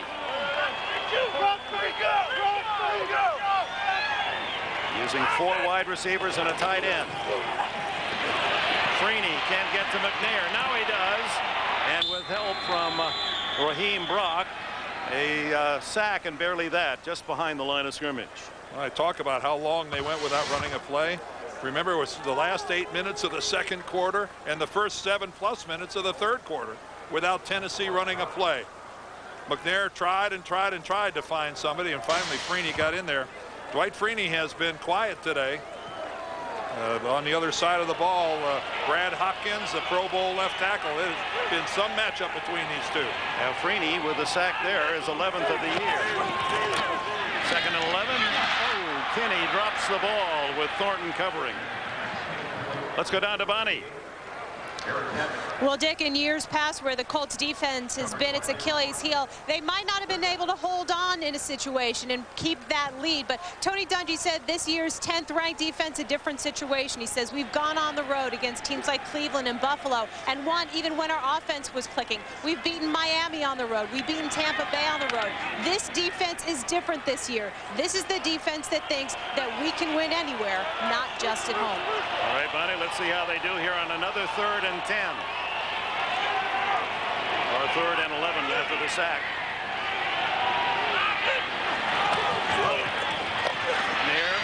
Using 4 wide receivers and a tight end. Freeney can't get to McNair. Now he does. And with help from Raheem Brock, a sack and barely that, just behind the line of scrimmage. Well, I talk about how long they went without running a play. Remember, it was the last 8 minutes of the second quarter and the first 7+ minutes of the third quarter without Tennessee running a play. McNair tried and tried and tried to find somebody, and finally Freeney got in there. Dwight Freeney has been quiet today. On the other side of the ball, Brad Hopkins, the Pro Bowl left tackle. There's been some matchup between these two. Now Freeney with the sack there is 11th of the year. 2nd and 11. Oh, Kinney drops the ball with Thornton covering. Let's go down to Bonnie. Well, Dick, in years past where the Colts defense has been its Achilles heel, they might not have been able to hold on in a situation and keep that lead. But Tony Dungy said this year's 10th ranked defense, a different situation. He says we've gone on the road against teams like Cleveland and Buffalo and won even when our offense was clicking. We've beaten Miami on the road. We've beaten Tampa Bay on the road. This defense is different this year. This is the defense that thinks that we can win anywhere, not just at home. All right, Bonnie, let's see how they do here on another 3rd and 10. Or 3rd and 11 after the sack. Mcnair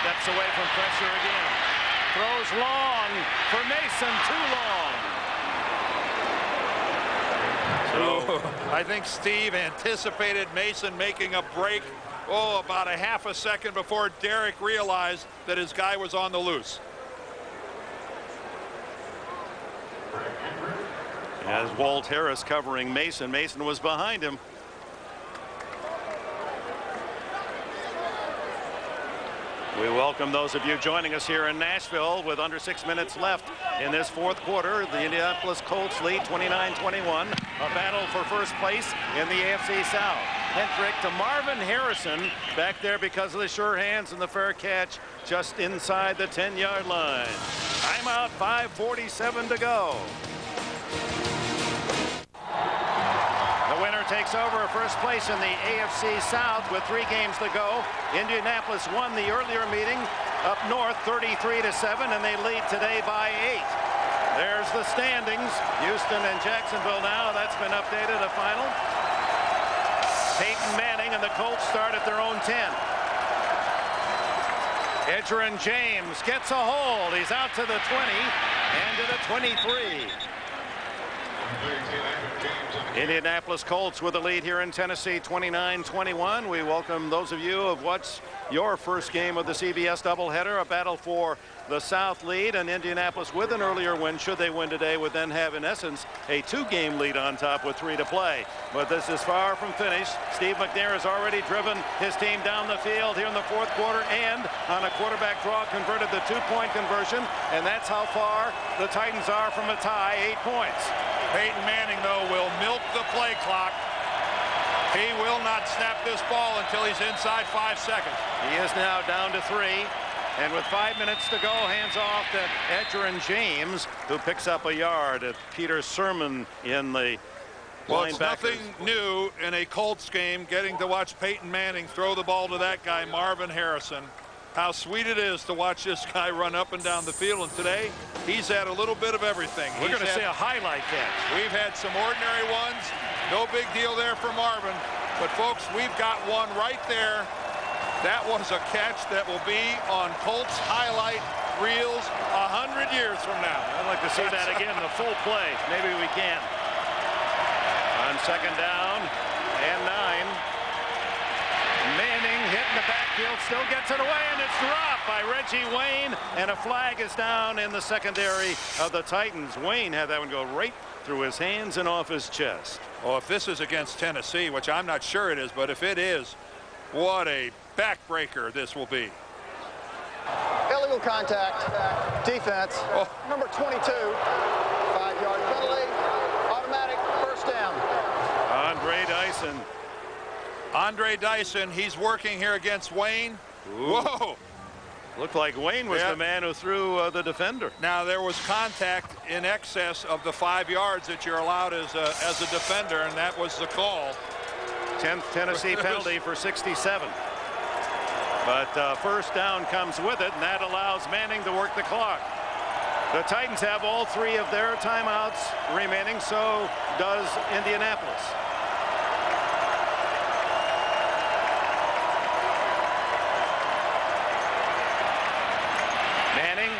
steps away from pressure again. Throws long for Mason, too long. So I think Steve anticipated Mason making a break, about a half a second before Derrick realized that his guy was on the loose. As Walt Harris covering Mason. Mason was behind him. We welcome those of you joining us here in Nashville with under 6 minutes left in this 4th quarter. The Indianapolis Colts lead 29-21. A battle for first place in the AFC South. Hendrick to Marvin Harrison back there because of the sure hands and the fair catch just inside the 10-yard line. Timeout, 5:47 to go. The winner takes over first place in the AFC South with 3 games to go. Indianapolis won the earlier meeting up north 33-7, and they lead today by 8. There's the standings. Houston and Jacksonville now. That's been updated, a final. Peyton Manning and the Colts start at their own 10. Edgerrin James gets a hold. He's out to the 20 and to the 23. Indianapolis Colts with the lead here in Tennessee, 29-21. We welcome those of you who have watched your first game of the CBS doubleheader, a battle for the South lead, and Indianapolis with an earlier win, should they win today, would then have in essence a 2-game lead on top with 3 to play. But this is far from finished. Steve Mcnair has already driven his team down the field here in the 4th quarter, and on a quarterback draw converted the 2-point conversion, and that's how far the Titans are from a tie, 8 points. Peyton Manning, though, will milk the play clock. He will not snap this ball until he's inside 5 seconds. He is now down to 3. And with 5 minutes to go, hands off to Edgerrin James, who picks up a yard at Peter Sermon in the Well, it's linebackers. nothing new in a Colts game getting to watch Peyton Manning throw the ball to that guy, Marvin Harrison. How sweet it is to watch this guy run up and down the field. And today, he's had a little bit of everything. We're going to see a highlight catch. We've had some ordinary ones. No big deal there for Marvin. But, folks, we've got one right there. That was a catch that will be on Colts highlight reels 100 years from now. I'd like to see that again, the full play. Maybe we can. On 2nd down and 9. Manning hitting the backfield, still gets it away, and it's dropped by Reggie Wayne, and a flag is down in the secondary of the Titans. Wayne had that one go right through his hands and off his chest. Well, if this is against Tennessee, which I'm not sure it is, but if it is, what a backbreaker this will be. Illegal contact, defense, number 22, 5-yard penalty, automatic first down. Andre Dyson. Andre Dyson, he's working here against Wayne. Ooh. Whoa! Looked like Wayne was the man who threw the defender. Now, there was contact in excess of the 5 yards that you're allowed as a defender, and that was the call. 10th Tennessee penalty for 67. But first down comes with it, and that allows Manning to work the clock. The Titans have all 3 of their timeouts remaining, so does Indianapolis. Manning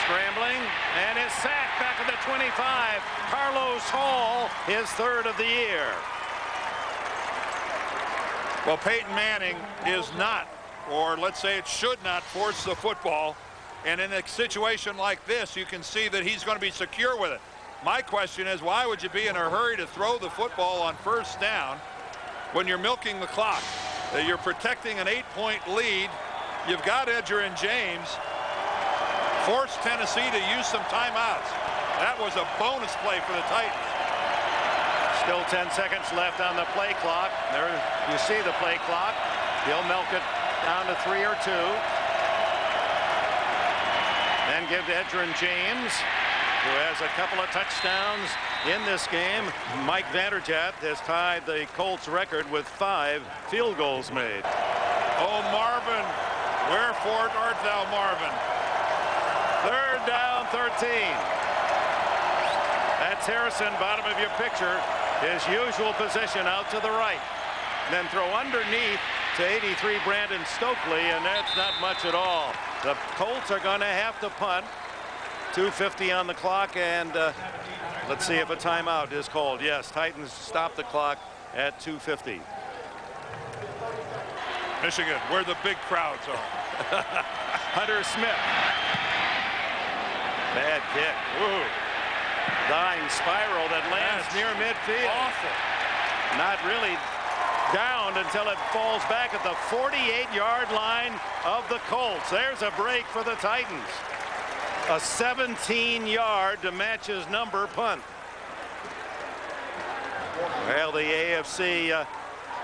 scrambling, and is sacked back at the 25. Carlos Hall, his 3rd of the year. Well, Peyton Manning is not, or let's say it should not, force the football. And in a situation like this, you can see that he's going to be secure with it. My question is, why would you be in a hurry to throw the football on first down when you're milking the clock? You're protecting an 8-point lead. You've got Edgerrin James. Force Tennessee to use some timeouts. That was a bonus play for the Titans. Still 10 seconds left on the play clock. There you see the play clock. He'll milk it down to 3 or 2. Then give to Edgerrin James, who has a couple of touchdowns in this game. Mike Vanderjagt has tied the Colts record with 5 field goals made. Oh, Marvin, wherefore art thou, Marvin? 3rd down, 13. That's Harrison, bottom of your picture. His usual position out to the right. Then throw underneath to 83 Brandon Stokely, and that's not much at all. The Colts are going to have to punt. 2:50 on the clock, and let's see if a timeout is called. Yes, Titans stop the clock at 2:50. Michigan, where the big crowds are. Hunter Smith. Bad kick. Ooh. Dying spiral that lands near midfield. Awful. Not really downed until it falls back at the 48-yard line of the Colts. There's a break for the Titans. A 17-yard to match his number punt. Well, the AFC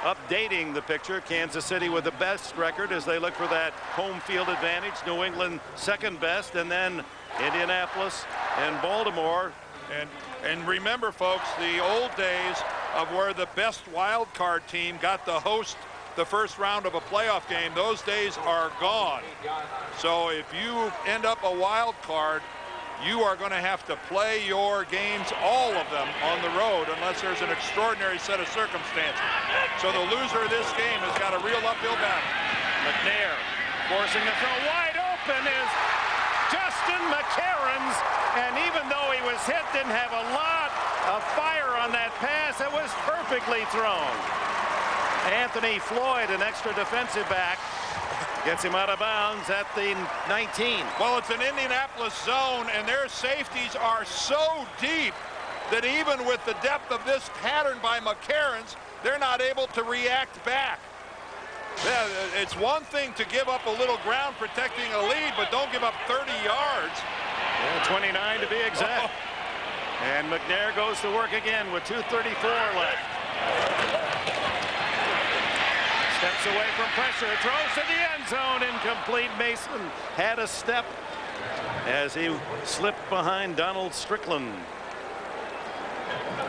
updating the picture. Kansas City with the best record as they look for that home field advantage. New England second best, and then Indianapolis and Baltimore. And remember, folks, the old days of where the best wild card team got to host the first round of a playoff game, those days are gone. So if you end up a wild card, you are going to have to play your games, all of them, on the road unless there's an extraordinary set of circumstances. So the loser of this game has got a real uphill battle. McNair forcing the throw. Wide open is Justin McCarron's, and even though he was hit, didn't have a lot of fire on that pass. It was perfectly thrown. Anthony Floyd, an extra defensive back, gets him out of bounds at the 19. Well, it's an Indianapolis zone, and their safeties are so deep that even with the depth of this pattern by McCarron's, they're not able to react back. Yeah, it's one thing to give up a little ground protecting a lead, but don't give up 30 yards. Yeah, 29 to be exact. And McNair goes to work again with 2:34 left. Steps away from pressure, throws to the end zone, incomplete. Mason had a step as he slipped behind Donald Strickland.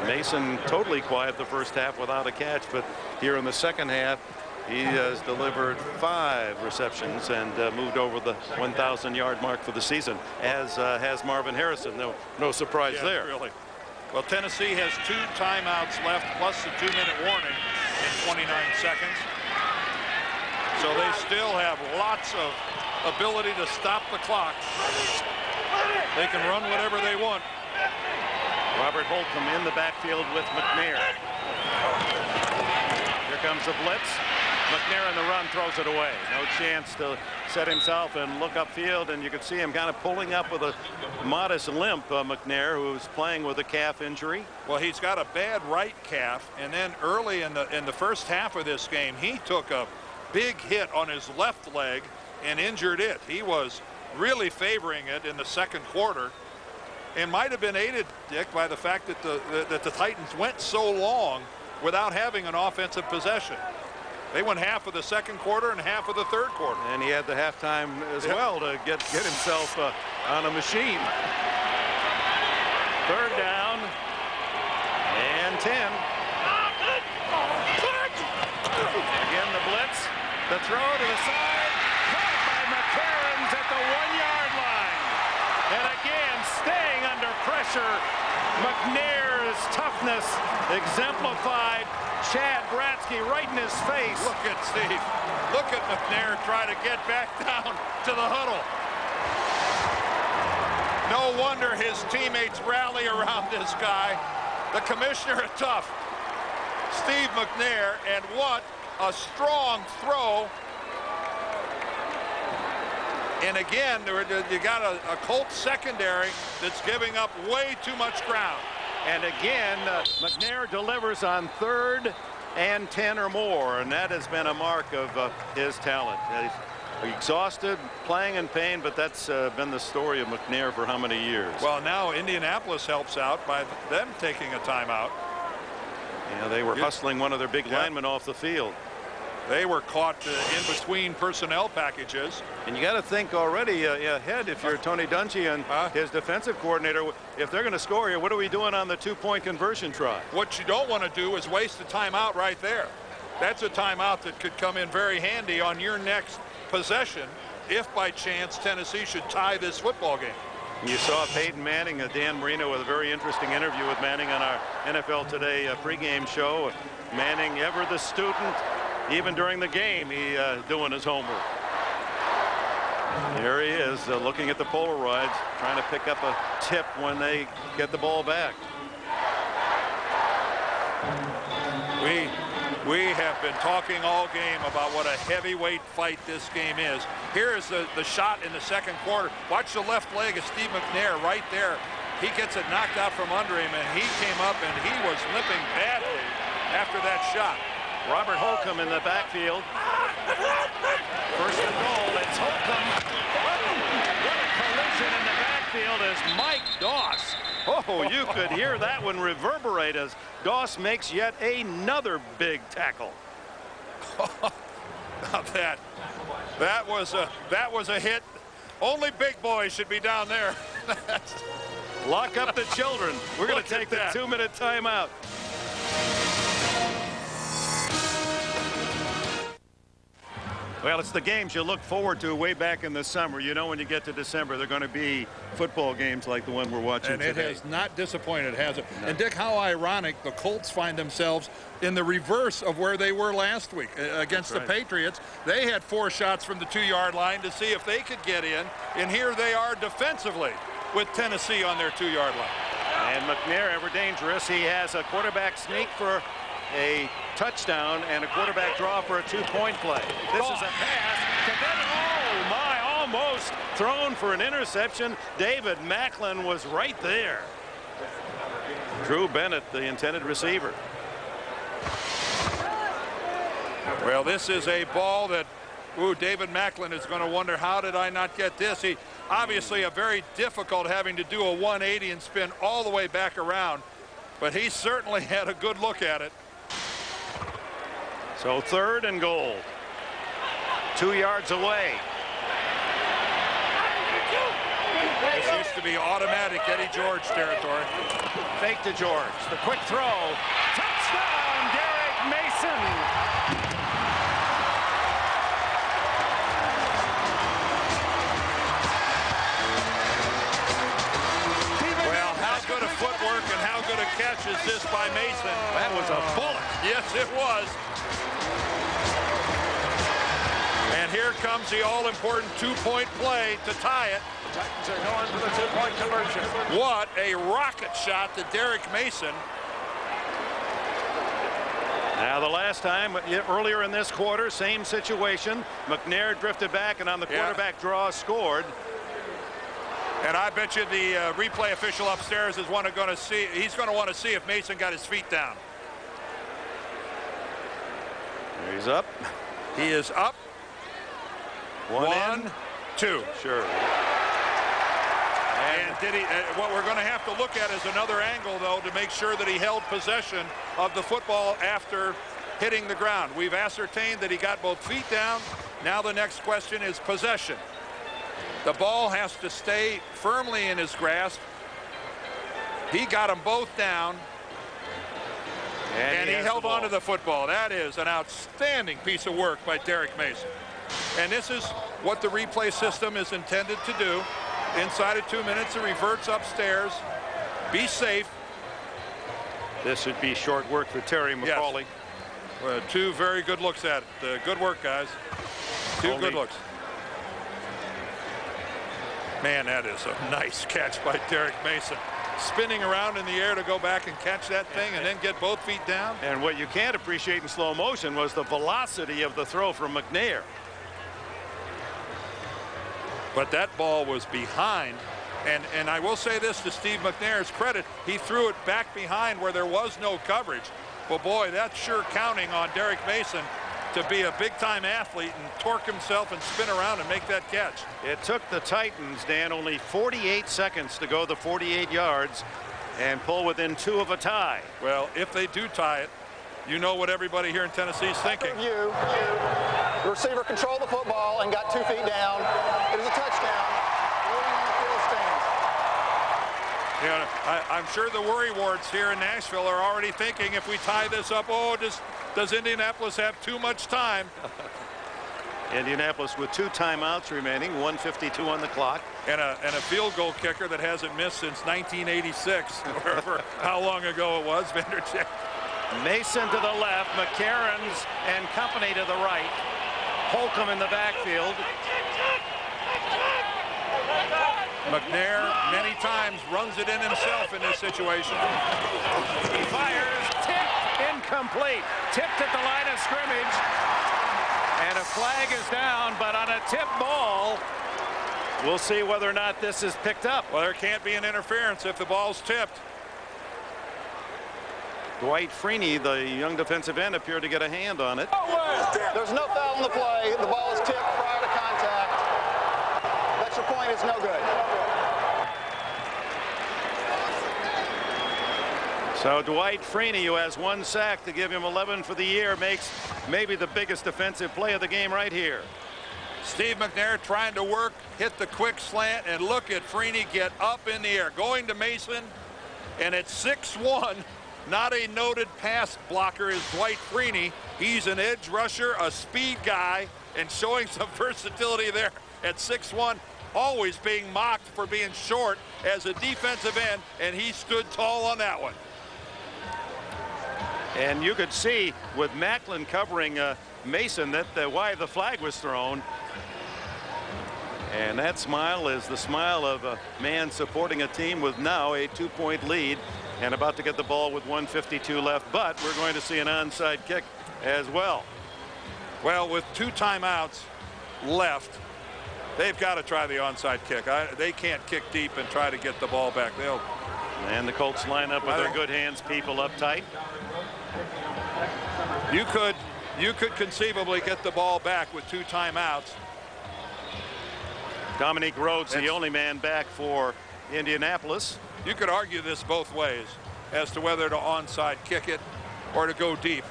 Mason totally quiet the first half without a catch, but here in the second half, he has delivered 5 receptions and moved over the 1,000-yard mark for the season, as has Marvin Harrison. No surprise there. Really. Well, Tennessee has 2 timeouts left, plus the 2-minute warning in 29 seconds. So they still have lots of ability to stop the clock. They can run whatever they want. Robert Holcomb in the backfield with McNair. Here comes the blitz. McNair in the run throws it away. No chance to set himself and look upfield, and you can see him kind of pulling up with a modest limp. McNair, who's playing with a calf injury. Well, he's got a bad right calf, and then early in the first half of this game, he took a big hit on his left leg and injured it. He was really favoring it in the second quarter, and might have been aided, Dick, by the fact that the Titans went so long without having an offensive possession. They went half of the second quarter and half of the third quarter. And he had the halftime as well to get himself on a machine. 3rd down and 10. Again the blitz. The throw to the side. Caught by McCarron's at the 1-yard line. And again, staying under pressure. McNair's toughness exemplified. Chad Bratsky right in his face. Look at Steve. Look at McNair try to get back down to the huddle. No wonder his teammates rally around this guy. The commissioner is tough. Steve McNair, and what a strong throw. And again, you got a Colts secondary that's giving up way too much ground. And again, McNair delivers on 3rd and 10 or more, and that has been a mark of his talent. exhausted, playing in pain, but that's been the story of McNair for how many years? Well, now Indianapolis helps out by them taking a timeout. Yeah, they were hustling one of their big linemen off the field. They were caught in between personnel packages. And you got to think already ahead if you're Tony Dungy and his defensive coordinator. If they're going to score here, what are we doing on the 2-point conversion try? What you don't want to do is waste a timeout right there. That's a timeout that could come in very handy on your next possession if by chance Tennessee should tie this football game. You saw Peyton Manning, Dan Marino, with a very interesting interview with Manning on our NFL Today pregame show. Manning, ever the student, even during the game, he doing his homework. There he is, looking at the Polaroids, trying to pick up a tip when they get the ball back. We have been talking all game about what a heavyweight fight this game is. Here is the shot in the second quarter. Watch the left leg of Steve Mcnair right there. He gets it knocked out from under him, and he came up and he was limping badly after that shot. Robert Holcomb in the backfield. First and goal. It's Holcomb. What a collision in the backfield as Mike Doss. Oh, you could hear that one reverberate as Doss makes yet another big tackle. that was a hit. Only big boys should be down there. Lock up the children. We're going to take the 2-minute timeout. Well, it's the games you look forward to way back in the summer. You know, when you get to December, they're going to be football games like the one we're watching today. And it has not disappointed, has it? No. And, Dick, how ironic the Colts find themselves in the reverse of where they were last week against the Patriots. They had 4 shots from the 2-yard line to see if they could get in. And here they are defensively with Tennessee on their 2-yard line. And McNair, ever dangerous. He has a quarterback sneak for a touchdown and a quarterback draw for a 2-point play. This is a pass to Ben. Oh my, almost thrown for an interception. David Macklin was right there. Drew Bennett, the intended receiver. Well, this is a ball that David Macklin is going to wonder, how did I not get this? He obviously a very difficult having to do a 180 and spin all the way back around, but he certainly had a good look at it. So 3rd and goal. 2 yards away. This used to be automatic Eddie George territory. Fake to George. The quick throw. Touchdown, Derrick Mason. Well, how good a footwork and how good a catch is this by Mason? That was a bullet. Yes, it was. And here comes the all-important 2-point play to tie it. The Titans are going for the 2-point conversion. What a rocket shot to Derrick Mason. Now the last time, earlier in this quarter, same situation. McNair drifted back and on the quarterback draw scored. And I bet you the replay official upstairs is going to see. He's going to want to see if Mason got his feet down. He's up. He is up. 1, 2. Sure. And did he? What we're going to have to look at is another angle, though, to make sure that he held possession of the football after hitting the ground. We've ascertained that he got both feet down. Now the next question is possession. The ball has to stay firmly in his grasp. He got them both down. And he held on to the football. That is an outstanding piece of work by Derrick Mason. And this is what the replay system is intended to do. Inside of 2 minutes, it reverts upstairs. Be safe. This should be short work for Terry McCauley. Yes. 2 very good looks at it. Good work, guys. 2 good looks. Man, that is a nice catch by Derrick Mason. Spinning around in the air to go back and catch that thing and then get both feet down. And what you can't appreciate in slow motion was the velocity of the throw from McNair. But that ball was behind. And I will say this to Steve McNair's credit. He threw it back behind where there was no coverage. But boy, that's sure counting on Derrick Mason to be a big-time athlete and torque himself and spin around and make that catch. It took the Titans, Dan, only 48 seconds to go the 48 yards and pull within 2 of a tie. Well, if they do tie it, you know what everybody here in Tennessee is thinking. The receiver controlled the football and got 2 feet down. It was a touchdown. Ruling on the field stands. You know, I'm sure the worry wards here in Nashville are already thinking, if we tie this up, oh, does Indianapolis have too much time? Indianapolis with 2 timeouts remaining, 1:52 on the clock. And a field goal kicker that hasn't missed since 1986, or how long ago it was, Vanderjagt. Mason to the left, McCarron's and company to the right. Holcomb in the backfield. McNair many times runs it in himself in this situation. He fires, tipped, incomplete. Tipped at the line of scrimmage. And a flag is down, but on a tip ball, we'll see whether or not this is picked up. Well, there can't be an interference if the ball's tipped. Dwight Freeney, the young defensive end, appeared to get a hand on it. There's no foul on the play. The ball is tipped prior to contact. Extra point is no good. So Dwight Freeney, who has 1 sack to give him 11 for the year, makes maybe the biggest defensive play of the game right here. Steve Mcnair trying to work, hit the quick slant, and look at Freeney get up in the air, going to Mason, and at 6'1", not a noted pass blocker is Dwight Freeney. He's an edge rusher, a speed guy, and showing some versatility there at 6'1", always being mocked for being short as a defensive end, and he stood tall on that one. And you could see with Macklin covering Mason that why the flag was thrown. And that smile is the smile of a man supporting a team with now a 2-point lead and about to get the ball with 1:52 left. But we're going to see an onside kick as well. Well, with 2 timeouts left, they've got to try the onside kick. They can't kick deep and try to get the ball back. And the Colts line up with their good hands people up tight. You could conceivably get the ball back with 2 timeouts. Dominique Rhodes, the only man back for Indianapolis. You could argue this both ways as to whether to onside kick it or to go deep.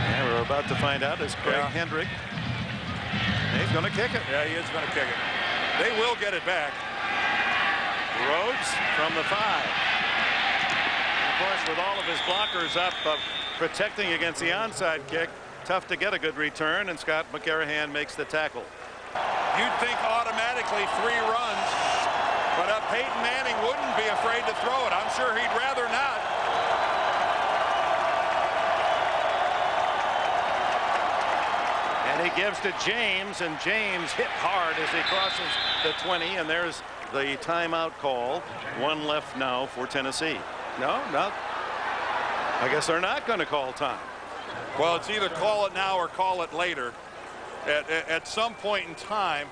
And we're about to find out as Craig Hendrick. He's going to kick it. Yeah, he is going to kick it. They will get it back. Rhodes from the 5. Of course, with all of his blockers up protecting against the onside kick, tough to get a good return, and Scott McCarahan makes the tackle. You'd think automatically 3 runs, but Peyton Manning wouldn't be afraid to throw it. I'm sure he'd rather not. And he gives to James, and James hit hard as he crosses the 20, and there's the timeout call. 1 left now for Tennessee. No. I guess they're not going to call time. Well, it's either call it now or call it later. At some point in time,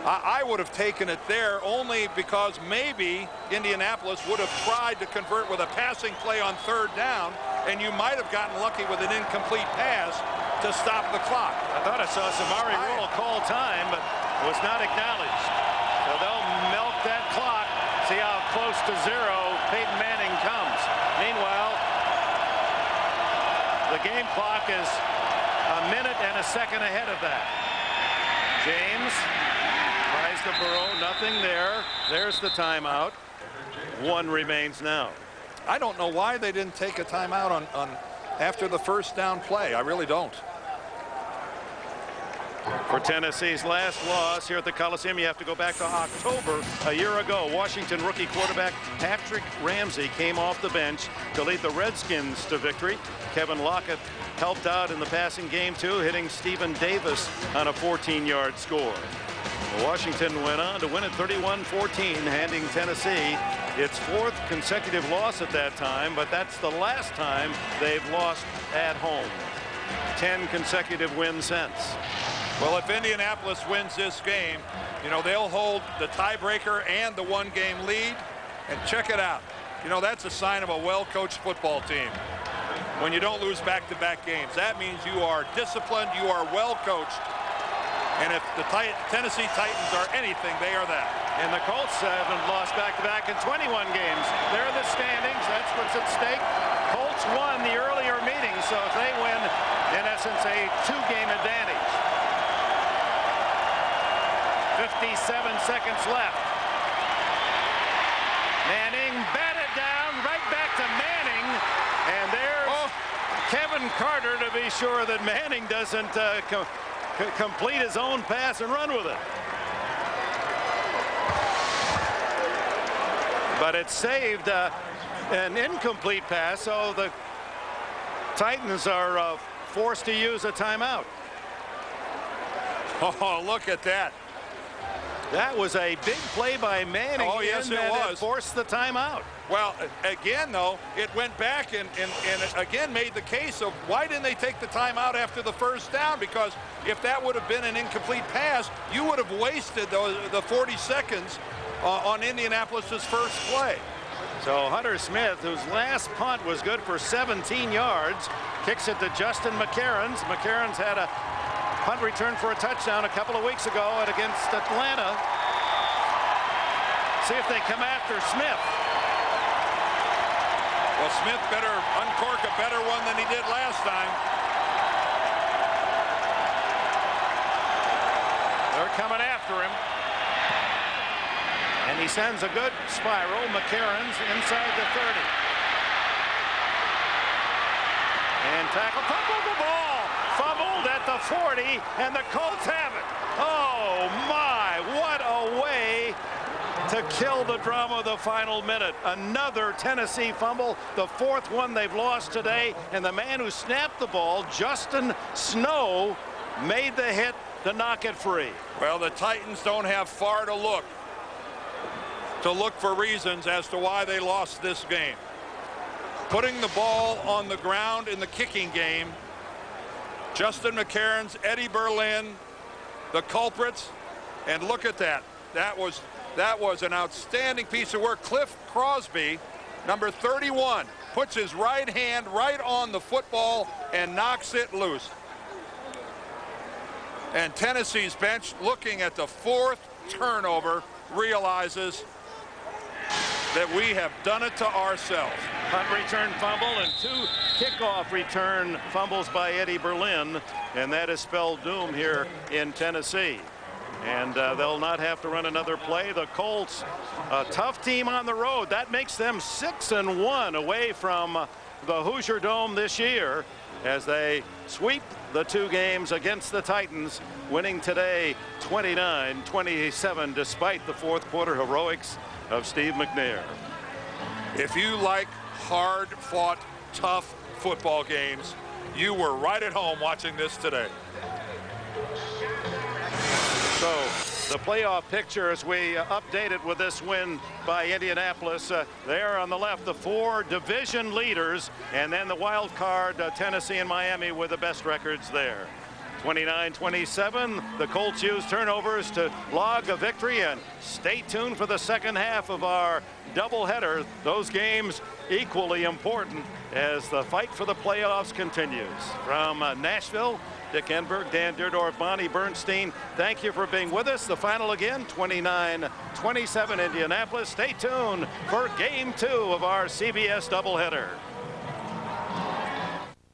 I would have taken it there only because maybe Indianapolis would have tried to convert with a passing play on 3rd down, and you might have gotten lucky with an incomplete pass to stop the clock. I thought I saw Samari Rule call time, but it was not acknowledged. So they'll milk that clock, see how close to 0 Peyton Manning comes. Meanwhile, the game clock is a minute and a second ahead of that. James tries to burrow, nothing there. There's the timeout. 1 remains now. I don't know why they didn't take a timeout on after the 1st down play. I really don't. For Tennessee's last loss here at the Coliseum, you have to go back to October a year ago. Washington rookie quarterback Patrick Ramsey came off the bench to lead the Redskins to victory. Kevin Lockett helped out in the passing game too, hitting Stephen Davis on a 14-yard score. Washington went on to win it 31-14, handing Tennessee its 4th consecutive loss at that time, but that's the last time they've lost at home. 10 consecutive wins since. Well, if Indianapolis wins this game, you know, they'll hold the tiebreaker and the 1-game lead. And check it out. You know, that's a sign of a well-coached football team. when you don't lose back-to-back games. That means you are disciplined, you are well coached. And if the Tennessee Titans are anything, they are that. And the Colts haven't lost back-to-back in 21 games. They're in the standings. That's what's at stake. Colts won the earlier meeting, so if they win, in essence, a 2-game advantage. 57 seconds left. Manning batted down, right back to Manning. And there's Kevin Carter to be sure that Manning doesn't complete his own pass and run with it. But it saved an incomplete pass, so the Titans are forced to use a timeout. Oh, look at that. That was a big play by Manning. Oh, yes, it was. It forced the timeout. Well, again, though, it went back and again made the case of why didn't they take the timeout after the first down? Because if that would have been an incomplete pass, you would have wasted the 40 seconds on Indianapolis's first play. So Hunter Smith, whose last punt was good for 17 yards, kicks it to Justin McCarron. McCarron's had a punt return for a touchdown a couple of weeks ago against Atlanta. See if they come after Smith. Well, Smith better uncork a better one than he did last time. They're coming after him. And he sends a good spiral. McCarron's inside the 30. And tackle, fumbled the ball. Fumbled at the 40, and the Colts have it. Oh, my, what a way to kill the drama of the final minute. Another Tennessee fumble, the 4th one they've lost today, and the man who snapped the ball, Justin Snow, made the hit to knock it free. Well, the Titans don't have far to look for reasons as to why they lost this game. Putting the ball on the ground in the kicking game, Justin McCarron's, Eddie Berlin, the culprits, and look at that. That was an outstanding piece of work. Cliff Crosby, number 31, puts his right hand right on the football and knocks it loose. And Tennessee's bench, looking at the 4th turnover, realizes that we have done it to ourselves. Punt return fumble and 2 kickoff return fumbles by Eddie Berlin, and that has spelled doom here in Tennessee. And they'll not have to run another play. The Colts, a tough team on the road. That makes them 6-1 away from the Hoosier Dome this year as they sweep the 2 games against the Titans, winning today 29-27 despite the 4th quarter heroics of Steve Mcnair. If you like hard-fought, tough football games, you were right at home watching this today. So the playoff picture as we update it with this win by Indianapolis, there on the left, the 4 division leaders, and then the wild card, Tennessee and Miami, with the best records there. 29-27, the Colts use turnovers to log a victory, and stay tuned for the second half of our doubleheader. Those games equally important as the fight for the playoffs continues. From Nashville, Dick Enberg, Dan Dierdorf, Bonnie Bernstein, thank you for being with us. The final again, 29-27 Indianapolis. Stay tuned for Game 2 of our CBS doubleheader.